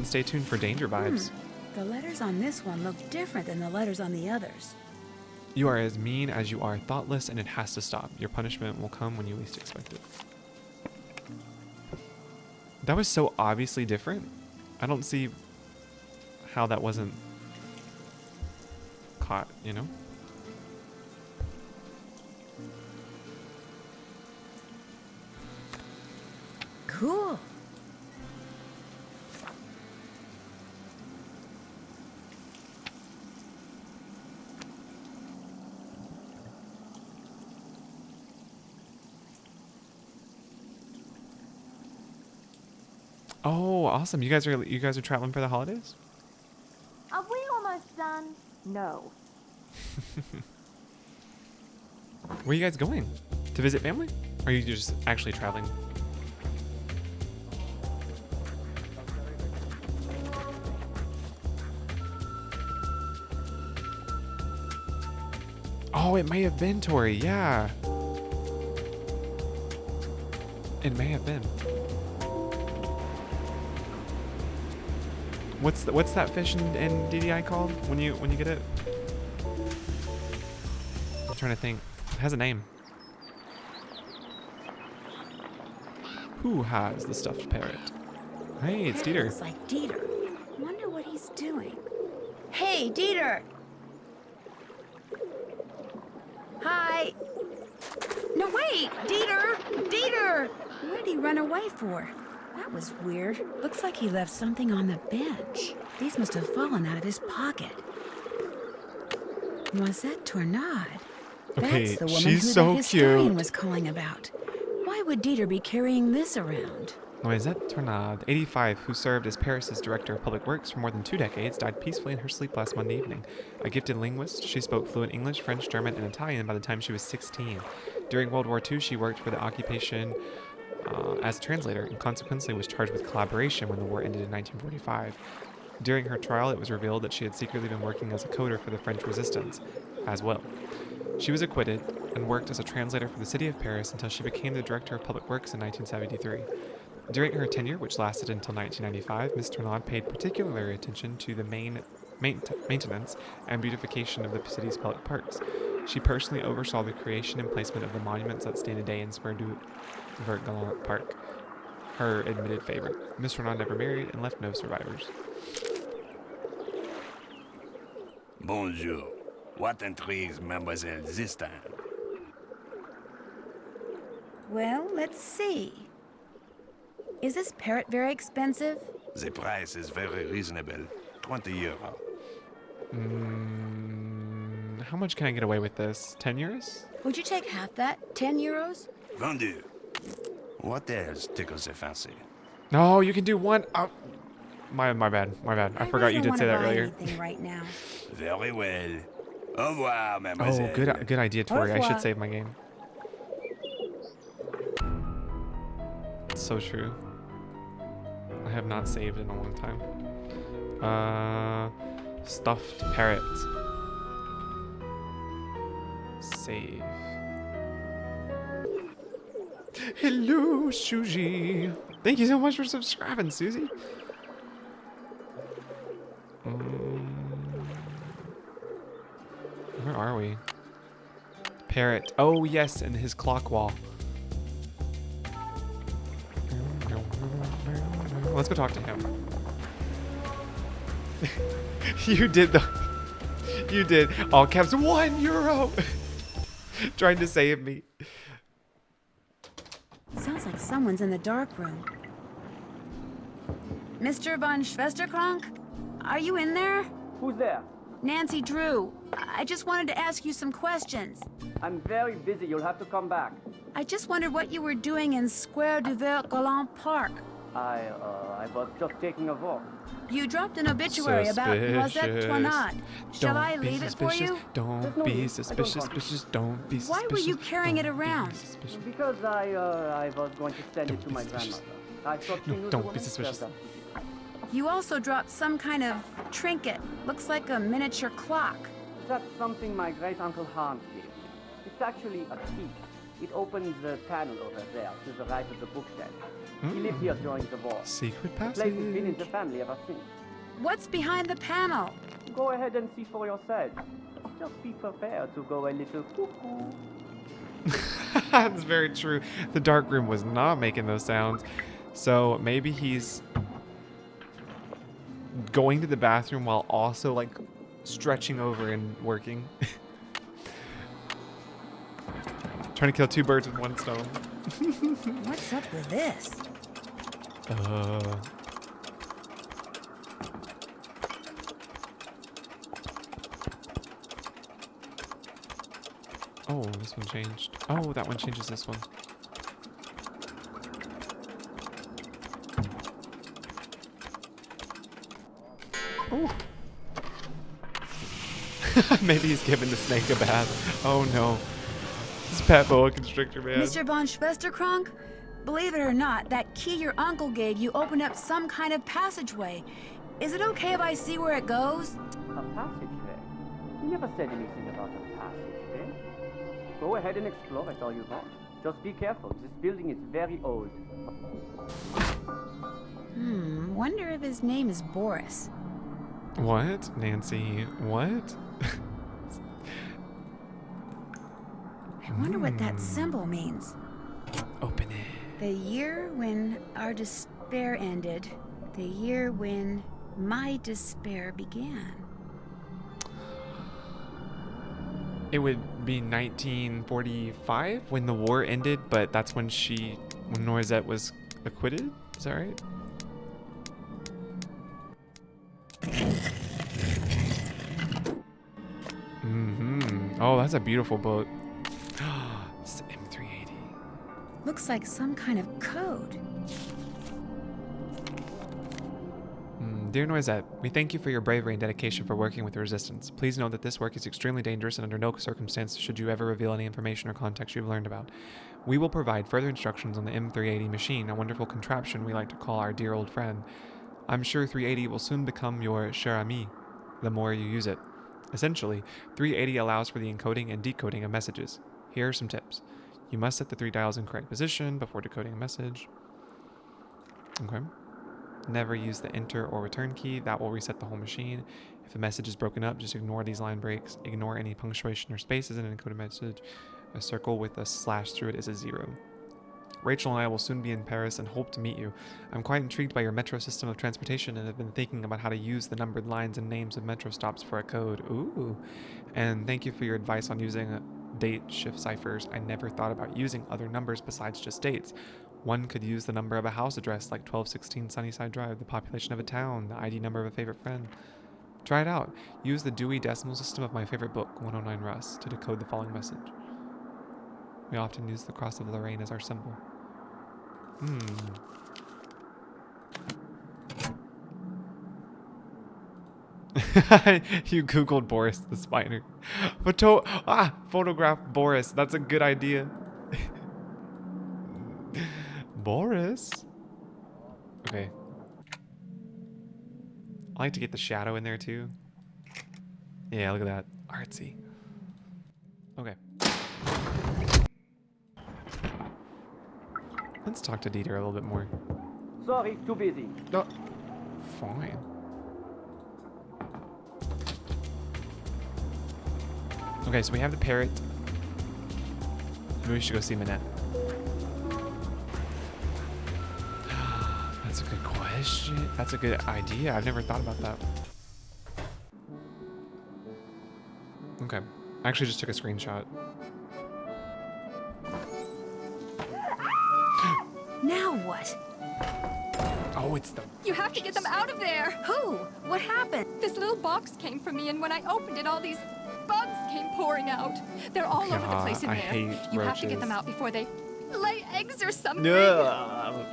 Stay tuned for danger vibes. The letters on this one look different than the letters on the others. You are as mean as you are thoughtless, and it has to stop. Your punishment will come when you least expect it. That was so obviously different. I don't see how that wasn't caught, you know? Cool. Oh, awesome. You guys are traveling for the holidays? Are we almost done? No. Where are you guys going? To visit family? Or are you just actually traveling? Oh, it may have been Tori, yeah. It may have been. What's that fish in DDI called when you get it? I'm trying to think. It has a name. Who has the stuffed parrot? Hey, it's Dieter. Looks like Dieter. Wonder what he's doing. Hey, Dieter! Hi! No, wait! Dieter! Dieter! What did he run away for? That was weird. Looks like he left something on the bench. These must have fallen out of his pocket. Noisette Tornade. Okay, That's the woman she's who so the historian cute. was calling about. Why would Dieter be carrying this around? Noisette Tornade, 85, who served as Paris's director of public works for more than 2 decades, died peacefully in her sleep last Monday evening. A gifted linguist, she spoke fluent English, French, German, and Italian by the time she was 16. During World War II, she worked for the occupation as a translator and consequently was charged with collaboration when the war ended in 1945. During her trial, it was revealed that she had secretly been working as a coder for the French resistance as well. She was acquitted and worked as a translator for the city of Paris until she became the director of public works in 1973. During her tenure, which lasted until 1995, Ms. Tornade paid particular attention to the maintenance and beautification of the city's public parks. She personally oversaw the creation and placement of the monuments that stand today in Square du Vert Galant Park, her admitted favorite. Ms. Tornade never married and left no survivors. Bonjour. What intrigues Mademoiselle this time? Well, let's see. Is this parrot very expensive? The price is very reasonable. 20 euro. How much can I get away with this? 10 euros? Would you take half that? 10 euros? Vendu. What else tickles the fancy? No, you can do one. Oh, my bad. I forgot you did say that earlier. Right now. Very well. Au revoir, mademoiselle. Oh, good idea, Tori. I should save my game. It's so true. I have not saved in a long time. Stuffed parrot. Save. Hello, Shuji. Thank you so much for subscribing, Susie. Where are we? Parrot. Oh, yes, in his clock wall. Let's go talk to him. You did all caps. €1 trying to save me. Sounds like someone's in the dark room. Mr. von Schwesterkrank? Are you in there? Who's there? Nancy Drew. I just wanted to ask you some questions. I'm very busy. You'll have to come back. I just wondered what you were doing in Square du Vert Galant Park. I was just taking a walk. You dropped an obituary about Noisette Tornade. Shall I leave it for you? Don't be suspicious. Don't be suspicious. Why were you carrying it around? Because I was going to send it to my grandmother. I thought she knew don't be suspicious. You also dropped some kind of trinket. Looks like a miniature clock. That's something my great-uncle Hans gave me. It's actually a key. It opens the panel over there to the right of the bookshelf. He lived here during the war. Secret The place has been in passage. the family ever since. What's behind the panel? Go ahead and see for yourself. Just be prepared to go a little cuckoo. That's very true. The dark room was not making those sounds. So maybe he's going to the bathroom while also like stretching over and working. Trying to kill two birds with one stone. What's up with this? Oh, this one changed. Oh, that one changes this one. Oh. Maybe he's giving the snake a bath. Oh no. This pet boa constrictor, man. Mr. von Schwesterkrank? Believe it or not, that key your uncle gave you opened up some kind of passageway. Is it okay if I see where it goes? A passageway? He never said anything about a passageway. Go ahead and explore it all you want. Just be careful. This building is very old. Wonder if his name is Boris. What? Nancy, what? I wonder what that symbol means. Open it. The year when our despair ended. The year when my despair began. It would be 1945 when the war ended, but that's when when Noisette was acquitted? Is that right? Oh, that's a beautiful book. It's the M380. Looks like some kind of code. Dear Noisette, we thank you for your bravery and dedication for working with the Resistance. Please know that this work is extremely dangerous and under no circumstance should you ever reveal any information or context you've learned about. We will provide further instructions on the M380 machine, a wonderful contraption we like to call our dear old friend. I'm sure 380 will soon become your cher ami, the more you use it. Essentially, 380 allows for the encoding and decoding of messages. Here are some tips. You must set the 3 dials in correct position before decoding a message. Okay. Never use the enter or return key. That will reset the whole machine. If a message is broken up, just ignore these line breaks. Ignore any punctuation or spaces in an encoded message. A circle with a slash through it is a 0. Rachel and I will soon be in Paris and hope to meet you. I'm quite intrigued by your metro system of transportation and have been thinking about how to use the numbered lines and names of metro stops for a code. Ooh. And thank you for your advice on using date shift ciphers. I never thought about using other numbers besides just dates. One could use the number of a house address like 1216 Sunnyside Drive, the population of a town, the ID number of a favorite friend. Try it out. Use the Dewey Decimal System of my favorite book, 109 Russ, to decode the following message. We often use the cross of Lorraine as our symbol. You googled Boris the Spider. Photograph Boris. That's a good idea. Boris. Okay. I like to get the shadow in there too. Yeah, look at that. Artsy. Okay. Let's talk to Dieter a little bit more. Sorry, too busy. No. Fine. Okay, so we have the parrot. Maybe we should go see Minette. That's a good question. That's a good idea. I've never thought about that. Okay. I actually just took a screenshot. Now what? Oh, it's the... You have to get them out of there! Who? What happened? This little box came from me, and when I opened it, all these bugs came pouring out. They're all over the place in I there. hate You have to get roaches. them out before they lay eggs or something. No.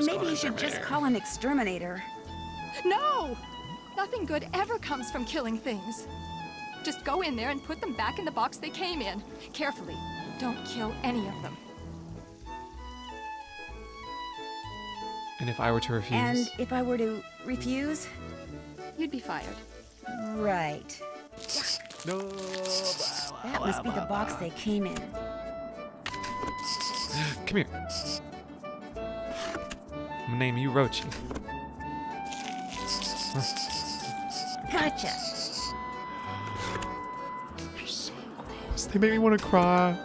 Maybe you should just call an exterminator. No! Nothing good ever comes from killing things. Just go in there and put them back in the box they came in. Carefully. Don't kill any of them. And if I were to refuse? And if I were to refuse? You'd be fired. Right. No. That must be the box they came in. Come here. I'm gonna name you Rochi. Gotcha. So gross. They make me want to cry.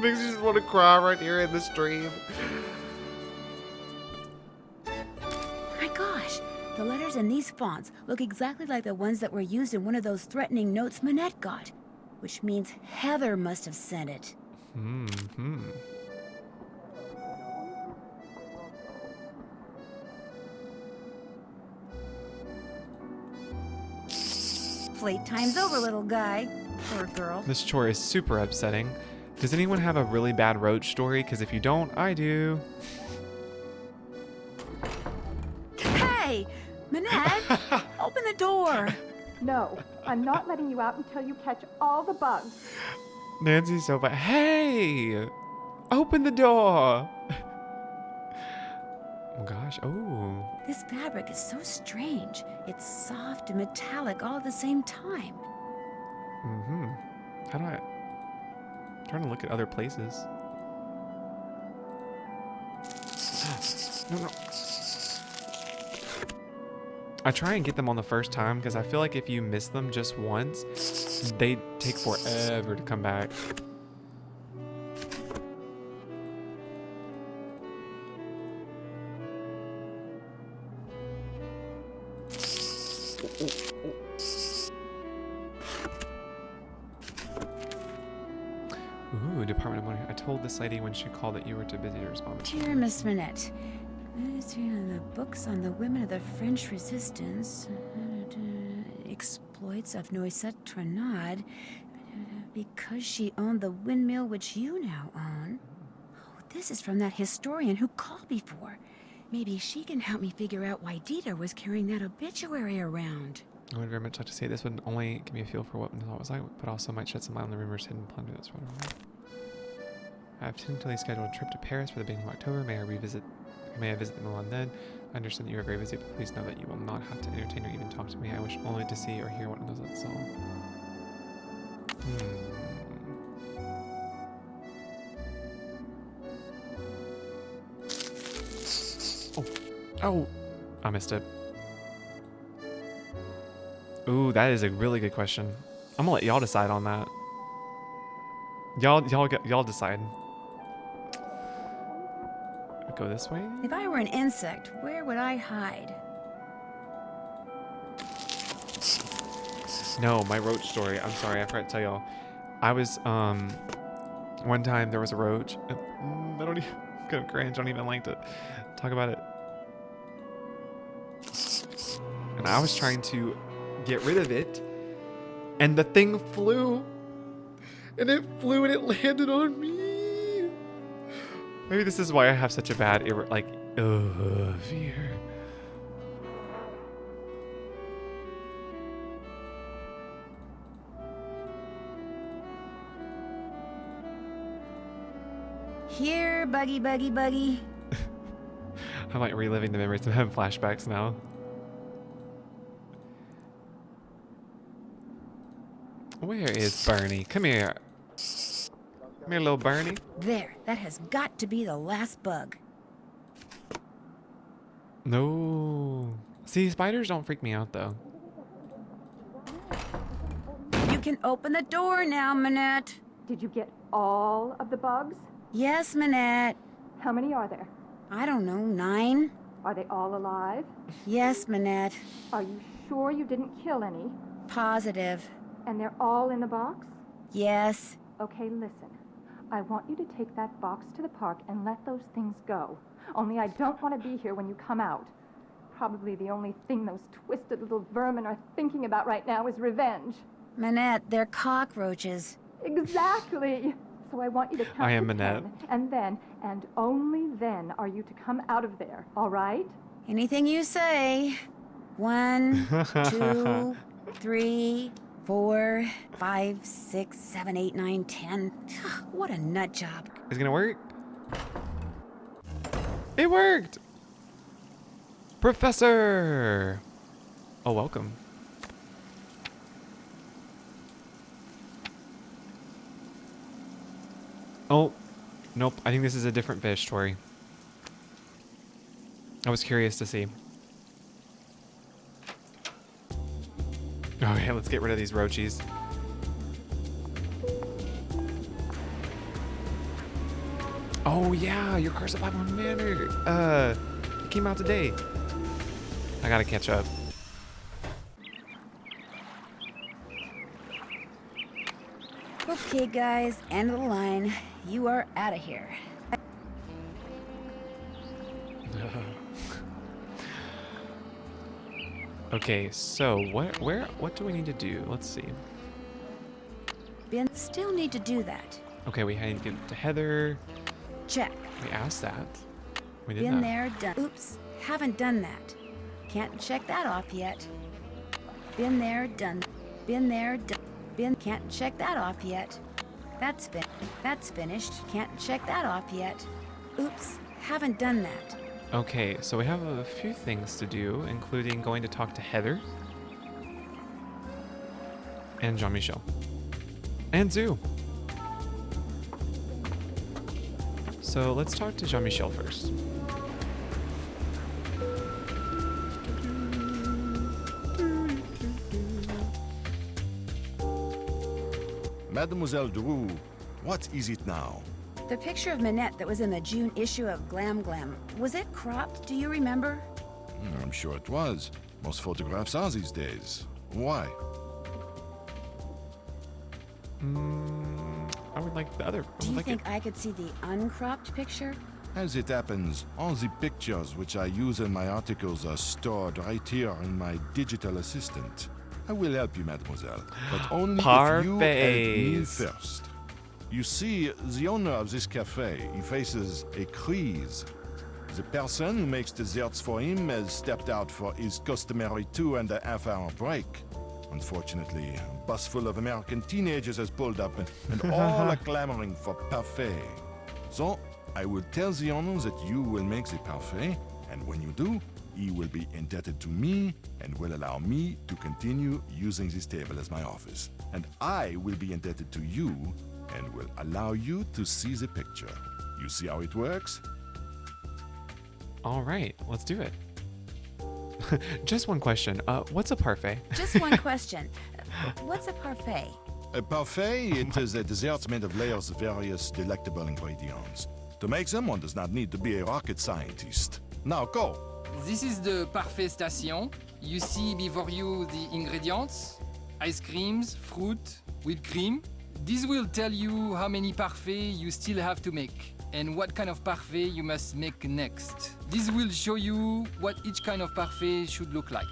Makes me just want to cry right here in the stream. My gosh, the letters in these fonts look exactly like the ones that were used in one of those threatening notes Manette got, which means Heather must have sent it. Mm-hmm. Playtime's over, little guy. Or girl. This chore is super upsetting. Does anyone have a really bad roach story? Because if you don't, I do. Hey! Manette! Open the door! No, I'm not letting you out until you catch all the bugs. Nancy's so bad. Hey! Open the door! Oh gosh, oh. This fabric is so strange. It's soft and metallic all at the same time. Mm-hmm. How do I'm trying to look at other places. No. I try and get them on the first time because I feel like if you miss them just once, they take forever to come back. Ooh, Department of Money. I told this lady when she called that you were too busy to respond. Dear Miss Manette, the books on the women of the French resistance, exploits of Noisette Tornade, because she owned the windmill which you now own. Oh, this is from that historian who called before. Maybe she can help me figure out why Dieter was carrying that obituary around. I would very much like to say this would only give me a feel for what Manila was like, but also might shed some light on the rumors hidden plunder that's running around. I have tentatively scheduled a trip to Paris for the beginning of October. May I visit Milan then? I understand that you are very busy, but please know that you will not have to entertain or even talk to me. I wish only to see or hear what knows that's all. Oh, I missed it. Ooh, that is a really good question. I'm gonna let y'all decide on that. Y'all decide. Go this way? If I were an insect, where would I hide? No, my roach story. I'm sorry, I forgot to tell y'all. I was, one time there was a roach. I don't even, I'm gonna cringe, I don't even like to talk about it. And I was trying to get rid of it, and the thing flew. And it flew and it landed on me. Maybe this is why I have such a bad, fear. Here, Buggy, Buggy, Buggy. I'm like reliving the memories. I'm having flashbacks now. Where is Bernie? Come here. Come here, little Bernie. There, that has got to be the last bug. No. See, spiders don't freak me out, though. You can open the door now, Manette. Did you get all of the bugs? Yes, Manette. How many are there? I don't know, 9? Are they all alive? Yes, Manette. Are you sure you didn't kill any? Positive. And they're all in the box? Yes. Okay, listen. I want you to take that box to the park and let those things go. Only I don't want to be here when you come out. Probably the only thing those twisted little vermin are thinking about right now is revenge. Manette, they're cockroaches. Exactly. So I want you to count I am to Manette. 10, and then, and only then, are you to come out of there, all right? Anything you say. 1, 2, 3, 4, 5, 6, 7, 8, 9, 10. What a nut job. Is it gonna work? It worked! Professor! Oh, welcome. Oh, nope. I think this is a different fish, Tori. I was curious to see. Okay, let's get rid of these roaches. Oh yeah, your Curse of Blackmore Manor. It came out today. I gotta catch up. Okay, guys, end of the line. You are out of here. Okay, so what do we need to do? Let's see. Still need to do that. Okay, we need to get to Heather. Check. We asked that. We did Been that. there, done. Oops, haven't done that. Can't check that off yet. Been there, done. Been there, done. Can't check that off yet. That's finished. Can't check that off yet. Oops, haven't done that. Okay, so we have a few things to do, including going to talk to Heather and Jean-Michel and Zoo. So let's talk to Jean-Michel first. Mademoiselle Drew, what is it now? The picture of Minette that was in the June issue of Glam Glam, was it cropped? Do you remember? I'm sure it was. Most photographs are these days. Why? I would like the other. Do you think I could see the uncropped picture? As it happens, all the pictures which I use in my articles are stored right here in my digital assistant. I will help you, mademoiselle, but only if you help me Parfaits. first. You see, the owner of this cafe, he faces a crise. The person who makes desserts for him has stepped out for his customary 2.5-hour break. Unfortunately, a bus full of American teenagers has pulled up and all are clamoring for parfait. So, I will tell the owner that you will make the parfait, and when you do, he will be indebted to me and will allow me to continue using this table as my office. And I will be indebted to you and will allow you to see the picture. You see how it works? All right, let's do it. Just one question. What's a parfait? Just one question. What's a parfait? A parfait, it is a dessert made of layers of various delectable ingredients. To make them, one does not need to be a rocket scientist. Now go! This is the parfait station. You see before you the ingredients: ice creams, fruit, whipped cream. This will tell you how many parfaits you still have to make and what kind of parfait you must make next. This will show you what each kind of parfait should look like.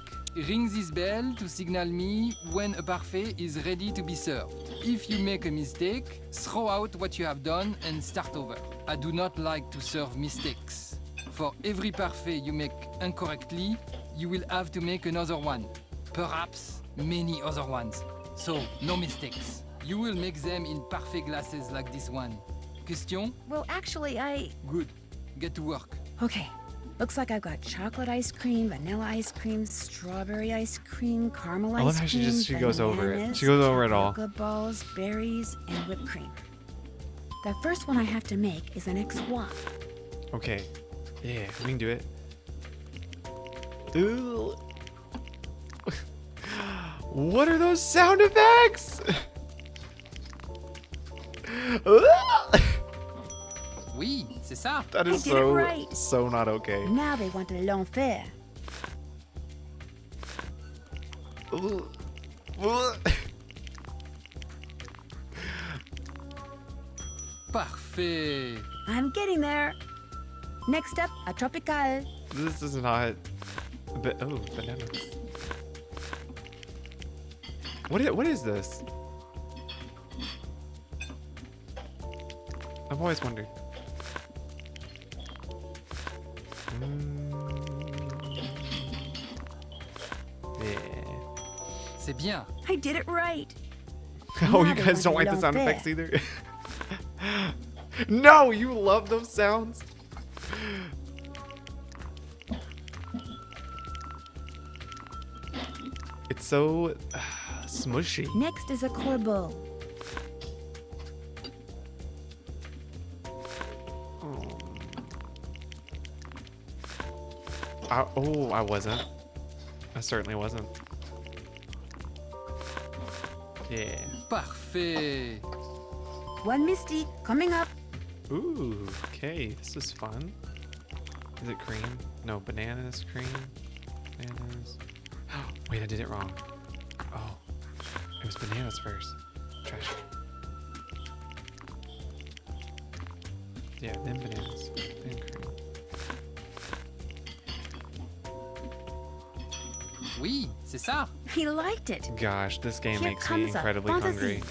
Ring this bell to signal me when a parfait is ready to be served. If you make a mistake, throw out what you have done and start over. I do not like to serve mistakes. For every parfait you make incorrectly, you will have to make another one. Perhaps many other ones. So, no mistakes. You will make them in parfait glasses like this one. Question? Well, actually, Good. Get to work. Okay. Looks like I've got chocolate ice cream, vanilla ice cream, strawberry ice cream, caramel I love ice how cream, she goes over it. bananas, She goes over it all. chocolate balls, berries, and whipped cream. The first one I have to make is an ex-waf. Okay. Yeah, we can do it. Ooh. What are those sound effects? Oui, c'est ça. That is I did it right. so not okay. Now they want l'enfer. Parfait. I'm getting there. Next up, a tropical. This is not. But oh, bananas. What is this? I've always wondered. Yeah. C'est bien. I did it right. Oh, Now you they guys want don't like the sound l'enfer. effects either? No, you love those sounds. It's so smushy. Next is a corbeau. I wasn't. I certainly wasn't. Yeah. Parfait. One Mystique coming up. Ooh, okay, this is fun. Is it cream? No, bananas, cream, bananas. Wait, I did it wrong. Oh, it was bananas first. Trash. Yeah, then bananas, then cream. Oui, c'est ça. He liked it. Gosh, this game Here makes me comes a incredibly fantasy. hungry.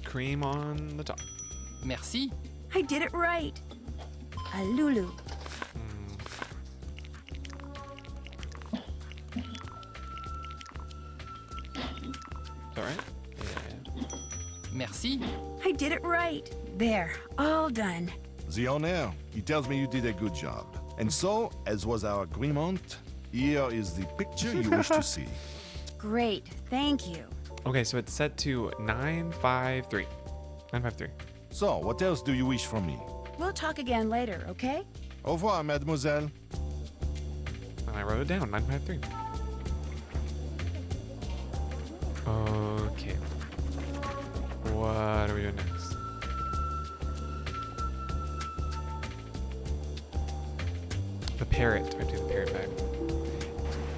Cream on the top. Merci. I did it right. A Lulu. Is that right? Yeah. Merci. I did it right. There, all done. The owner, he tells me you did a good job. And so, as was our agreement, here is the picture you wish to see. Great, thank you. Okay, so it's set to 953. 953. So, what else do you wish from me? We'll talk again later, okay? Au revoir, mademoiselle. And I wrote it down, 953. Okay. What are we doing next? The parrot. I have to do the parrot bag.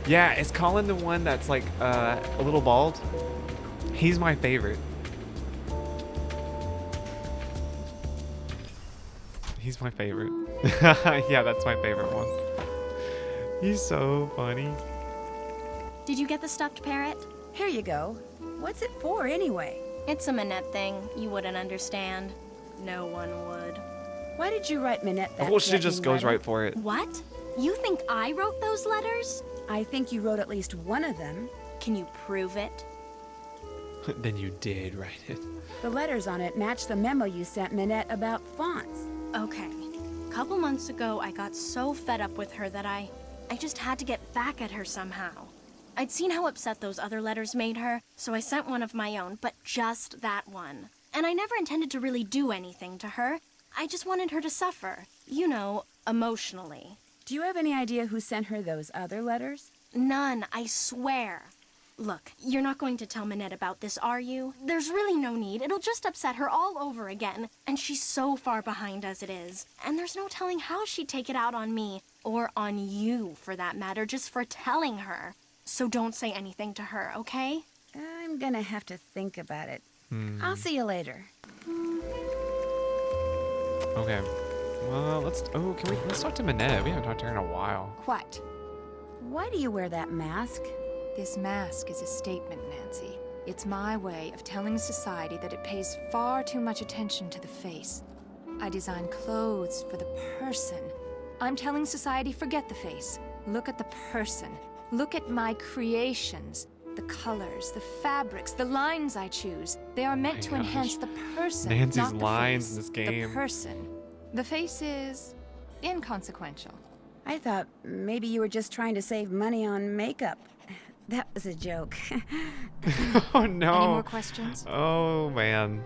Yeah, is Colin the one that's like a little bald? He's my favorite. He's my favorite. Yeah, that's my favorite one. He's so funny. Did you get the stuffed parrot? Here you go. What's it for, anyway? It's a Minette thing. You wouldn't understand. No one would. Why did you write Minette that Of course, she just threatening goes letter? right for it. What? You think I wrote those letters? I think you wrote at least one of them. Can you prove it? Then you did write it. The letters on it match the memo you sent Minette about fonts. Okay. A couple months ago, I got so fed up with her that I just had to get back at her somehow. I'd seen how upset those other letters made her, so I sent one of my own, but just that one. And I never intended to really do anything to her. I just wanted her to suffer. You know, emotionally. Do you have any idea who sent her those other letters? None, I swear. Look, you're not going to tell Minette about this, are you? There's really no need. It'll just upset her all over again. And she's so far behind as it is. And there's no telling how she'd take it out on me. Or on you, for that matter, just for telling her. So don't say anything to her, okay? I'm gonna have to think about it. I'll see you later. Okay. Well, let's talk to Minette. We haven't talked to her in a while. What? Why do you wear that mask? This mask is a statement, Nancy. It's my way of telling society that it pays far too much attention to the face. I design clothes for the person. I'm telling society, forget the face. Look at the person. Look at my creations. The colors, the fabrics, the lines I choose. They are meant to enhance the person, Nancy's not the lines face. in this game. The person. The face is inconsequential. I thought maybe you were just trying to save money on makeup. That was a joke. Oh no. Any more questions? Oh man.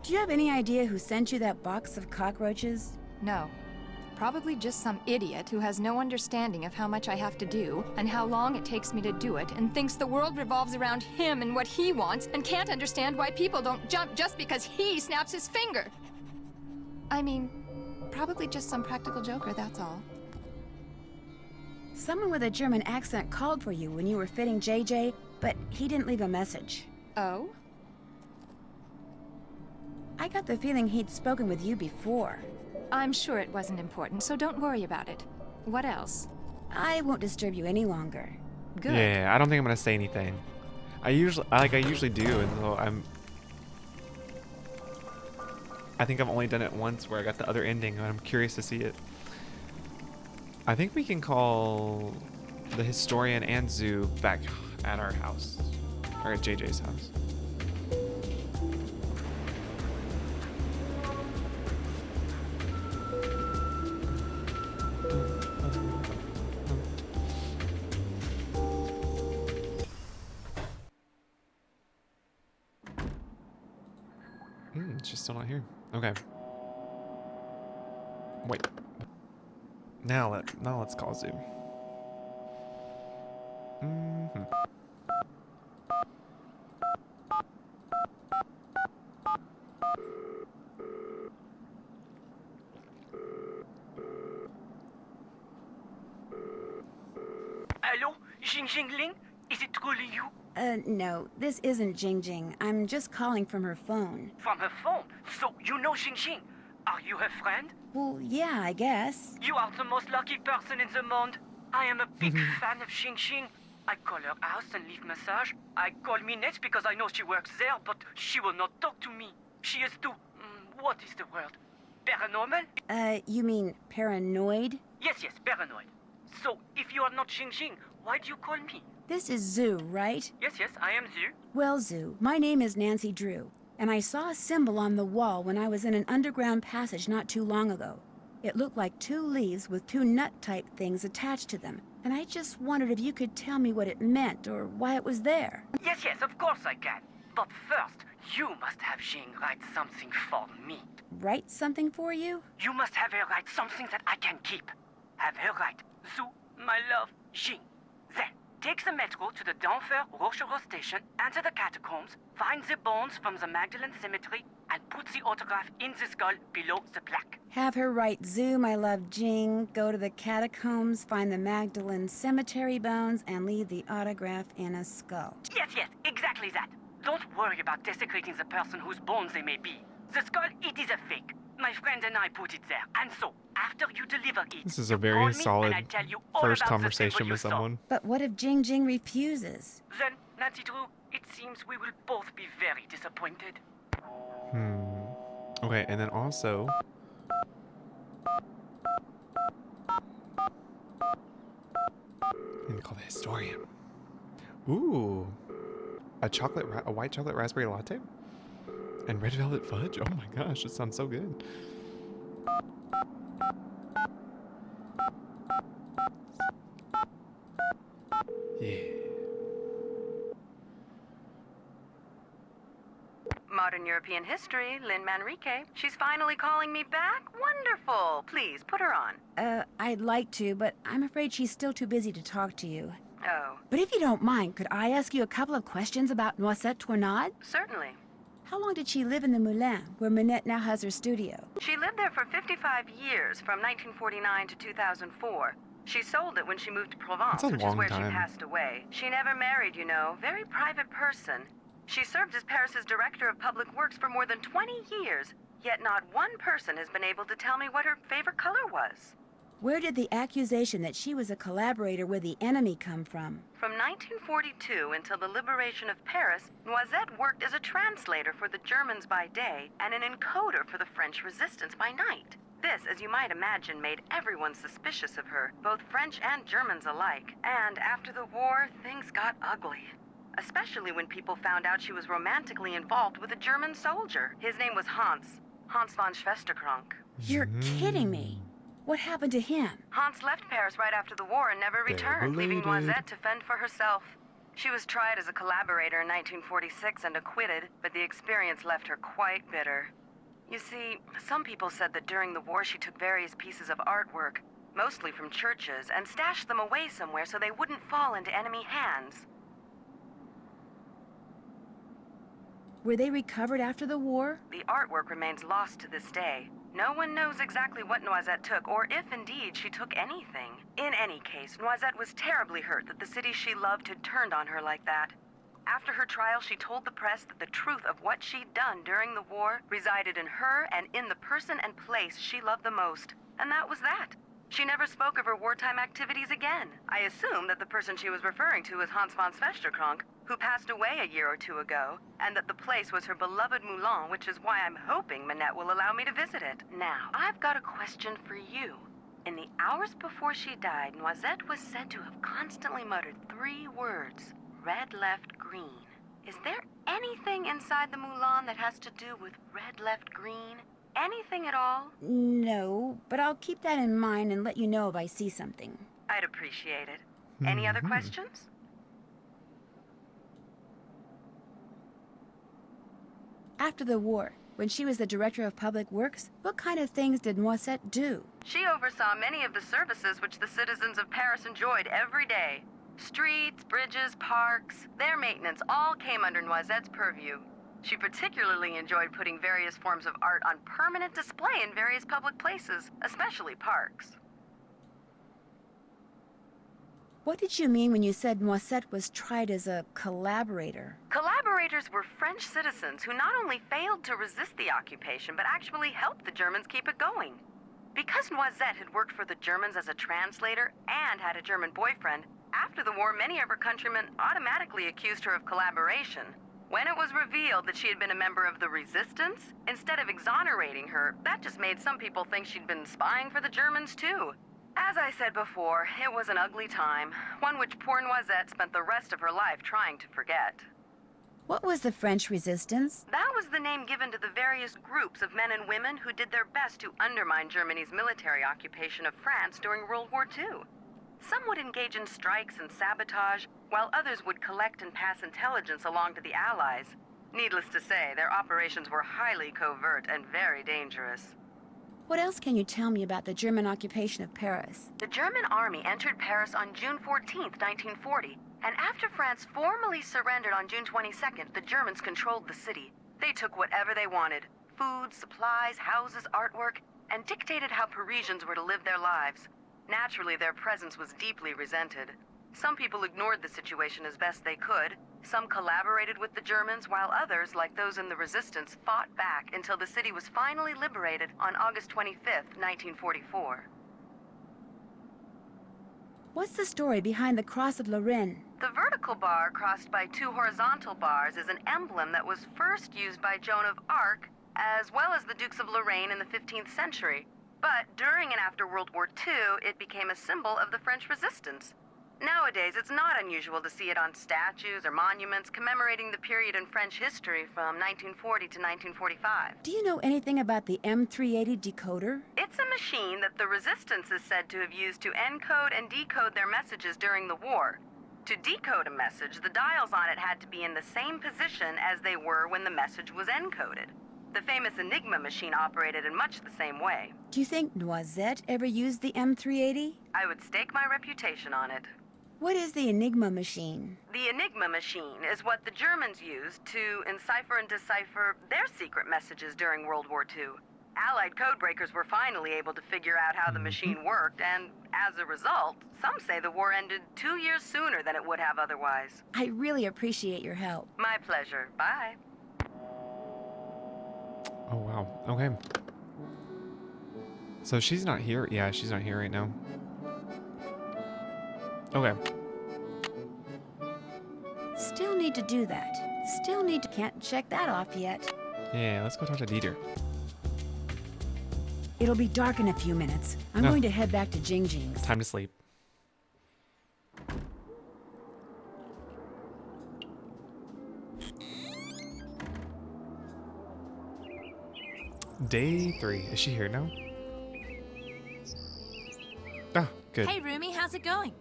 Do you have any idea who sent you that box of cockroaches? No. Probably just some idiot who has no understanding of how much I have to do and how long it takes me to do it and thinks the world revolves around him and what he wants and can't understand why people don't jump just because he snaps his finger. I mean, probably just some practical joker, that's all. Someone with a German accent called for you when you were fitting JJ, but he didn't leave a message. Oh? I got the feeling he'd spoken with you before. I'm sure it wasn't important, so don't worry about it. What else? I won't disturb you any longer. Good. Yeah, I don't think I'm gonna say anything. I usually do, and so I think I've only done it once where I got the other ending, and I'm curious to see it. I think we can call the historian and Zoo back at our house, or at JJ's house. She's still not here. Okay. Wait. Now let's call Zoo. Hello, Jing Jingling? Is it truly you? No, this isn't Jing Jing. I'm just calling from her phone. From her phone? So you know Jing Jing? Are you her friend? Well, yeah, I guess. You are the most lucky person in the monde. I am a big fan of Xing Xing. I call her house and leave massage. I call Minette because I know she works there, but she will not talk to me. She is too... what is the word? Paranormal? You mean paranoid? Yes, paranoid. So, if you are not Xing Xing, why do you call me? This is Zoo, right? Yes, I am Zhu. Well, Zoo, my name is Nancy Drew, and I saw a symbol on the wall when I was in an underground passage not too long ago. It looked like 2 leaves with 2 nut-type things attached to them, and I just wondered if you could tell me what it meant or why it was there. Yes, of course I can. But first, you must have Xing write something for me. Write something for you? You must have her write something that I can keep. Have her write, Zoo, my love, Xing. Then, take the metro to the Denfert Rochereau station, enter the catacombs, find the bones from the Magdalen Cemetery, and put the autograph in the skull below the plaque. Have her write Zoo, my love, Jing, go to the catacombs, find the Magdalen Cemetery bones, and leave the autograph in a skull. Yes, exactly that. Don't worry about desecrating the person whose bones they may be. The skull, it is a fake. My friend and I put it there, and so, after you deliver it, This is a call very me solid and I tell you all first about the conversation symbol you with saw. someone. But what if Jing Jing refuses? Then, Nancy Drew, it seems we will both be very disappointed. Okay, and then also... And call the historian. Ooh. A white chocolate raspberry latte? And red velvet fudge? Oh my gosh, it sounds so good. Yeah. Modern European history, Lynn Manrique. She's finally calling me back? Wonderful. Please, put her on. I'd like to, but I'm afraid she's still too busy to talk to you. Oh. But if you don't mind, could I ask you a couple of questions about Noisette Tournade? Certainly. How long did she live in the Moulin, where Minette now has her studio? She lived there for 55 years, from 1949 to 2004. She sold it when she moved to Provence, That's a which is long where time. she passed away. She never married, you know. Very private person. She served as Paris's director of public works for more than 20 years, yet not one person has been able to tell me what her favorite color was. Where did the accusation that she was a collaborator with the enemy come from? From 1942 until the liberation of Paris, Noisette worked as a translator for the Germans by day and an encoder for the French resistance by night. This, as you might imagine, made everyone suspicious of her, both French and Germans alike. And after the war, things got ugly. Especially when people found out she was romantically involved with a German soldier. His name was Hans von Schwesterkrank. You're kidding me. What happened to him? Hans left Paris right after the war and never returned, leaving related. Noisette to fend for herself. She was tried as a collaborator in 1946 and acquitted, but the experience left her quite bitter. You see, some people said that during the war she took various pieces of artwork, mostly from churches, and stashed them away somewhere so they wouldn't fall into enemy hands. Were they recovered after the war? The artwork remains lost to this day. No one knows exactly what Noisette took, or if indeed she took anything. In any case, Noisette was terribly hurt that the city she loved had turned on her like that. After her trial, she told the press that the truth of what she'd done during the war resided in her and in the person and place she loved the most. And that was that. She never spoke of her wartime activities again. I assume that the person she was referring to was Hans von Schwesterkrank, who passed away a year or two ago, and that the place was her beloved Moulin, which is why I'm hoping Minette will allow me to visit it. Now, I've got a question for you. In the hours before she died, Noisette was said to have constantly muttered 3 words: red, left, green. Is there anything inside the Moulin that has to do with red, left, green? Anything at all? No, but I'll keep that in mind and let you know if I see something. I'd appreciate it. Any other questions? After the war, When she was the director of public works, what kind of things did Noisette do? She oversaw many of the services which the citizens of Paris enjoyed every day. Streets, bridges, parks, their maintenance all came under Noisette's purview. She particularly enjoyed putting various forms of art on permanent display in various public places, especially parks. What did you mean when you said Noisette was tried as a collaborator? Collaborators were French citizens who not only failed to resist the occupation, but actually helped the Germans keep it going. Because Noisette had worked for the Germans as a translator and had a German boyfriend, after the war, many of her countrymen automatically accused her of collaboration. When it was revealed that she had been a member of the resistance, instead of exonerating her, that just made some people think she'd been spying for the Germans too. As I said before, it was an ugly time, one which poor Noisette spent the rest of her life trying to forget. What was the French resistance? That was the name given to the various groups of men and women who did their best to undermine Germany's military occupation of France during World War II. Some would engage in strikes and sabotage, while others would collect and pass intelligence along to the Allies. Needless to say, their operations were highly covert and very dangerous. What else can you tell me about the German occupation of Paris? The German army entered Paris on June 14, 1940, and after France formally surrendered on June 22nd, the Germans controlled the city. They took whatever they wanted: food, supplies, houses, artwork, and dictated how Parisians were to live their lives. Naturally, their presence was deeply resented. Some people ignored the situation as best they could. Some collaborated with the Germans, while others, like those in the resistance, fought back until the city was finally liberated on August 25th, 1944. What's the story behind the Cross of Lorraine? The vertical bar crossed by two horizontal bars is an emblem that was first used by Joan of Arc, as well as the Dukes of Lorraine in the 15th century. But during and after World War II, it became a symbol of the French resistance. Nowadays, it's not unusual to see it on statues or monuments commemorating the period in French history from 1940 to 1945. Do you know anything about the M380 decoder? It's a machine that the resistance is said to have used to encode and decode their messages during the war. To decode a message, the dials on it had to be in the same position as they were when the message was encoded. The famous Enigma machine operated in much the same way. Do you think Noisette ever used the M380? I would stake my reputation on it. What is the Enigma machine? The Enigma machine is what the Germans used to encipher and decipher their secret messages during World War II. Allied codebreakers were finally able to figure out how the machine worked, and as a result, some say the war ended 2 years sooner than it would have otherwise. I really appreciate your help. My pleasure. Bye. Oh, wow. Okay. So she's not here. Yeah, she's not here right now. Okay. Still need to do that. Still need to... Can't check that off yet. Yeah, let's go talk to Dieter. It'll be dark in a few minutes. I'm No. going to head back to Jing Jing's. Time to sleep. Day 3. Is she here now? Ah, good. Hey, Rumi, how's it going?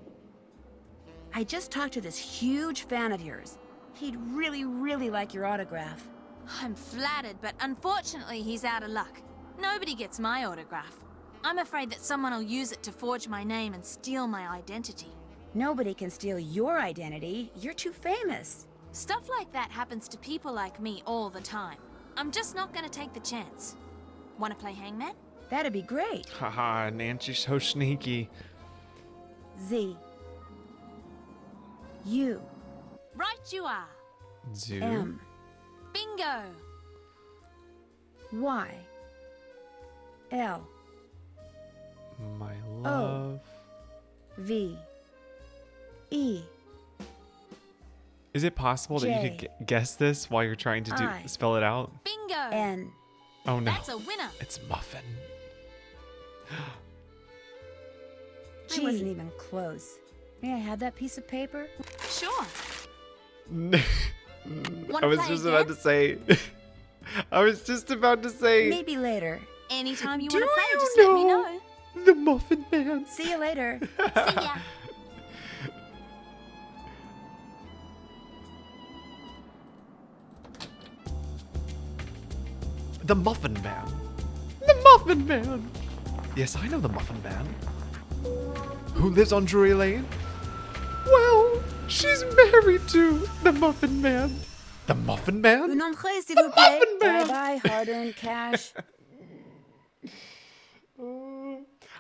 I just talked to this huge fan of yours. He'd really, really like your autograph. I'm flattered, but unfortunately he's out of luck. Nobody gets my autograph. I'm afraid that someone will use it to forge my name and steal my identity. Nobody can steal your identity. You're too famous. Stuff like that happens to people like me all the time. I'm just not gonna take the chance. Wanna play hangman? That'd be great. Haha, Nancy's so sneaky. Z. U. Right you are. Zoo. M. Bingo! Y. L. My love. V. E. Is it possible that you J. could guess this while you're trying to I. spell it out? Bingo! N. Oh no. That's a winner. It's Muffin. I wasn't even close. May I have that piece of paper? Sure. I was just about to say. I was just about to say. Maybe later. Anytime you Do want to play, you just let me know. The Muffin Man. See you later. See ya. The Muffin Man. The Muffin Man. Yes, I know the Muffin Man. Who lives on Drury Lane? Well, she's married to the Muffin Man. The Muffin Man? Un entrée, s'il vous plaît. Bye-bye, hard-earned cash.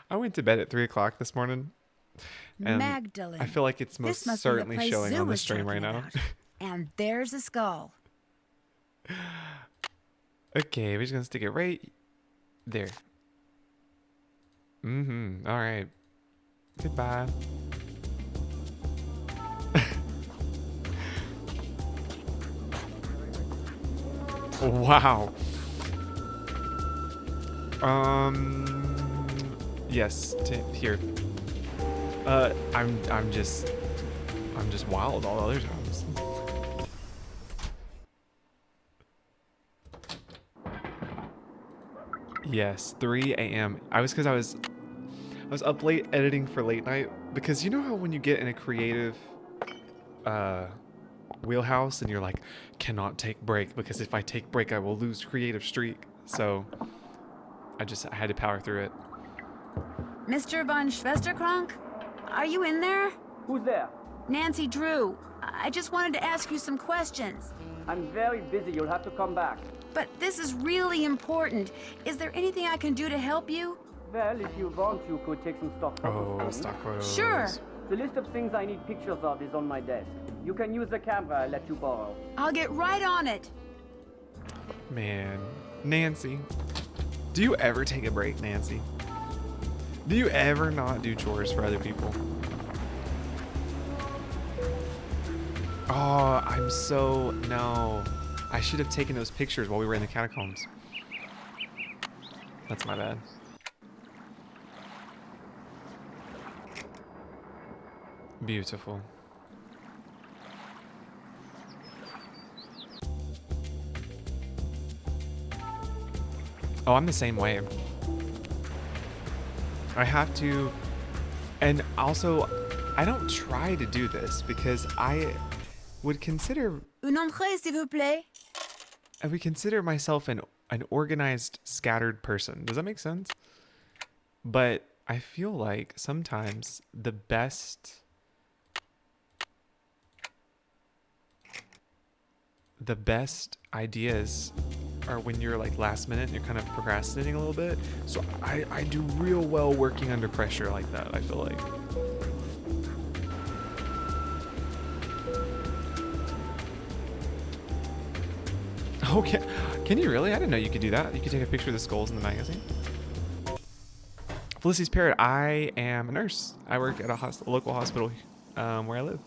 I went to bed at 3 o'clock this morning. And Magdalene. I feel like it's This most must be the certainly place showing Zoo on the was stream right talking now. about. And there's a skull. Okay, we're just gonna stick it right there. Mm-hmm. Alright. Goodbye. Wow. Yes, here. I'm just wild all the other times. Yes, 3 a.m. I was up late editing for late night because you know how when you get in a creative wheelhouse and you're like, cannot take break because if I take break I will lose creative streak. So I had to power through it. Mr. von Schwesterkrank? Are you in there? Who's there? Nancy Drew. I just wanted to ask you some questions. I'm very busy. You'll have to come back. But this is really important. Is there anything I can do to help you? Well, if you want, you could take some stock photos. Oh, stock photos. Sure. The list of things I need pictures of is on my desk. You can use the camera I'll let you borrow. I'll get right on it. Man, Nancy. Do you ever take a break, Nancy? Do you ever not do chores for other people? Oh, no. I should have taken those pictures while we were in the catacombs. That's my bad. Beautiful. Oh, I'm the same way. I have to, and also, I don't try to do this because I would consider Un entrée, s'il vous plaît. I would consider myself an organized, scattered person. Does that make sense? But I feel like sometimes the best ideas are when you're like last minute and you're kind of procrastinating a little bit. So I do real well working under pressure like that, I feel like. Okay, can you really? I didn't know you could do that. You could take a picture of the skulls in the magazine. Felicity's Parrot. I am a nurse. I work at a local hospital where I live.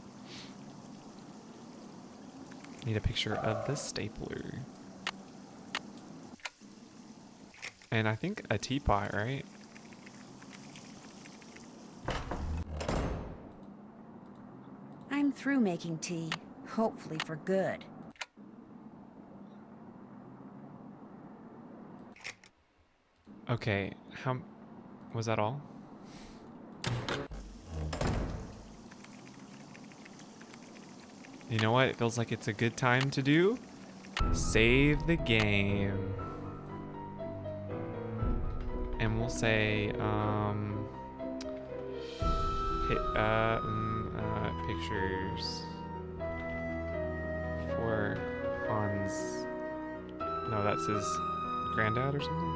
Need a picture of the stapler. And I think a teapot, right? I'm through making tea. Hopefully for good. Okay, was that all? You know what? It feels like it's a good time to do. Save the game. And we'll say, hit, pictures for Hans. No, that's his granddad or something?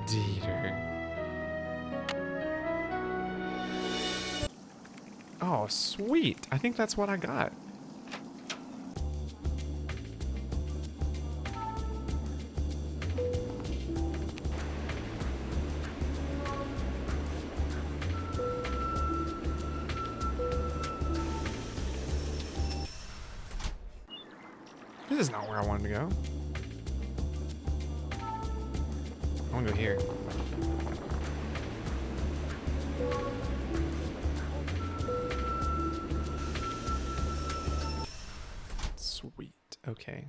Dieter. Oh, sweet. I think that's what I got. This is not where I wanted to go. I want to go here. Sweet. Okay.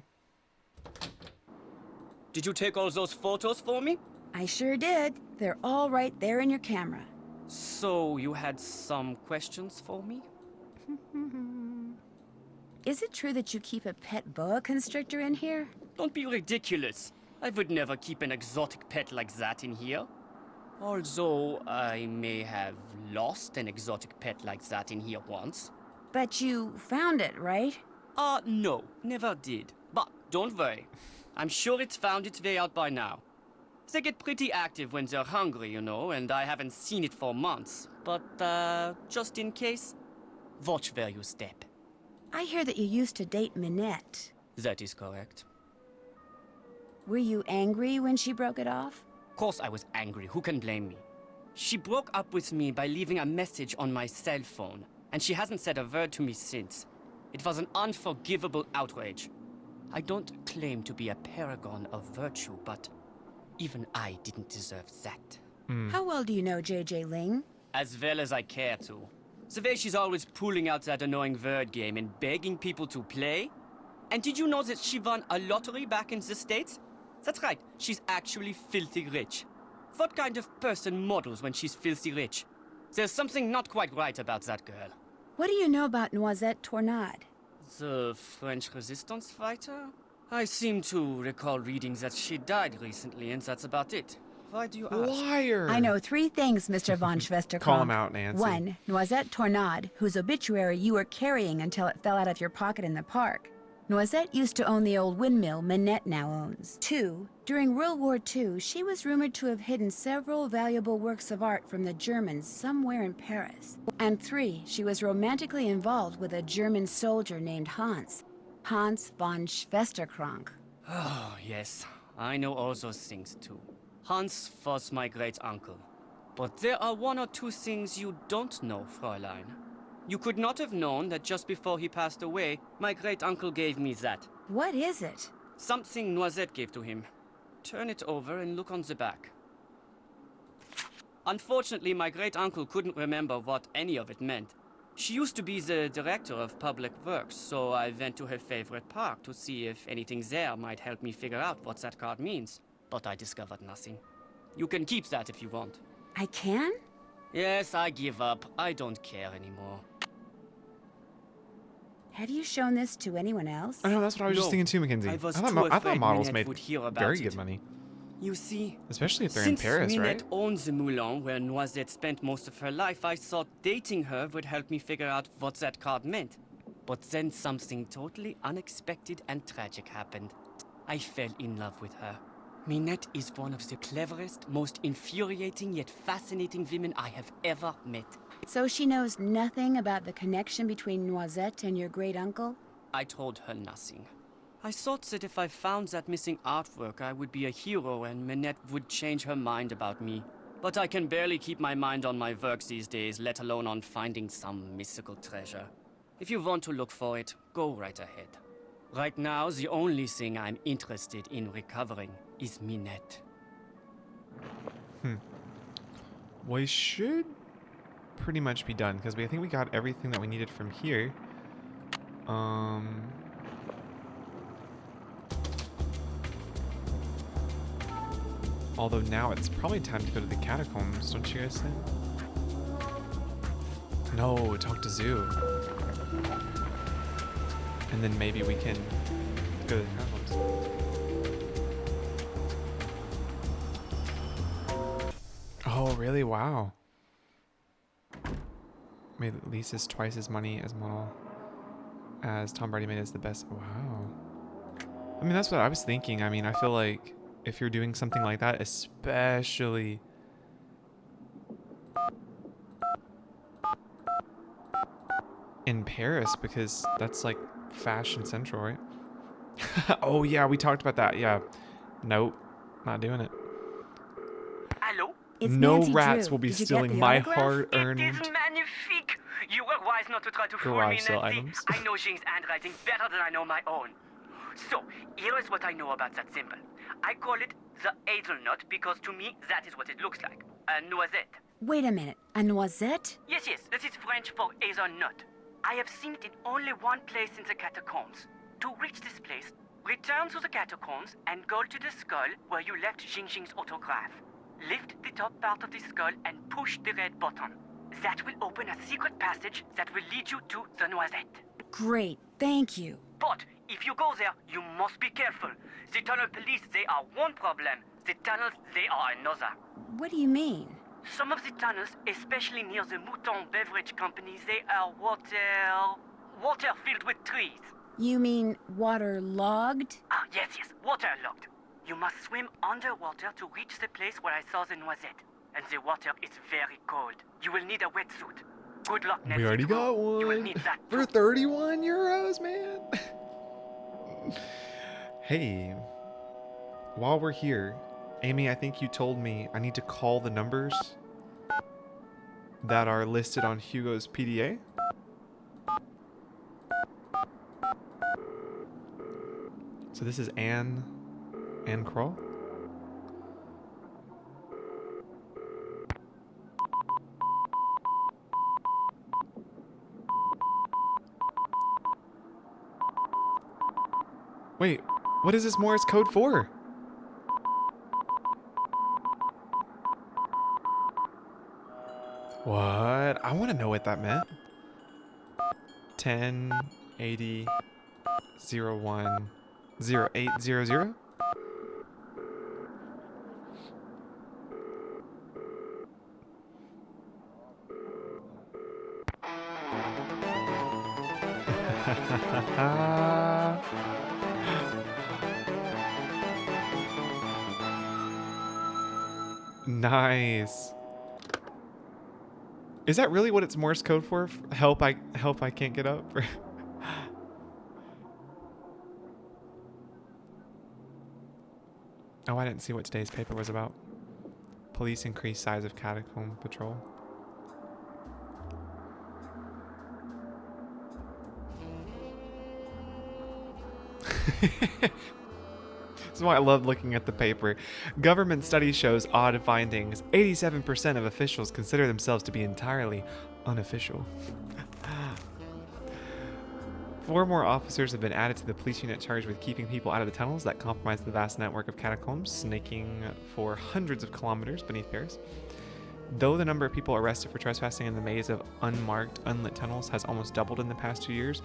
Did you take all those photos for me? I sure did. They're all right there in your camera. So you had some questions for me? Is it true that you keep a pet boa constrictor in here? Don't be ridiculous. I would never keep an exotic pet like that in here. Although I may have lost an exotic pet like that in here once. But you found it, right? No, never did. But don't worry. I'm sure it's found its way out by now. They get pretty active when they're hungry, you know, and I haven't seen it for months. But, just in case, watch where you step. I hear that you used to date Minette. That is correct. Were you angry when she broke it off? Of course I was angry. Who can blame me? She broke up with me by leaving a message on my cell phone, and she hasn't said a word to me since. It was an unforgivable outrage. I don't claim to be a paragon of virtue, but even I didn't deserve that. How well do you know J.J. Ling? As well as I care to. The way she's always pulling out that annoying word game and begging people to play. And did you know that she won a lottery back in the States? That's right, she's actually filthy rich. What kind of person models when she's filthy rich? There's something not quite right about that girl. What do you know about Noisette Tornade? The French resistance fighter? I seem to recall reading that she died recently, and that's about it. Why do you ask? Liar! I know 3 things, Mr. von Schwesterkamp. Call him out, Nancy. 1, Noisette Tornade, whose obituary you were carrying until it fell out of your pocket in the park. Noisette used to own the old windmill Minette now owns. 2, during World War II, she was rumored to have hidden several valuable works of art from the Germans somewhere in Paris. And 3, she was romantically involved with a German soldier named Hans von Schwesterkrank. Oh, yes. I know all those things, too. Hans was my great-uncle. But there are 1 or 2 things you don't know, Fräulein. You could not have known that just before he passed away, my great-uncle gave me that. What is it? Something Noisette gave to him. Turn it over and look on the back. Unfortunately, my great-uncle couldn't remember what any of it meant. She used to be the director of public works, so I went to her favorite park to see if anything there might help me figure out what that card means. But I discovered nothing. You can keep that if you want. I can? Yes, I give up. I don't care anymore. Have you shown this to anyone else? I know, that's what I was just thinking too, Mackenzie. I thought models made very good money. You see, especially if they're in Paris, Minette right? owns the Moulin where Noisette spent most of her life, I thought dating her would help me figure out what that card meant. But then something totally unexpected and tragic happened. I fell in love with her. Minette is one of the cleverest, most infuriating yet fascinating women I have ever met. So she knows nothing about the connection between Noisette and your great-uncle? I told her nothing. I thought that if I found that missing artwork, I would be a hero and Minette would change her mind about me. But I can barely keep my mind on my work these days, let alone on finding some mystical treasure. If you want to look for it, go right ahead. Right now, the only thing I'm interested in recovering is Minette. We should pretty much be done, because I think we got everything that we needed from here. Although now it's probably time to go to the catacombs, don't you guys think? No, talk to Zoo. And then maybe we can go to the catacombs. Oh, really? Wow. Made at least twice as money as model as Tom Brady made as the best. Wow. I mean, that's what I was thinking. I mean, I feel like if you're doing something like that, especially in Paris, because that's like fashion central, right? Oh yeah, we talked about that. Yeah. Nope. Not doing it. Hello? It's no Nancy rats Drew. will be Did you get stealing the my autograph? hard-earned It is magnifique! You were wise not to try to fool me, garage sale Nancy. items. I know Jing's handwriting better than I know my own. So, here is what I know about that symbol. I call it the hazelnut because to me that is what it looks like. A noisette. Wait a minute, a noisette? Yes, that is French for hazelnut. I have seen it in only one place in the catacombs. To reach this place, return to the catacombs and go to the skull where you left Jing's autograph. Lift the top part of the skull and push the red button. That will open a secret passage that will lead you to the noisette. Great, thank you. But If you go there, you must be careful. The tunnel police, they are one problem. The tunnels, they are another. What do you mean? Some of the tunnels, especially near the Mouton Beverage Company, they are water filled with trees. You mean waterlogged? Ah, yes, waterlogged. You must swim underwater to reach the place where I saw the noisette. And the water is very cold. You will need a wetsuit. Good luck, Nancy. We already got You will one need that. for 31 euros, man. Hey, while we're here, Amy, I think you told me I need to call the numbers that are listed on Hugo's PDA. So this is Anne Kroll. Wait, what is this Morse code for? What? I want to know what that meant. 1080 01 0800? Nice. Is that really what it's Morse code for? Help I can't get up? Oh, I didn't see what today's paper was about. Police increase size of catacomb patrol. This is why I love looking at the paper. Government study shows odd findings. 87% of officials consider themselves to be entirely unofficial. 4 more officers have been added to the police unit charged with keeping people out of the tunnels that compromise the vast network of catacombs, snaking for hundreds of kilometers beneath Paris. Though the number of people arrested for trespassing in the maze of unmarked, unlit tunnels has almost doubled in the past 2 years,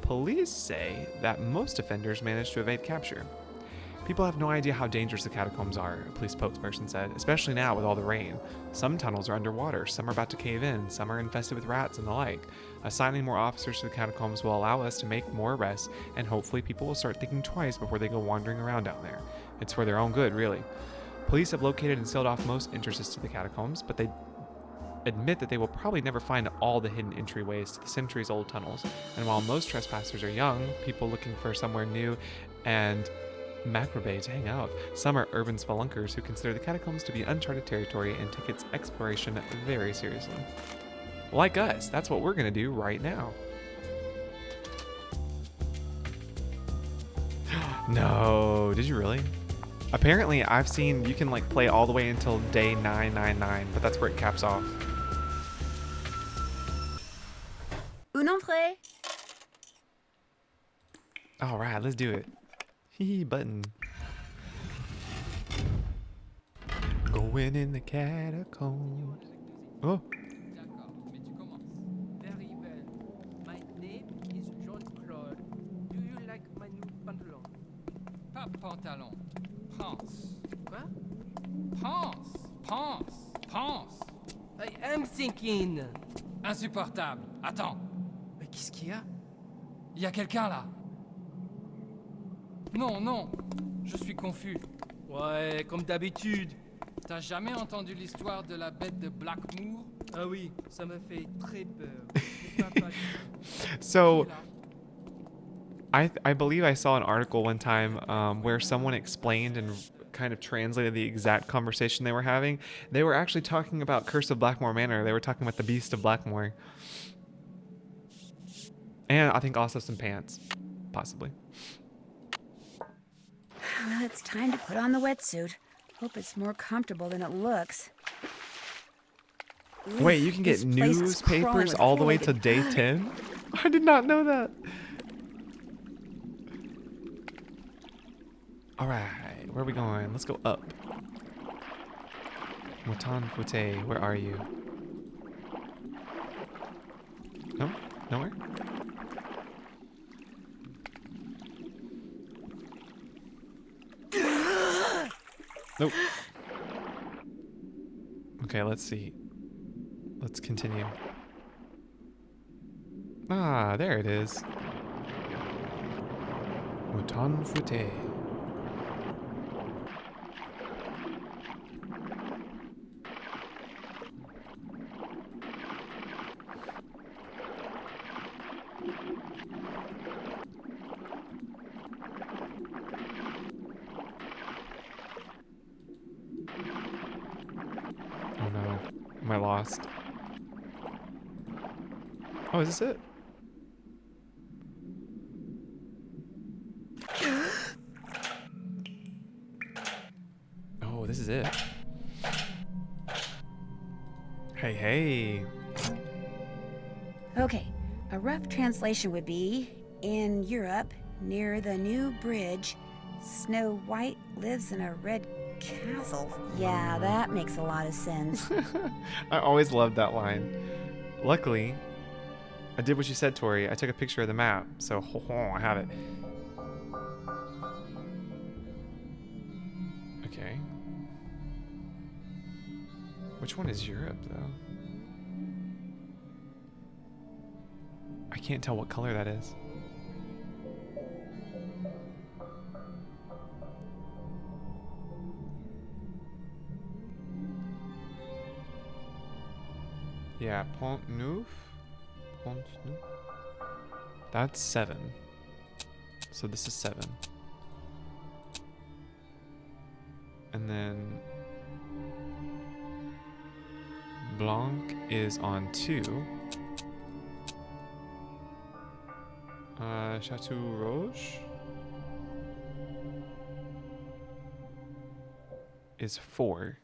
police say that most offenders manage to evade capture. People have no idea how dangerous the catacombs are, a police spokesperson said, especially now with all the rain. Some tunnels are underwater, some are about to cave in, some are infested with rats and the like. Assigning more officers to the catacombs will allow us to make more arrests, and hopefully people will start thinking twice before they go wandering around down there. It's for their own good, really. Police have located and sealed off most entrances to the catacombs, but they admit that they will probably never find all the hidden entryways to the centuries-old tunnels. And while most trespassers are young, people looking for somewhere new and macrobay to hang out, some are urban spelunkers who consider the catacombs to be uncharted territory and take its exploration very seriously. Like us, that's what we're gonna do right now. No, did you really? Apparently, I've seen you can like play all the way until day 999, but that's where it caps off. Un entrée. All right, let's do it. Hee button. Going in the catacombs. Oh. Very well. My name is Jean-Claude. Do you like my new pantalon? Pas pantalon. Pants. Quoi? Pants. Pants. Pants. I am thinking. Insupportable. Attends. Mais qu'est-ce qu'il y a? Il y a quelqu'un là. Non, non. Je suis confus. Ouais, comme d'habitude. T'as jamais entendu l'histoire de la bête de Blackmoor? Ah oui, ça m'a fait très peur. So, I believe I saw an article one time where someone explained and kind of translated the exact conversation they were having. They were actually talking about Curse of Blackmoor Manor. They were talking about the Beast of Blackmoor. And I think also some pants, possibly. Well, it's time to put on the wetsuit. Hope it's more comfortable than it looks. Ooh, Wait, you can get this place is crawling newspapers with all the way to hoarded- day 10? I did not know that. All right, where are we going? Let's go up. Mouton Fute, where are you? No? Nowhere? Nope. Okay, let's see. Let's continue. Ah, there it is. Mouton fouetté. Oh no, am I lost? Oh, is this it? Oh, this is it. Hey, hey. Okay, a rough translation would be, in Europe, near the new bridge, Snow White lives in a red castle. Yeah, that makes a lot of sense. I always loved that line. Luckily, I did what you said, Tori. I took a picture of the map, so I have it. Okay. Which one is Europe, though? I can't tell what color that is. Yeah, Pont Neuf? Pont Neuf? That's 7. So this is 7. And then Blanc is on 2. Chateau Rouge is 4.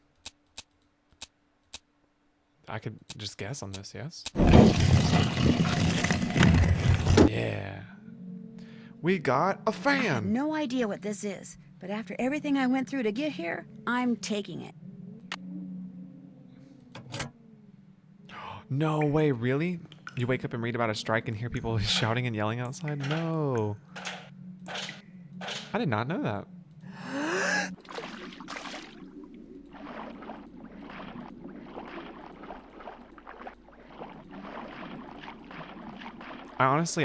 I could just guess on this, yes? Yeah. We got a fan! I have no idea what this is, but after everything I went through to get here, I'm taking it. No way, really? You wake up and read about a strike and hear people shouting and yelling outside? No. I did not know that.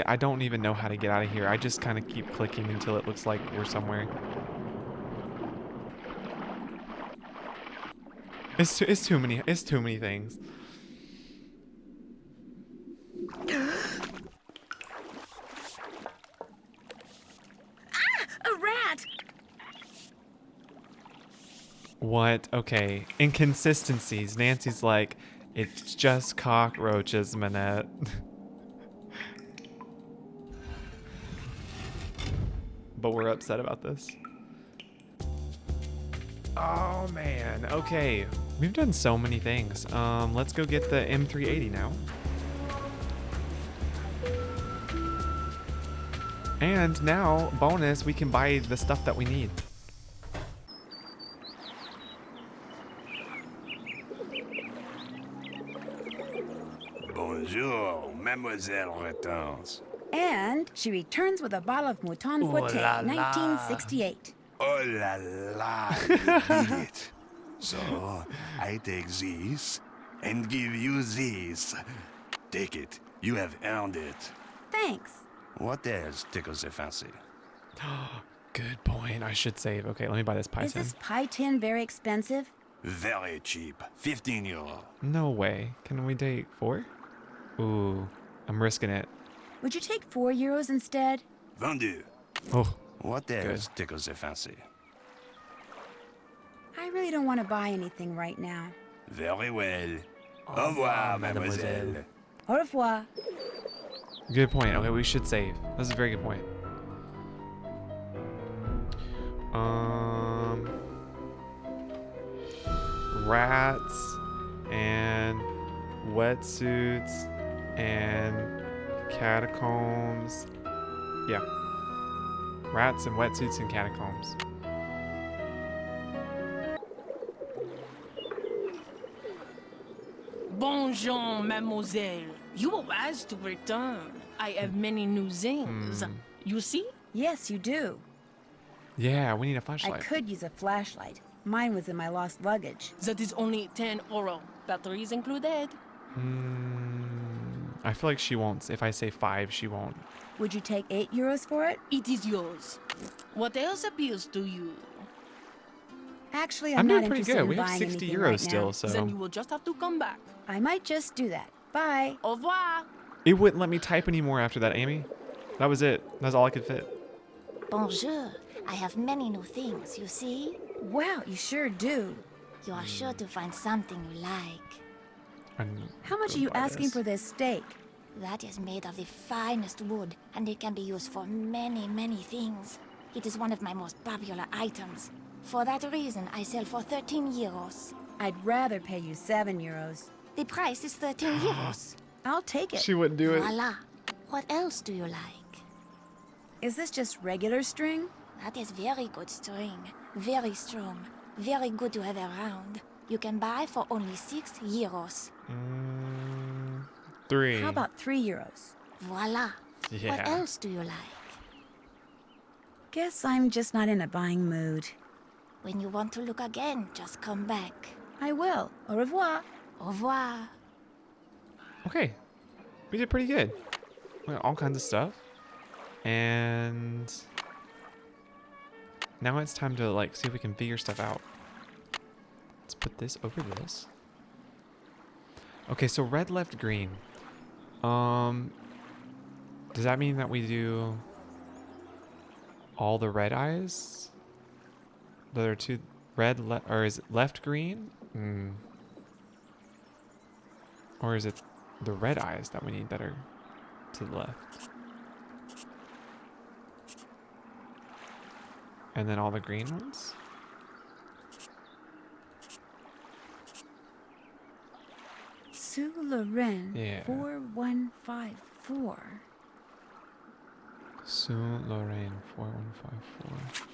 I don't even know how to get out of here. I just kind of keep clicking until it looks like we're somewhere. It's too many things. A rat! What? Okay. Inconsistencies. Nancy's like, it's just cockroaches, Manette. But we're upset about this. Oh man. Okay. We've done so many things. Let's go get the M380 now. And now, bonus, we can buy the stuff that we need. Bonjour, Mademoiselle Hortense. And she returns with a bottle of Mouton Fouetté, 1968. Oh la la, you did it. So, I take this and give you this. Take it. You have earned it. Thanks. What else tickles your fancy? Good point. I should save. Okay, let me buy this pie Is tin. this pie tin very expensive? Very cheap. 15 euro. No way. Can we take 4? Ooh, I'm risking it. Would you take 4 euros instead? Vendu. Oh. What else tickles your fancy? I really don't want to buy anything right now. Very well. Au revoir, mademoiselle. Au revoir. Good point. Okay, we should save. That's a very good point. Rats and wetsuits and catacombs. Yeah. Rats and wetsuits and catacombs. Bonjour, mademoiselle. You were wise to return. I have many new things. You see? Yes, you do. Yeah, we need a I flashlight. could use a flashlight. Mine was in my lost luggage. That is only 10 euro. Batteries included. I feel like she won't. If I say 5, she won't. Would you take 8 euros for it? It is yours. What else appeals to you? Actually, I'm I'm doing not pretty interested good. in We have buying 60 anything euros right still, now. so Then you will just have to come back. I might just do that. Bye. Au revoir. it wouldn't let me type anymore after that, Amy. That was it. That's all I could fit. Bonjour. I have many new things, you see? Wow, you sure do. You are sure to find something you like. How much are you asking for this steak? That is made of the finest wood, and it can be used for many, many things. It is one of my most popular items. For that reason, I sell for 13 euros. I'd rather pay you 7 euros. The price is 13 euros. I'll take it. She wouldn't do it. Voila. What else do you like? Is this just regular string? That is very good string. Very strong. Very good to have around. You can buy for only 6 euros. 3. How about 3 euros? Voila. Yeah. What else do you like? Guess I'm just not in a buying mood. When you want to look again, just come back. I will. Au revoir. Au revoir. Okay. We did pretty good. We got all kinds of stuff. And now it's time to like see if we can figure stuff out. Let's put this over this. Okay, so red left green. Does that mean that we do all the red eyes? There are 2 red or is it left green? Or is it the red eyes that we need that are to the left? And then all the green ones? Sue Loren, Yeah. 4154. Sue Lorraine 4154.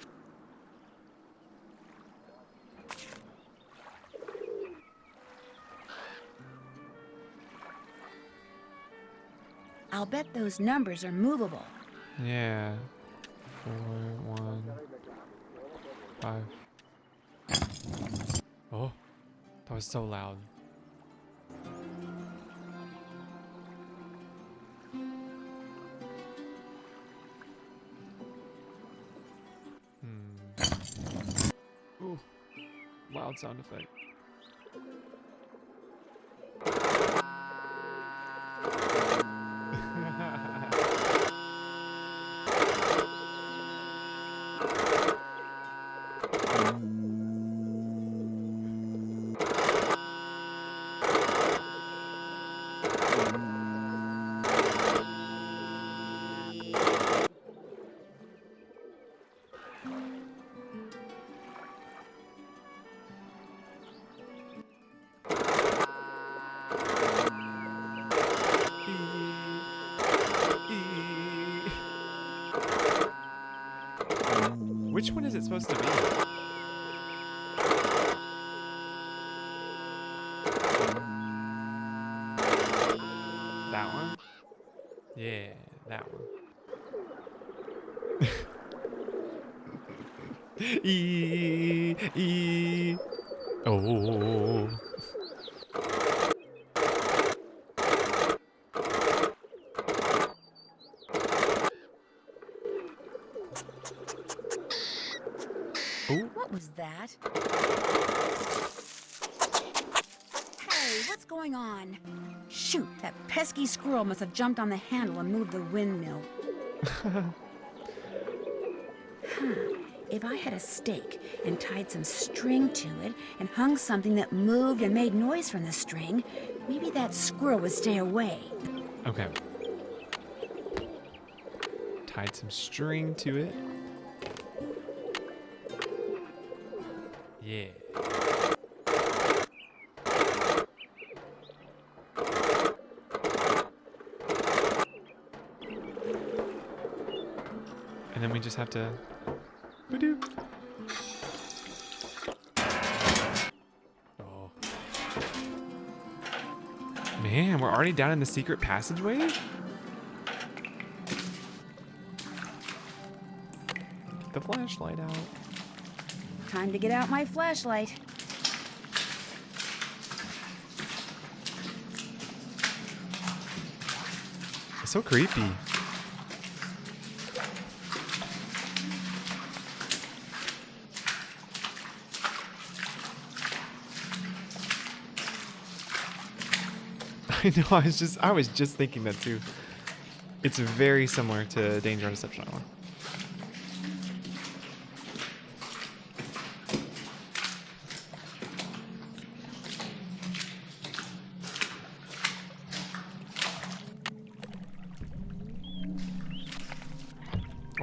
I'll bet those numbers are movable. Yeah. 4 1 5. Oh, that was so loud. Ooh, loud sound effect. Which one is it supposed to be? That one? Yeah, that one. Oh. What was that? Hey, what's going on? Shoot, that pesky squirrel must have jumped on the handle and moved the windmill. If I had a stake and tied some string to it and hung something that moved and made noise from the string, maybe that squirrel would stay away. Okay. Tied some string to it. Yeah. And then we just have to... Ba-doop. Oh. Man, we're already down in the secret passageway? Get the flashlight out. Time to get out my flashlight. It's so creepy. I know, I was just thinking that too. It's very similar to Danger on Deception Island.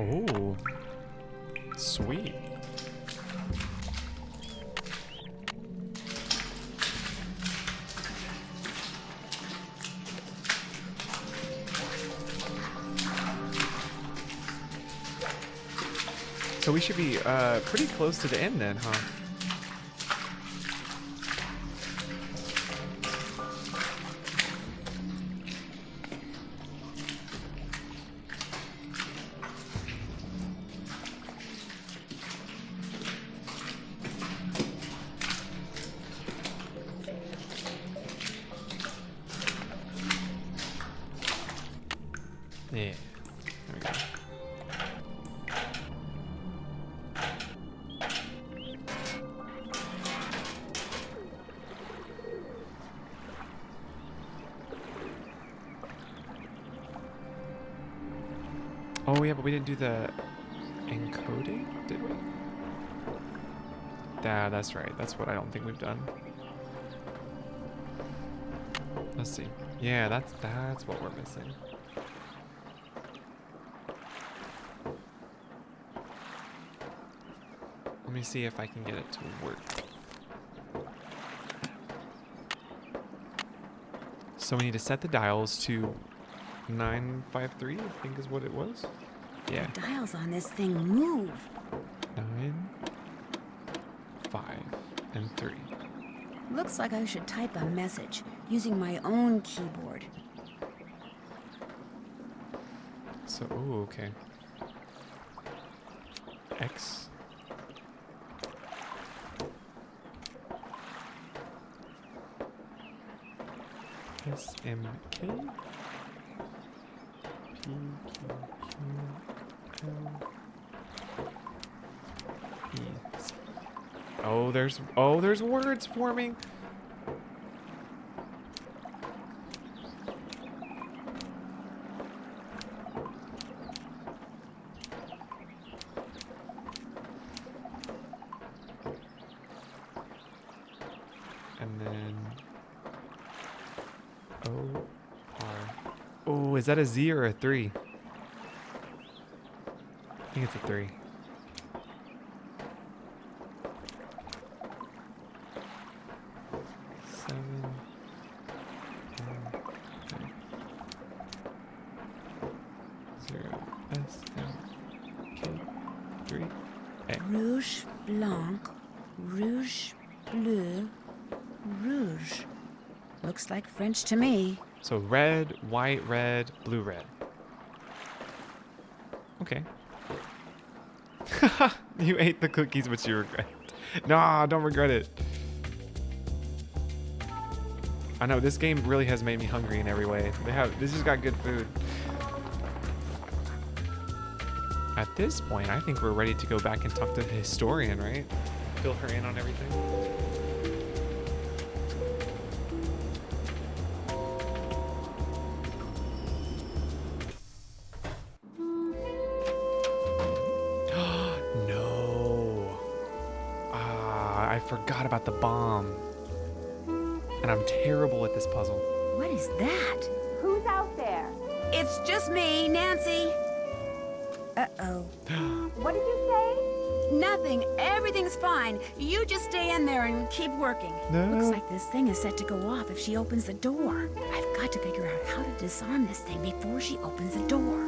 Oh, sweet. So we should be pretty close to the end then, huh? Yeah, there we go. Oh yeah, but we didn't do the encoding, did we? Yeah, that's right. That's what I don't think we've done. Let's see. Yeah, that's what we're missing. Let me see if I can get it to work. So we need to set the dials to 953, I think is what it was. Yeah. The dials on this thing move. 9, 5, and 3. Looks like I should type a message using my own keyboard. So, oh, okay. X. S, M, K. P, Q, Q, L. E, C. Oh, there's words forming. And then O, R. Oh, is that a Z or a 3? I think it's a 3. Rouge, blanc, rouge, bleu, rouge. Looks like French to me. So red, white, red, blue, red. Okay. You ate the cookies, but you regret it. No, don't regret it. I know, this game really has made me hungry in every way. This has got good food. At this point, I think we're ready to go back and talk to the historian, right? Fill her in on everything. No. I forgot about the bomb. And I'm terrible at this puzzle. What is that? Who's out there? It's just me, Nancy. Uh-oh. What did you say? Nothing. Everything's fine. You just stay in there and keep working. No. Looks like this thing is set to go off if she opens the door. I've got to figure out how to disarm this thing before she opens the door.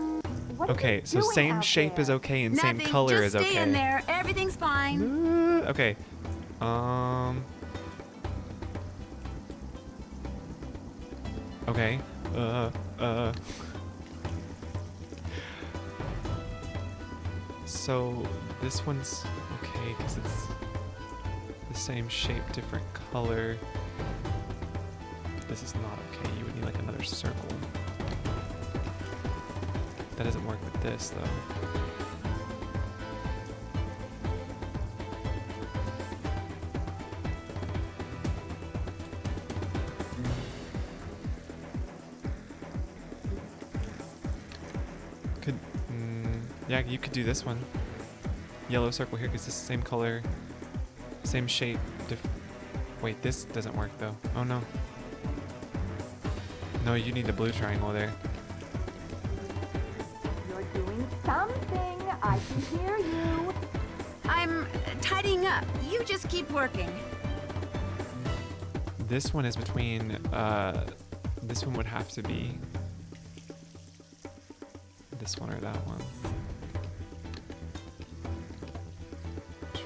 Okay, so same shape is okay and Nothing. same color just is stay okay. in there. Everything's fine. Okay. Okay. So this one's okay because it's the same shape, different color. This is not okay. You would need like another circle. That doesn't work with this though. Could, yeah, you could do this one. Yellow circle here because it's the same color, same shape. Wait, this doesn't work though. Oh no. No, you need the blue triangle there. You're doing something. I can hear you. I'm tidying up. You just keep working. This one is between, this one would have to be this one or that one.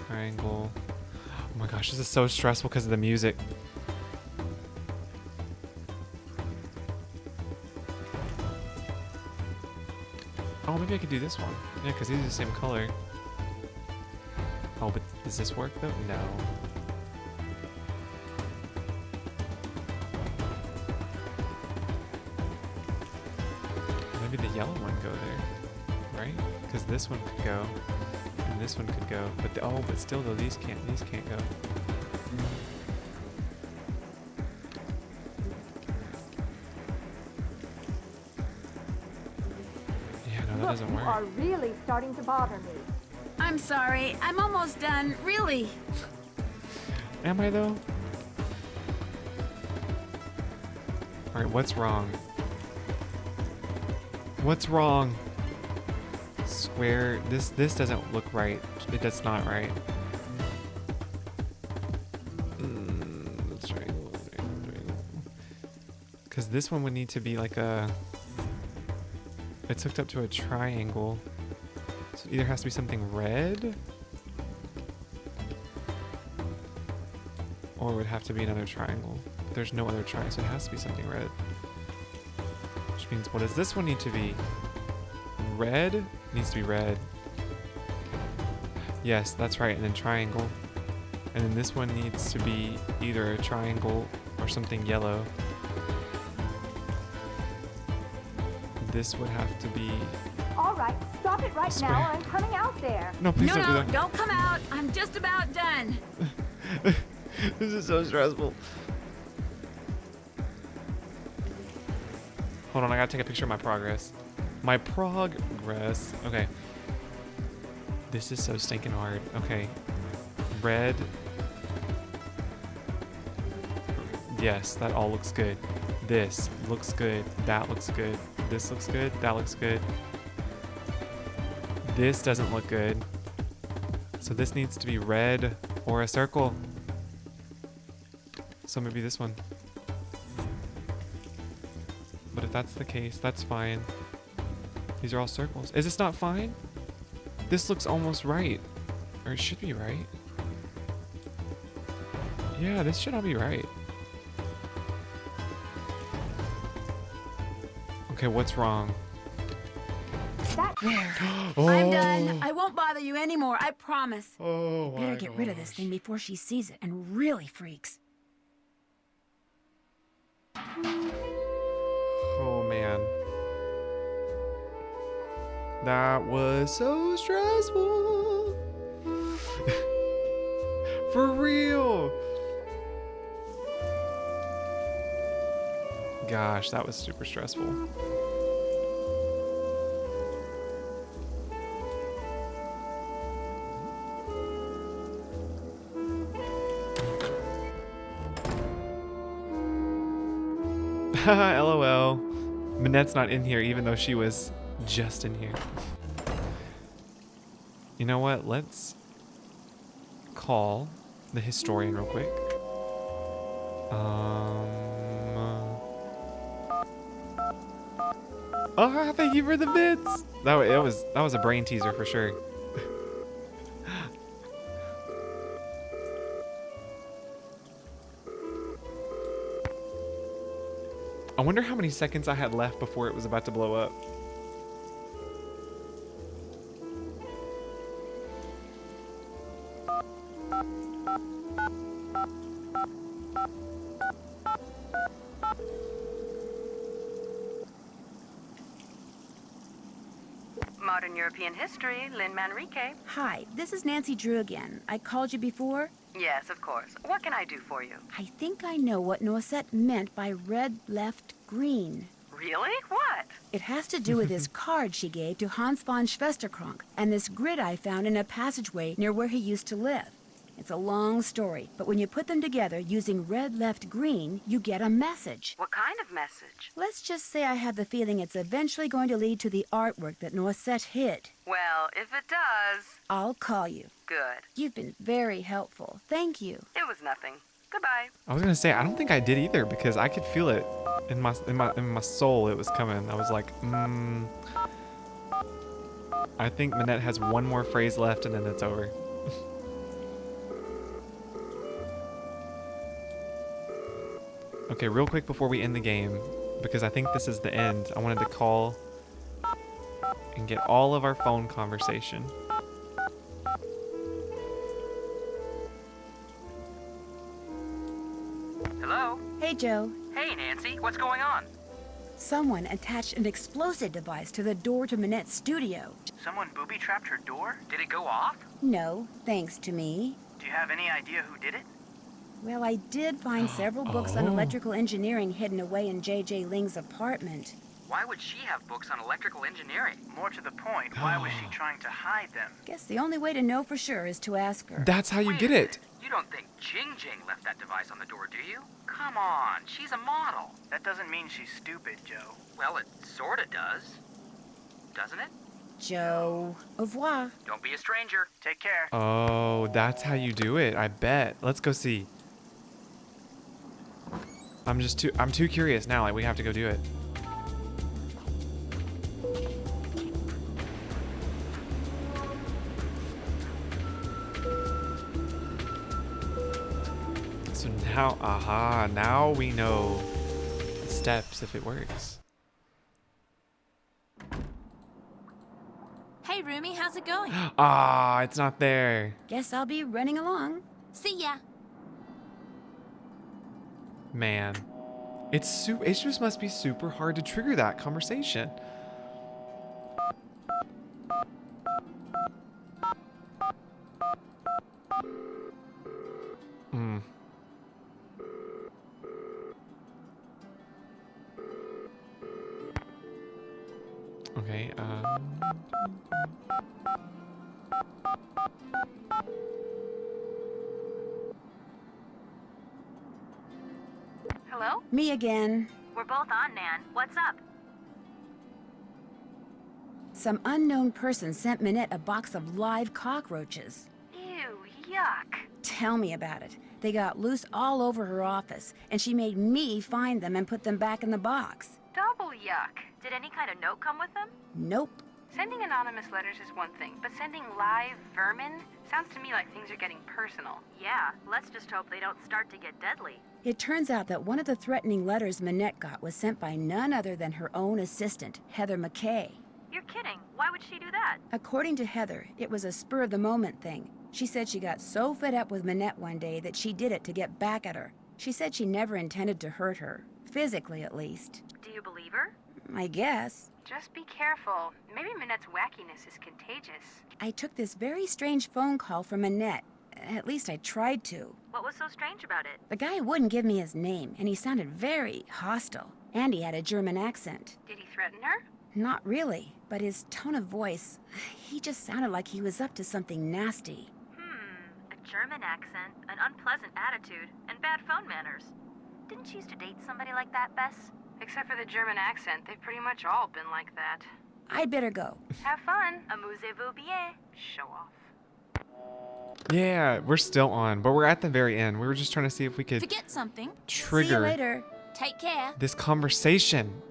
Triangle. Oh my gosh, this is so stressful because of the music. Oh, maybe I could do this one. Yeah, because these are the same color. Oh, but does this work though? No. Maybe the yellow one go there, right? Because this one could go, and this one could go. But but still though, these can't go. That doesn't work. You are really starting to bother me. I'm sorry. I'm almost done. Really. Am I though? All right, what's wrong? What's wrong? Square. This doesn't look right. That's not right. Triangle. Because this one would need to be like a. It's hooked up to a triangle. So it either has to be something red, or it would have to be another triangle. But there's no other triangle, so it has to be something red. Which means, what does this one need to be? Red? It needs to be red. Yes, that's right, and then triangle. And then this one needs to be either a triangle or something yellow. This would have to be... All right, stop it right now or I'm coming out there. No, please don't do that. Don't come out. I'm just about done. This is so stressful. Hold on, I gotta take a picture of my progress. My progress. Okay. This is so stinking hard. Okay. Red. Yes, that all looks good. This looks good. That looks good. This looks good. That looks good. This doesn't look good. So this needs to be red or a circle. So maybe this one. But if that's the case, that's fine. These are all circles. Is this not fine? This looks almost right. Or it should be right. Yeah, this should all be right. Okay, what's wrong? There. Oh. I'm done. I won't bother you anymore. I promise. Oh, Better get rid of this thing before she sees it and really freaks. Oh man. That was so stressful. For real. Gosh, that was super stressful. LOL. Minette's not in here even though she was just in here. You know what? Let's call the historian real quick. Oh, thank you for the bits. That was a brain teaser for sure. I wonder how many seconds I had left before it was about to blow up. Modern European history, Lynn Manrique. Hi, this is Nancy Drew again. I called you before. Yes, of course. What can I do for you? I think I know what Noisette meant by red left green. Really? What? It has to do with this card she gave to Hans von Schwesterkrank and this grid I found in a passageway near where he used to live. It's a long story, but when you put them together using red left green, you get a message. What kind of message? Let's just say I have the feeling it's eventually going to lead to the artwork that Noisette hid. Well, if it does... I'll call you. Good. You've been very helpful. Thank you. It was nothing. Goodbye. I was gonna say I don't think I did either because I could feel it in my soul. It was coming. I was like, I think Minette has one more phrase left and then it's over. Okay, real quick before we end the game, because I think this is the end, I wanted to call and get all of our phone conversation. Hello? Hey, Joe. Hey, Nancy. What's going on? Someone attached an explosive device to the door to Minette's studio. Someone booby-trapped her door? Did it go off? No, thanks to me. Do you have any idea who did it? Well, I did find several books on electrical engineering hidden away in J.J. Ling's apartment. Why would she have books on electrical engineering? More to the point, why was she trying to hide them? Guess the only way to know for sure is to ask her. That's how you get it. You don't think Jing Jing left that device on the door, do you? Come on, she's a model. That doesn't mean she's stupid, Joe. Well, it sorta does. Doesn't it? Joe, au revoir. Don't be a stranger. Take care. Oh, that's how you do it. I bet. Let's go see. I'm too curious now. Like, we have to go do it. So now, now we know the steps if it works. Hey, Rumi, how's it going? It's not there. Guess I'll be running along. See ya. Man, it just must be super hard to trigger that conversation. Okay, Hello? Me again. We're both on, Nan. What's up? Some unknown person sent Minette a box of live cockroaches. Ew, yuck. Tell me about it. They got loose all over her office, and she made me find them and put them back in the box. Double yuck. Did any kind of note come with them? Nope. Sending anonymous letters is one thing, but sending live vermin sounds to me like things are getting personal. Yeah, let's just hope they don't start to get deadly. It turns out that one of the threatening letters Minette got was sent by none other than her own assistant, Heather McKay. You're kidding. Why would she do that? According to Heather, it was a spur-of-the-moment thing. She said she got so fed up with Minette one day that she did it to get back at her. She said she never intended to hurt her, physically at least. Do you believe her? I guess. Just be careful. Maybe Minette's wackiness is contagious. I took this very strange phone call from Minette. At least I tried to. What was so strange about it? The guy wouldn't give me his name, and he sounded very hostile. And he had a German accent. Did he threaten her? Not really, but his tone of voice, he just sounded like he was up to something nasty. A German accent, an unpleasant attitude, and bad phone manners. Didn't you used to date somebody like that, Bess? Except for the German accent, they've pretty much all been like that. I'd better go. Have fun. Amusez-vous bien. Show off. Yeah, we're still on, but we're at the very end. We were just trying to see if we could Forget something. trigger See you later. Take care. this conversation.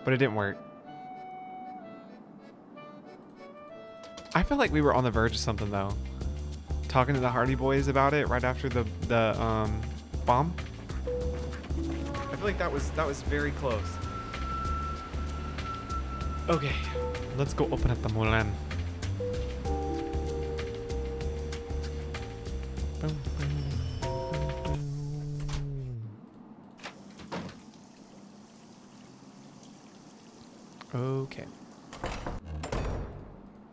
But it didn't work. I feel like we were on the verge of something though. Talking to the Hardy Boys about it right after the bomb. I feel like that was very close. Okay, let's go open up the Moulin. Okay.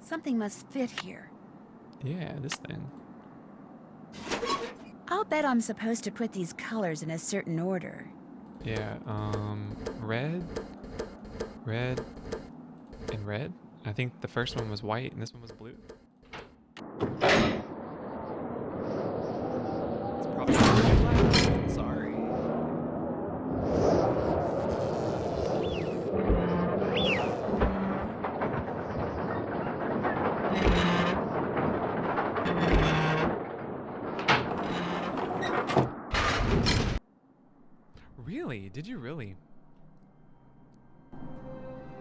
Something must fit here. Yeah, this thing. I'll bet I'm supposed to put these colors in a certain order. Yeah, red, red, and red. I think the first one was white and this one was blue. It's probably loud. Sorry. Really? Did you really?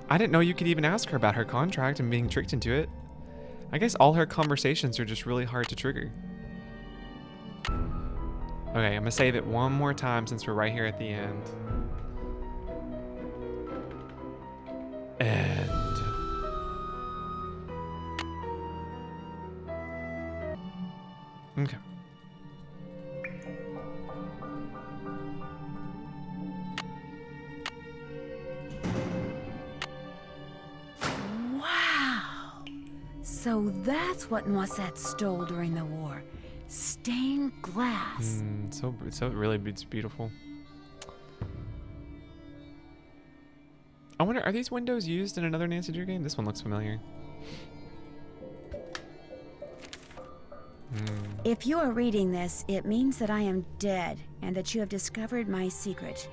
I didn't know you could even ask her about her contract and being tricked into it. I guess all her conversations are just really hard to trigger. Okay, I'm gonna save it one more time since we're right here at the end. And... okay. Wow! So that's what Noisette stole during the war. Stained glass. So really, it's beautiful. I wonder, are these windows used in another Nancy Drew game? This one looks familiar. If you are reading this, it means that I am dead and that you have discovered my secret.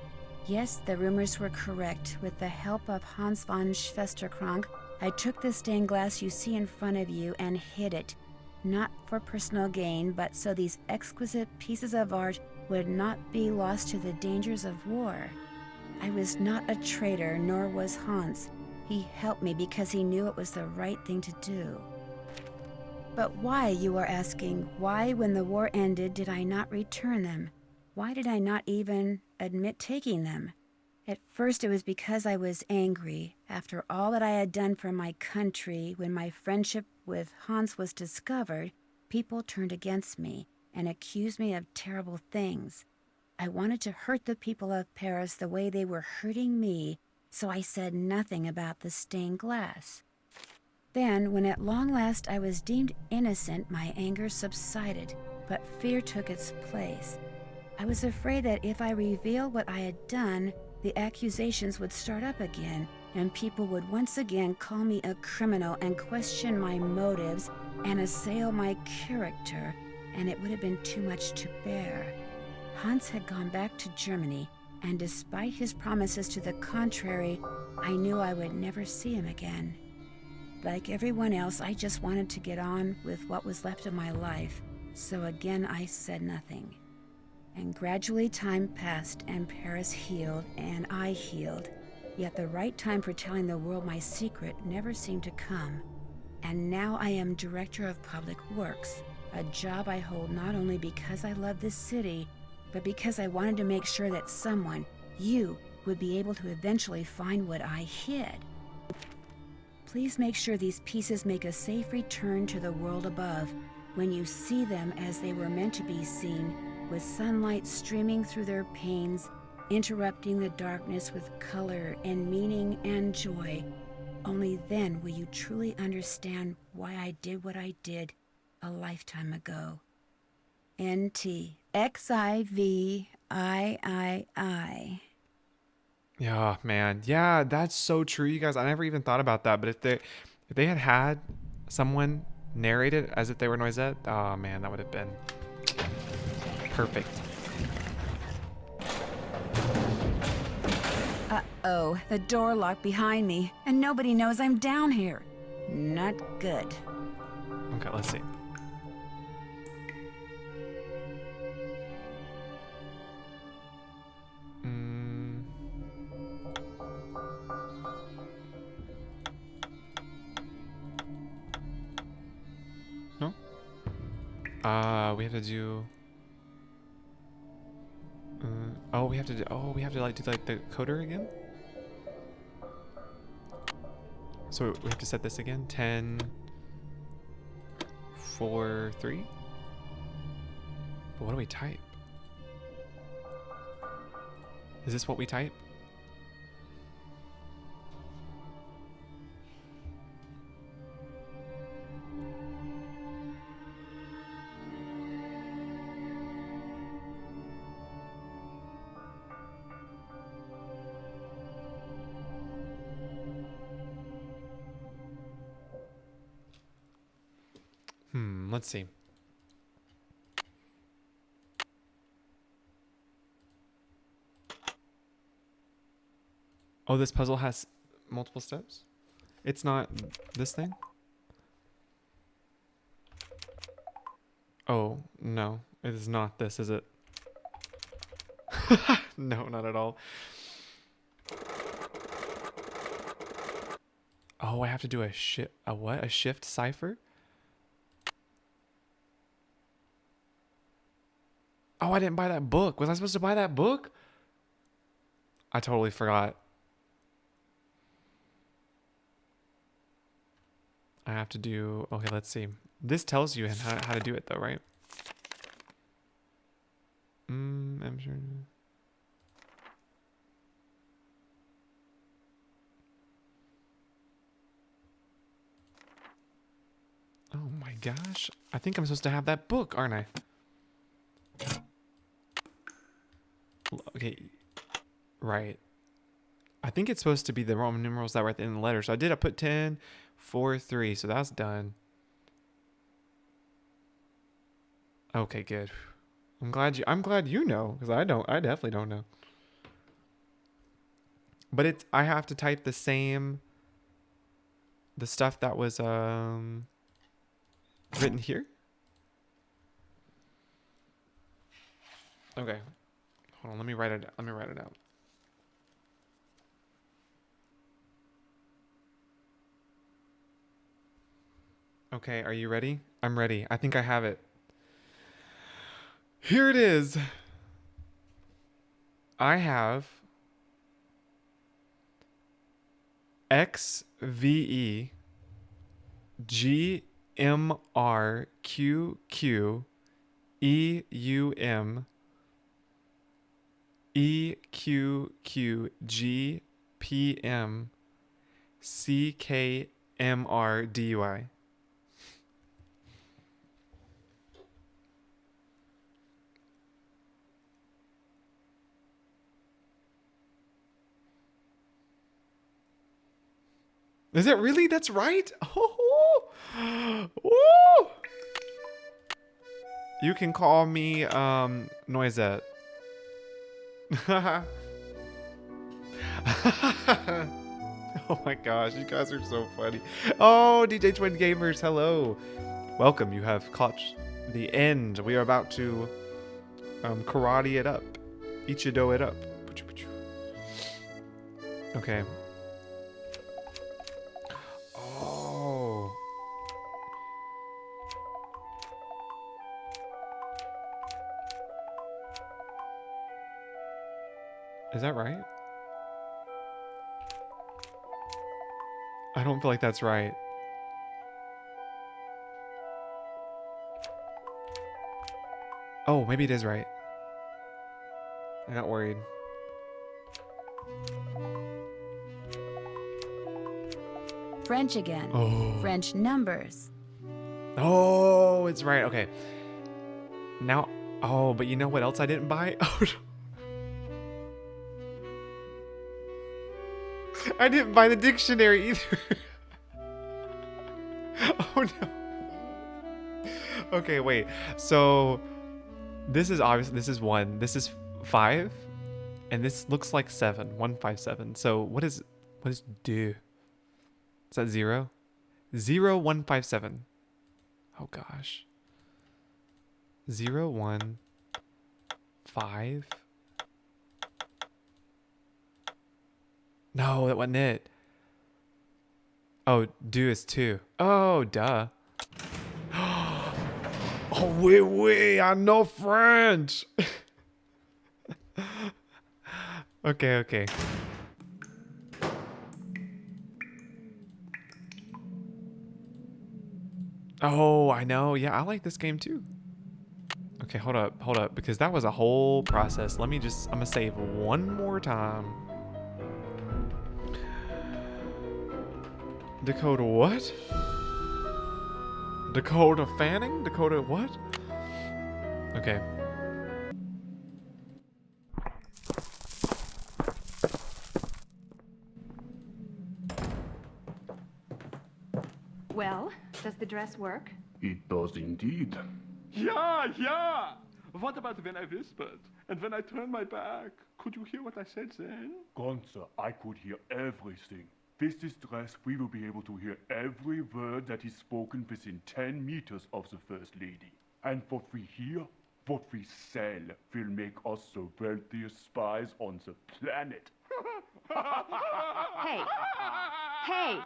Yes, the rumors were correct. With the help of Hans von Schwesterkrank, I took the stained glass you see in front of you and hid it. Not for personal gain, but so these exquisite pieces of art would not be lost to the dangers of war. I was not a traitor, nor was Hans. He helped me because he knew it was the right thing to do. But why, you are asking, why when the war ended did I not return them? Why did I not even admit taking them? At first it was because I was angry. After all that I had done for my country, when my friendship with Hans was discovered, people turned against me and accused me of terrible things. I wanted to hurt the people of Paris the way they were hurting me, so I said nothing about the stained glass. Then, when at long last I was deemed innocent, my anger subsided, but fear took its place. I was afraid that if I revealed what I had done, the accusations would start up again, and people would once again call me a criminal and question my motives and assail my character, and it would have been too much to bear. Hans had gone back to Germany, and despite his promises to the contrary, I knew I would never see him again. Like everyone else, I just wanted to get on with what was left of my life, so again I said nothing. And gradually time passed, and Paris healed, and I healed. Yet the right time for telling the world my secret never seemed to come. And now I am Director of Public Works, a job I hold not only because I love this city, but because I wanted to make sure that someone, you, would be able to eventually find what I hid. Please make sure these pieces make a safe return to the world above when you see them as they were meant to be seen, with sunlight streaming through their panes, interrupting the darkness with color and meaning and joy. Only then will you truly understand why I did what I did a lifetime ago. N.T. X-I-V-I-I-I. Yeah, man. Yeah, that's so true, you guys. I never even thought about that. But if they had someone narrate it as if they were Noisette, oh man, that would have been perfect. Uh-oh, the door locked behind me, and nobody knows I'm down here. Not good. Okay, let's see. No? We have to do... we have to do... Oh, we have to, like, do, like, the coder again? So we have to set this again? 10... 4, 3? But what do we type? Is this what we type? Let's see. Oh, this puzzle has multiple steps? It's not this thing? Oh, no. It is not this, is it? No, not at all. Oh, I have to do a what? A shift cipher? Oh, I didn't buy that book. Was I supposed to buy that book? I totally forgot. I have to do... Okay, let's see. This tells you how to do it, though, right? I'm sure... Oh my gosh. I think I'm supposed to have that book, aren't I? Okay, right. I think it's supposed to be the Roman numerals that were at the end of the letter. So I put 10, 4, 3. So that's done. Okay, good. I'm glad you know, because I definitely don't know. But I have to type the stuff that was written here. Okay. Hold on, let me write it out. Okay, are you ready? I'm ready. I think I have it. Here it is. I have XVE GMRQQ EUM EQQGPM CKMRDY. Is it really? That's right? Oh, oh. You can call me Noisette. Oh my gosh, you guys are so funny. Oh, DJ Twin Gamers, hello. Welcome, you have caught the end. We are about to karate it up. Ichido it up. Okay. Oh. Is that right? I don't feel like that's right. Oh, maybe it is right. I got worried. French again. Oh. French numbers. Oh, it's right. Okay. Now, oh, but you know what else I didn't buy? Oh, I didn't buy the dictionary either. Oh no. Okay, wait. So this is obviously, this is 1. This is 5. And this looks like 7. 157. So what is do? Is that 0? 0, 157. Oh gosh. 0, 1, 5. No, that wasn't it. Oh, do is 2. Oh, duh. Oh, oui, I know French. Okay. Oh, I know. Yeah, I like this game too. Okay, hold up, because that was a whole process. I'm gonna save one more time. Dakota what? Dakota Fanning? Dakota what? Okay. Well, does the dress work? It does indeed. Yeah! What about when I whispered? And when I turned my back? Could you hear what I said then? Gunther, I could hear everything. With this dress, we will be able to hear every word that is spoken within 10 meters of the First Lady. And what we hear, what we sell, will make us the wealthiest spies on the planet. Hey!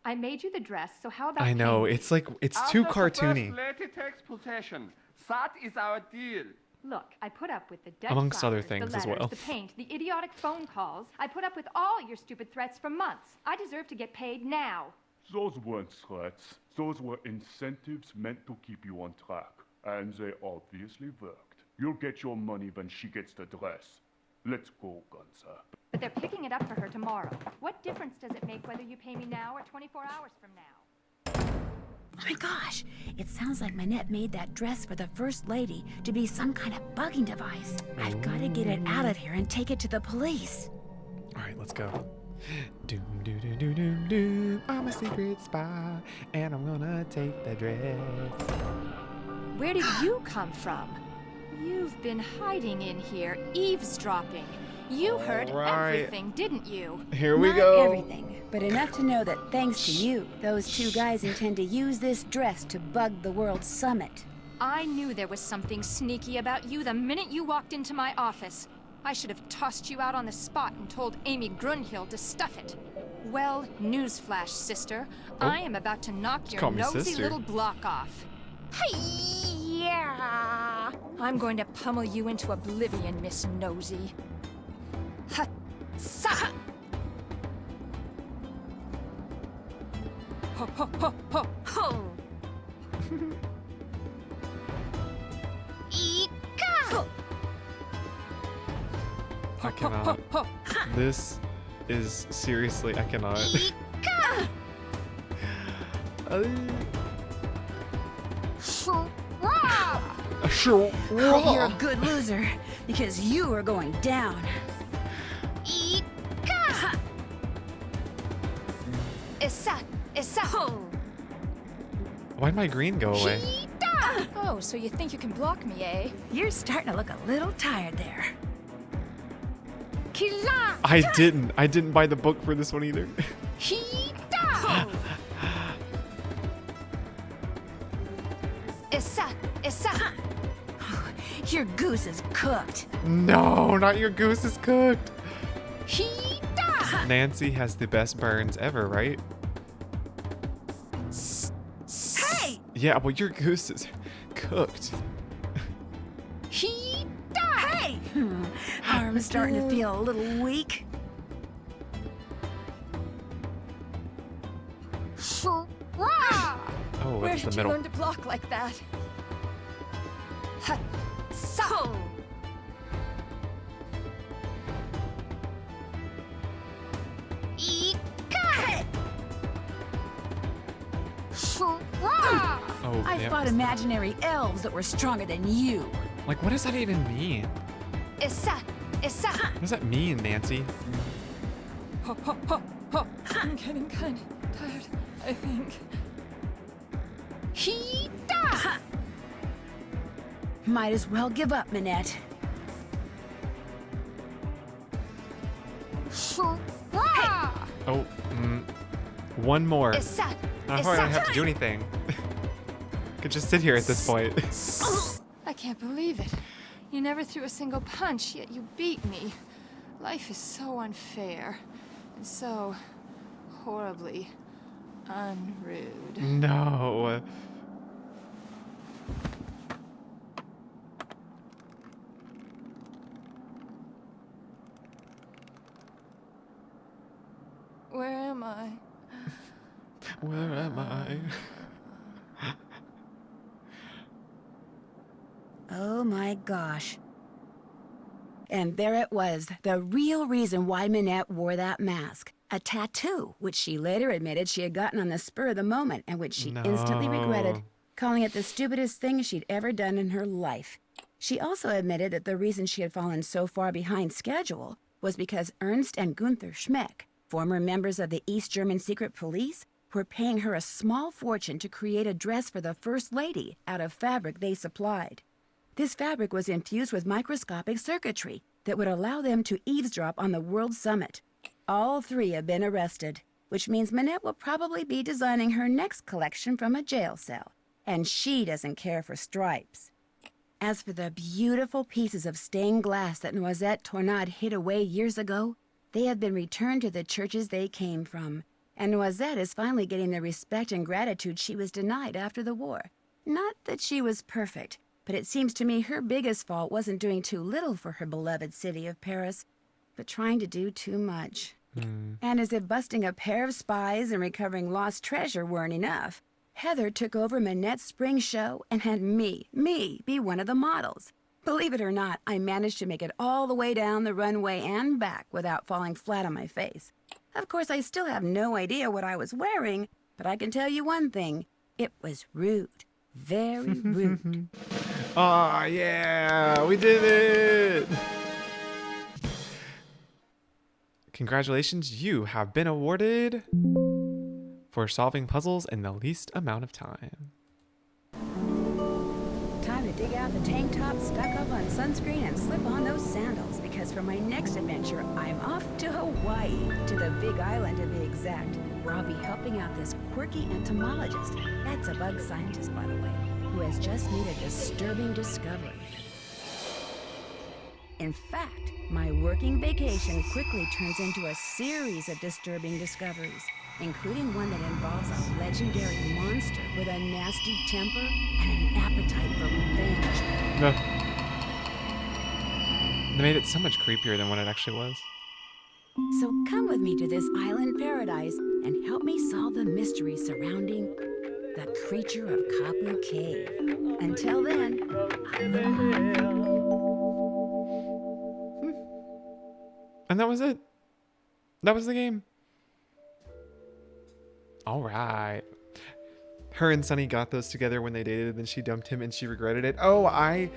I made you the dress, so how about I know, paying me? it's like, it's too cartoony. First Lady takes possession. That is our deal. Look, I put up with the dead Amongst other flowers, things the as letters, well. the paint, the idiotic phone calls. I put up with all your stupid threats for months. I deserve to get paid now. Those weren't threats. Those were incentives meant to keep you on track. And they obviously worked. You'll get your money when she gets the dress. Let's go, Gunther. But they're picking it up for her tomorrow. What difference does it make whether you pay me now or 24 hours from now? Oh my gosh, it sounds like Manette made that dress for the First Lady to be some kind of bugging device. I've got to get it out of here and take it to the police. All right, let's go. Doom, doom, doom, doom, doom, doom. I'm a secret spy, and I'm gonna take the dress. Where did you come from? You've been hiding in here, eavesdropping. You heard Alright. everything, didn't you? Here we Not go. everything, but enough to know that thanks to you, those two guys intend to use this dress to bug the World Summit. I knew there was something sneaky about you the minute you walked into my office. I should have tossed you out on the spot and told Amy Grunhill to stuff it. Well, newsflash, sister. I am about to knock your Call me nosy sister. little block off. Hi-ya! I'm going to pummel you into oblivion, Miss Nosy. Ha-sa! Ho ho ho ho ho! I cannot. This is seriously, I cannot. Sure. You're a good loser, because you are going down. Why'd my green go away? Oh, so you think you can block me, eh? You're starting to look a little tired there. I didn't buy the book for this one either. Your goose is cooked. No, not your goose is cooked. Nancy has the best burns ever, right? Hey! Yeah, but your goose is cooked. Hey! Arm's starting to feel a little weak. Oh, Where that's the did you middle. learn to block like that? Ha-sa! Oh, I yeah. fought imaginary elves that were stronger than you. Like, what does that even mean? What What does that mean, Nancy? Ho, ho, ho, ho. I'm getting kind of tired, I think. Might as well give up, Manette. Oh, one more. I probably don't have to do anything. Could just sit here at this point. I can't believe it. You never threw a single punch, yet you beat me. Life is so unfair. And so horribly unrude. No. Where am I? Where am I? Oh my gosh. And there it was, the real reason why Minette wore that mask. A tattoo, which she later admitted she had gotten on the spur of the moment and which she instantly regretted, calling it the stupidest thing she'd ever done in her life. She also admitted that the reason she had fallen so far behind schedule was because Ernst and Gunther Schmeck, former members of the East German secret police, were paying her a small fortune to create a dress for the First Lady out of fabric they supplied. This fabric was infused with microscopic circuitry that would allow them to eavesdrop on the World Summit. All three have been arrested, which means Minette will probably be designing her next collection from a jail cell, and she doesn't care for stripes. As for the beautiful pieces of stained glass that Noisette Tornade hid away years ago, they have been returned to the churches they came from, and Noisette is finally getting the respect and gratitude she was denied after the war. Not that she was perfect, but it seems to me her biggest fault wasn't doing too little for her beloved city of Paris, but trying to do too much. And as if busting a pair of spies and recovering lost treasure weren't enough, Heather took over Minette's spring show and had me be one of the models. Believe it or not, I managed to make it all the way down the runway and back without falling flat on my face. Of course, I still have no idea what I was wearing, but I can tell you one thing. It was rude. Very rude. Aw, yeah, we did it! Congratulations, you have been awarded for solving puzzles in the least amount of time. Time to dig out the tank top, stock up on sunscreen, and slip on those sandals, because for my next adventure, I'm off to Hawaii, to the Big Island to be exact, where I'll be helping out this quirky entomologist, that's a bug scientist, by the way, who has just made a disturbing discovery. In fact, my working vacation quickly turns into a series of disturbing discoveries, including one that involves a legendary monster with a nasty temper and an appetite for revenge. No. They made it so much creepier than what it actually was. So come with me to this island paradise and help me solve the mystery surrounding the creature of Kapu Cave. Until then, And that was it. That was the game. All right. Her and Sunny got those together when they dated, and then she dumped him and she regretted it. Oh, I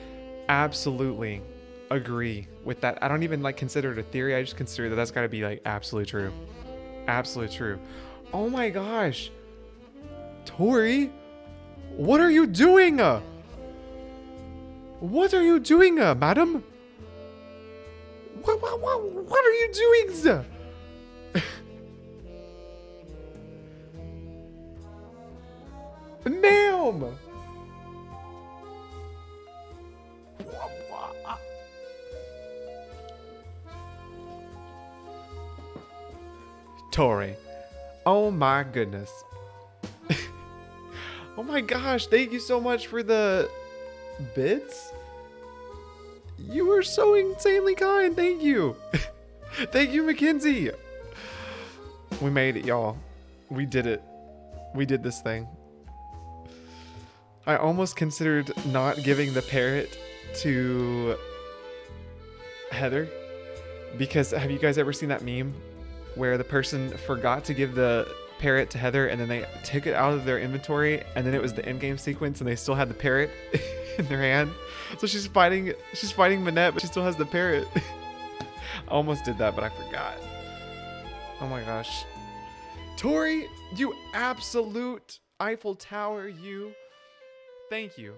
absolutely agree with that. I don't even consider it a theory. I just consider that that's got to be absolutely true. Absolutely true. Oh my gosh. Tori, what are you doing? What are you doing, madam? What are you doing, sir? Ma'am! Tori. Oh my goodness. Oh my gosh, thank you so much for the bits. You were so insanely kind. Thank you. Thank you, Mackenzie. We made it, y'all. We did it. We did this thing. I almost considered not giving the parrot to Heather, because have you guys ever seen that meme where the person forgot to give the parrot to Heather and then they took it out of their inventory and then it was the end game sequence and they still had the parrot in their hand? So she's fighting Minette, but she still has the parrot. I almost did that, but I forgot. Oh my gosh. Tori, you absolute Eiffel Tower, you. Thank you.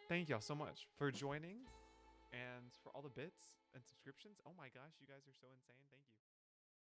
Thank y'all so much for joining and for all the bits and subscriptions. Oh my gosh, you guys are so insane. Thank you.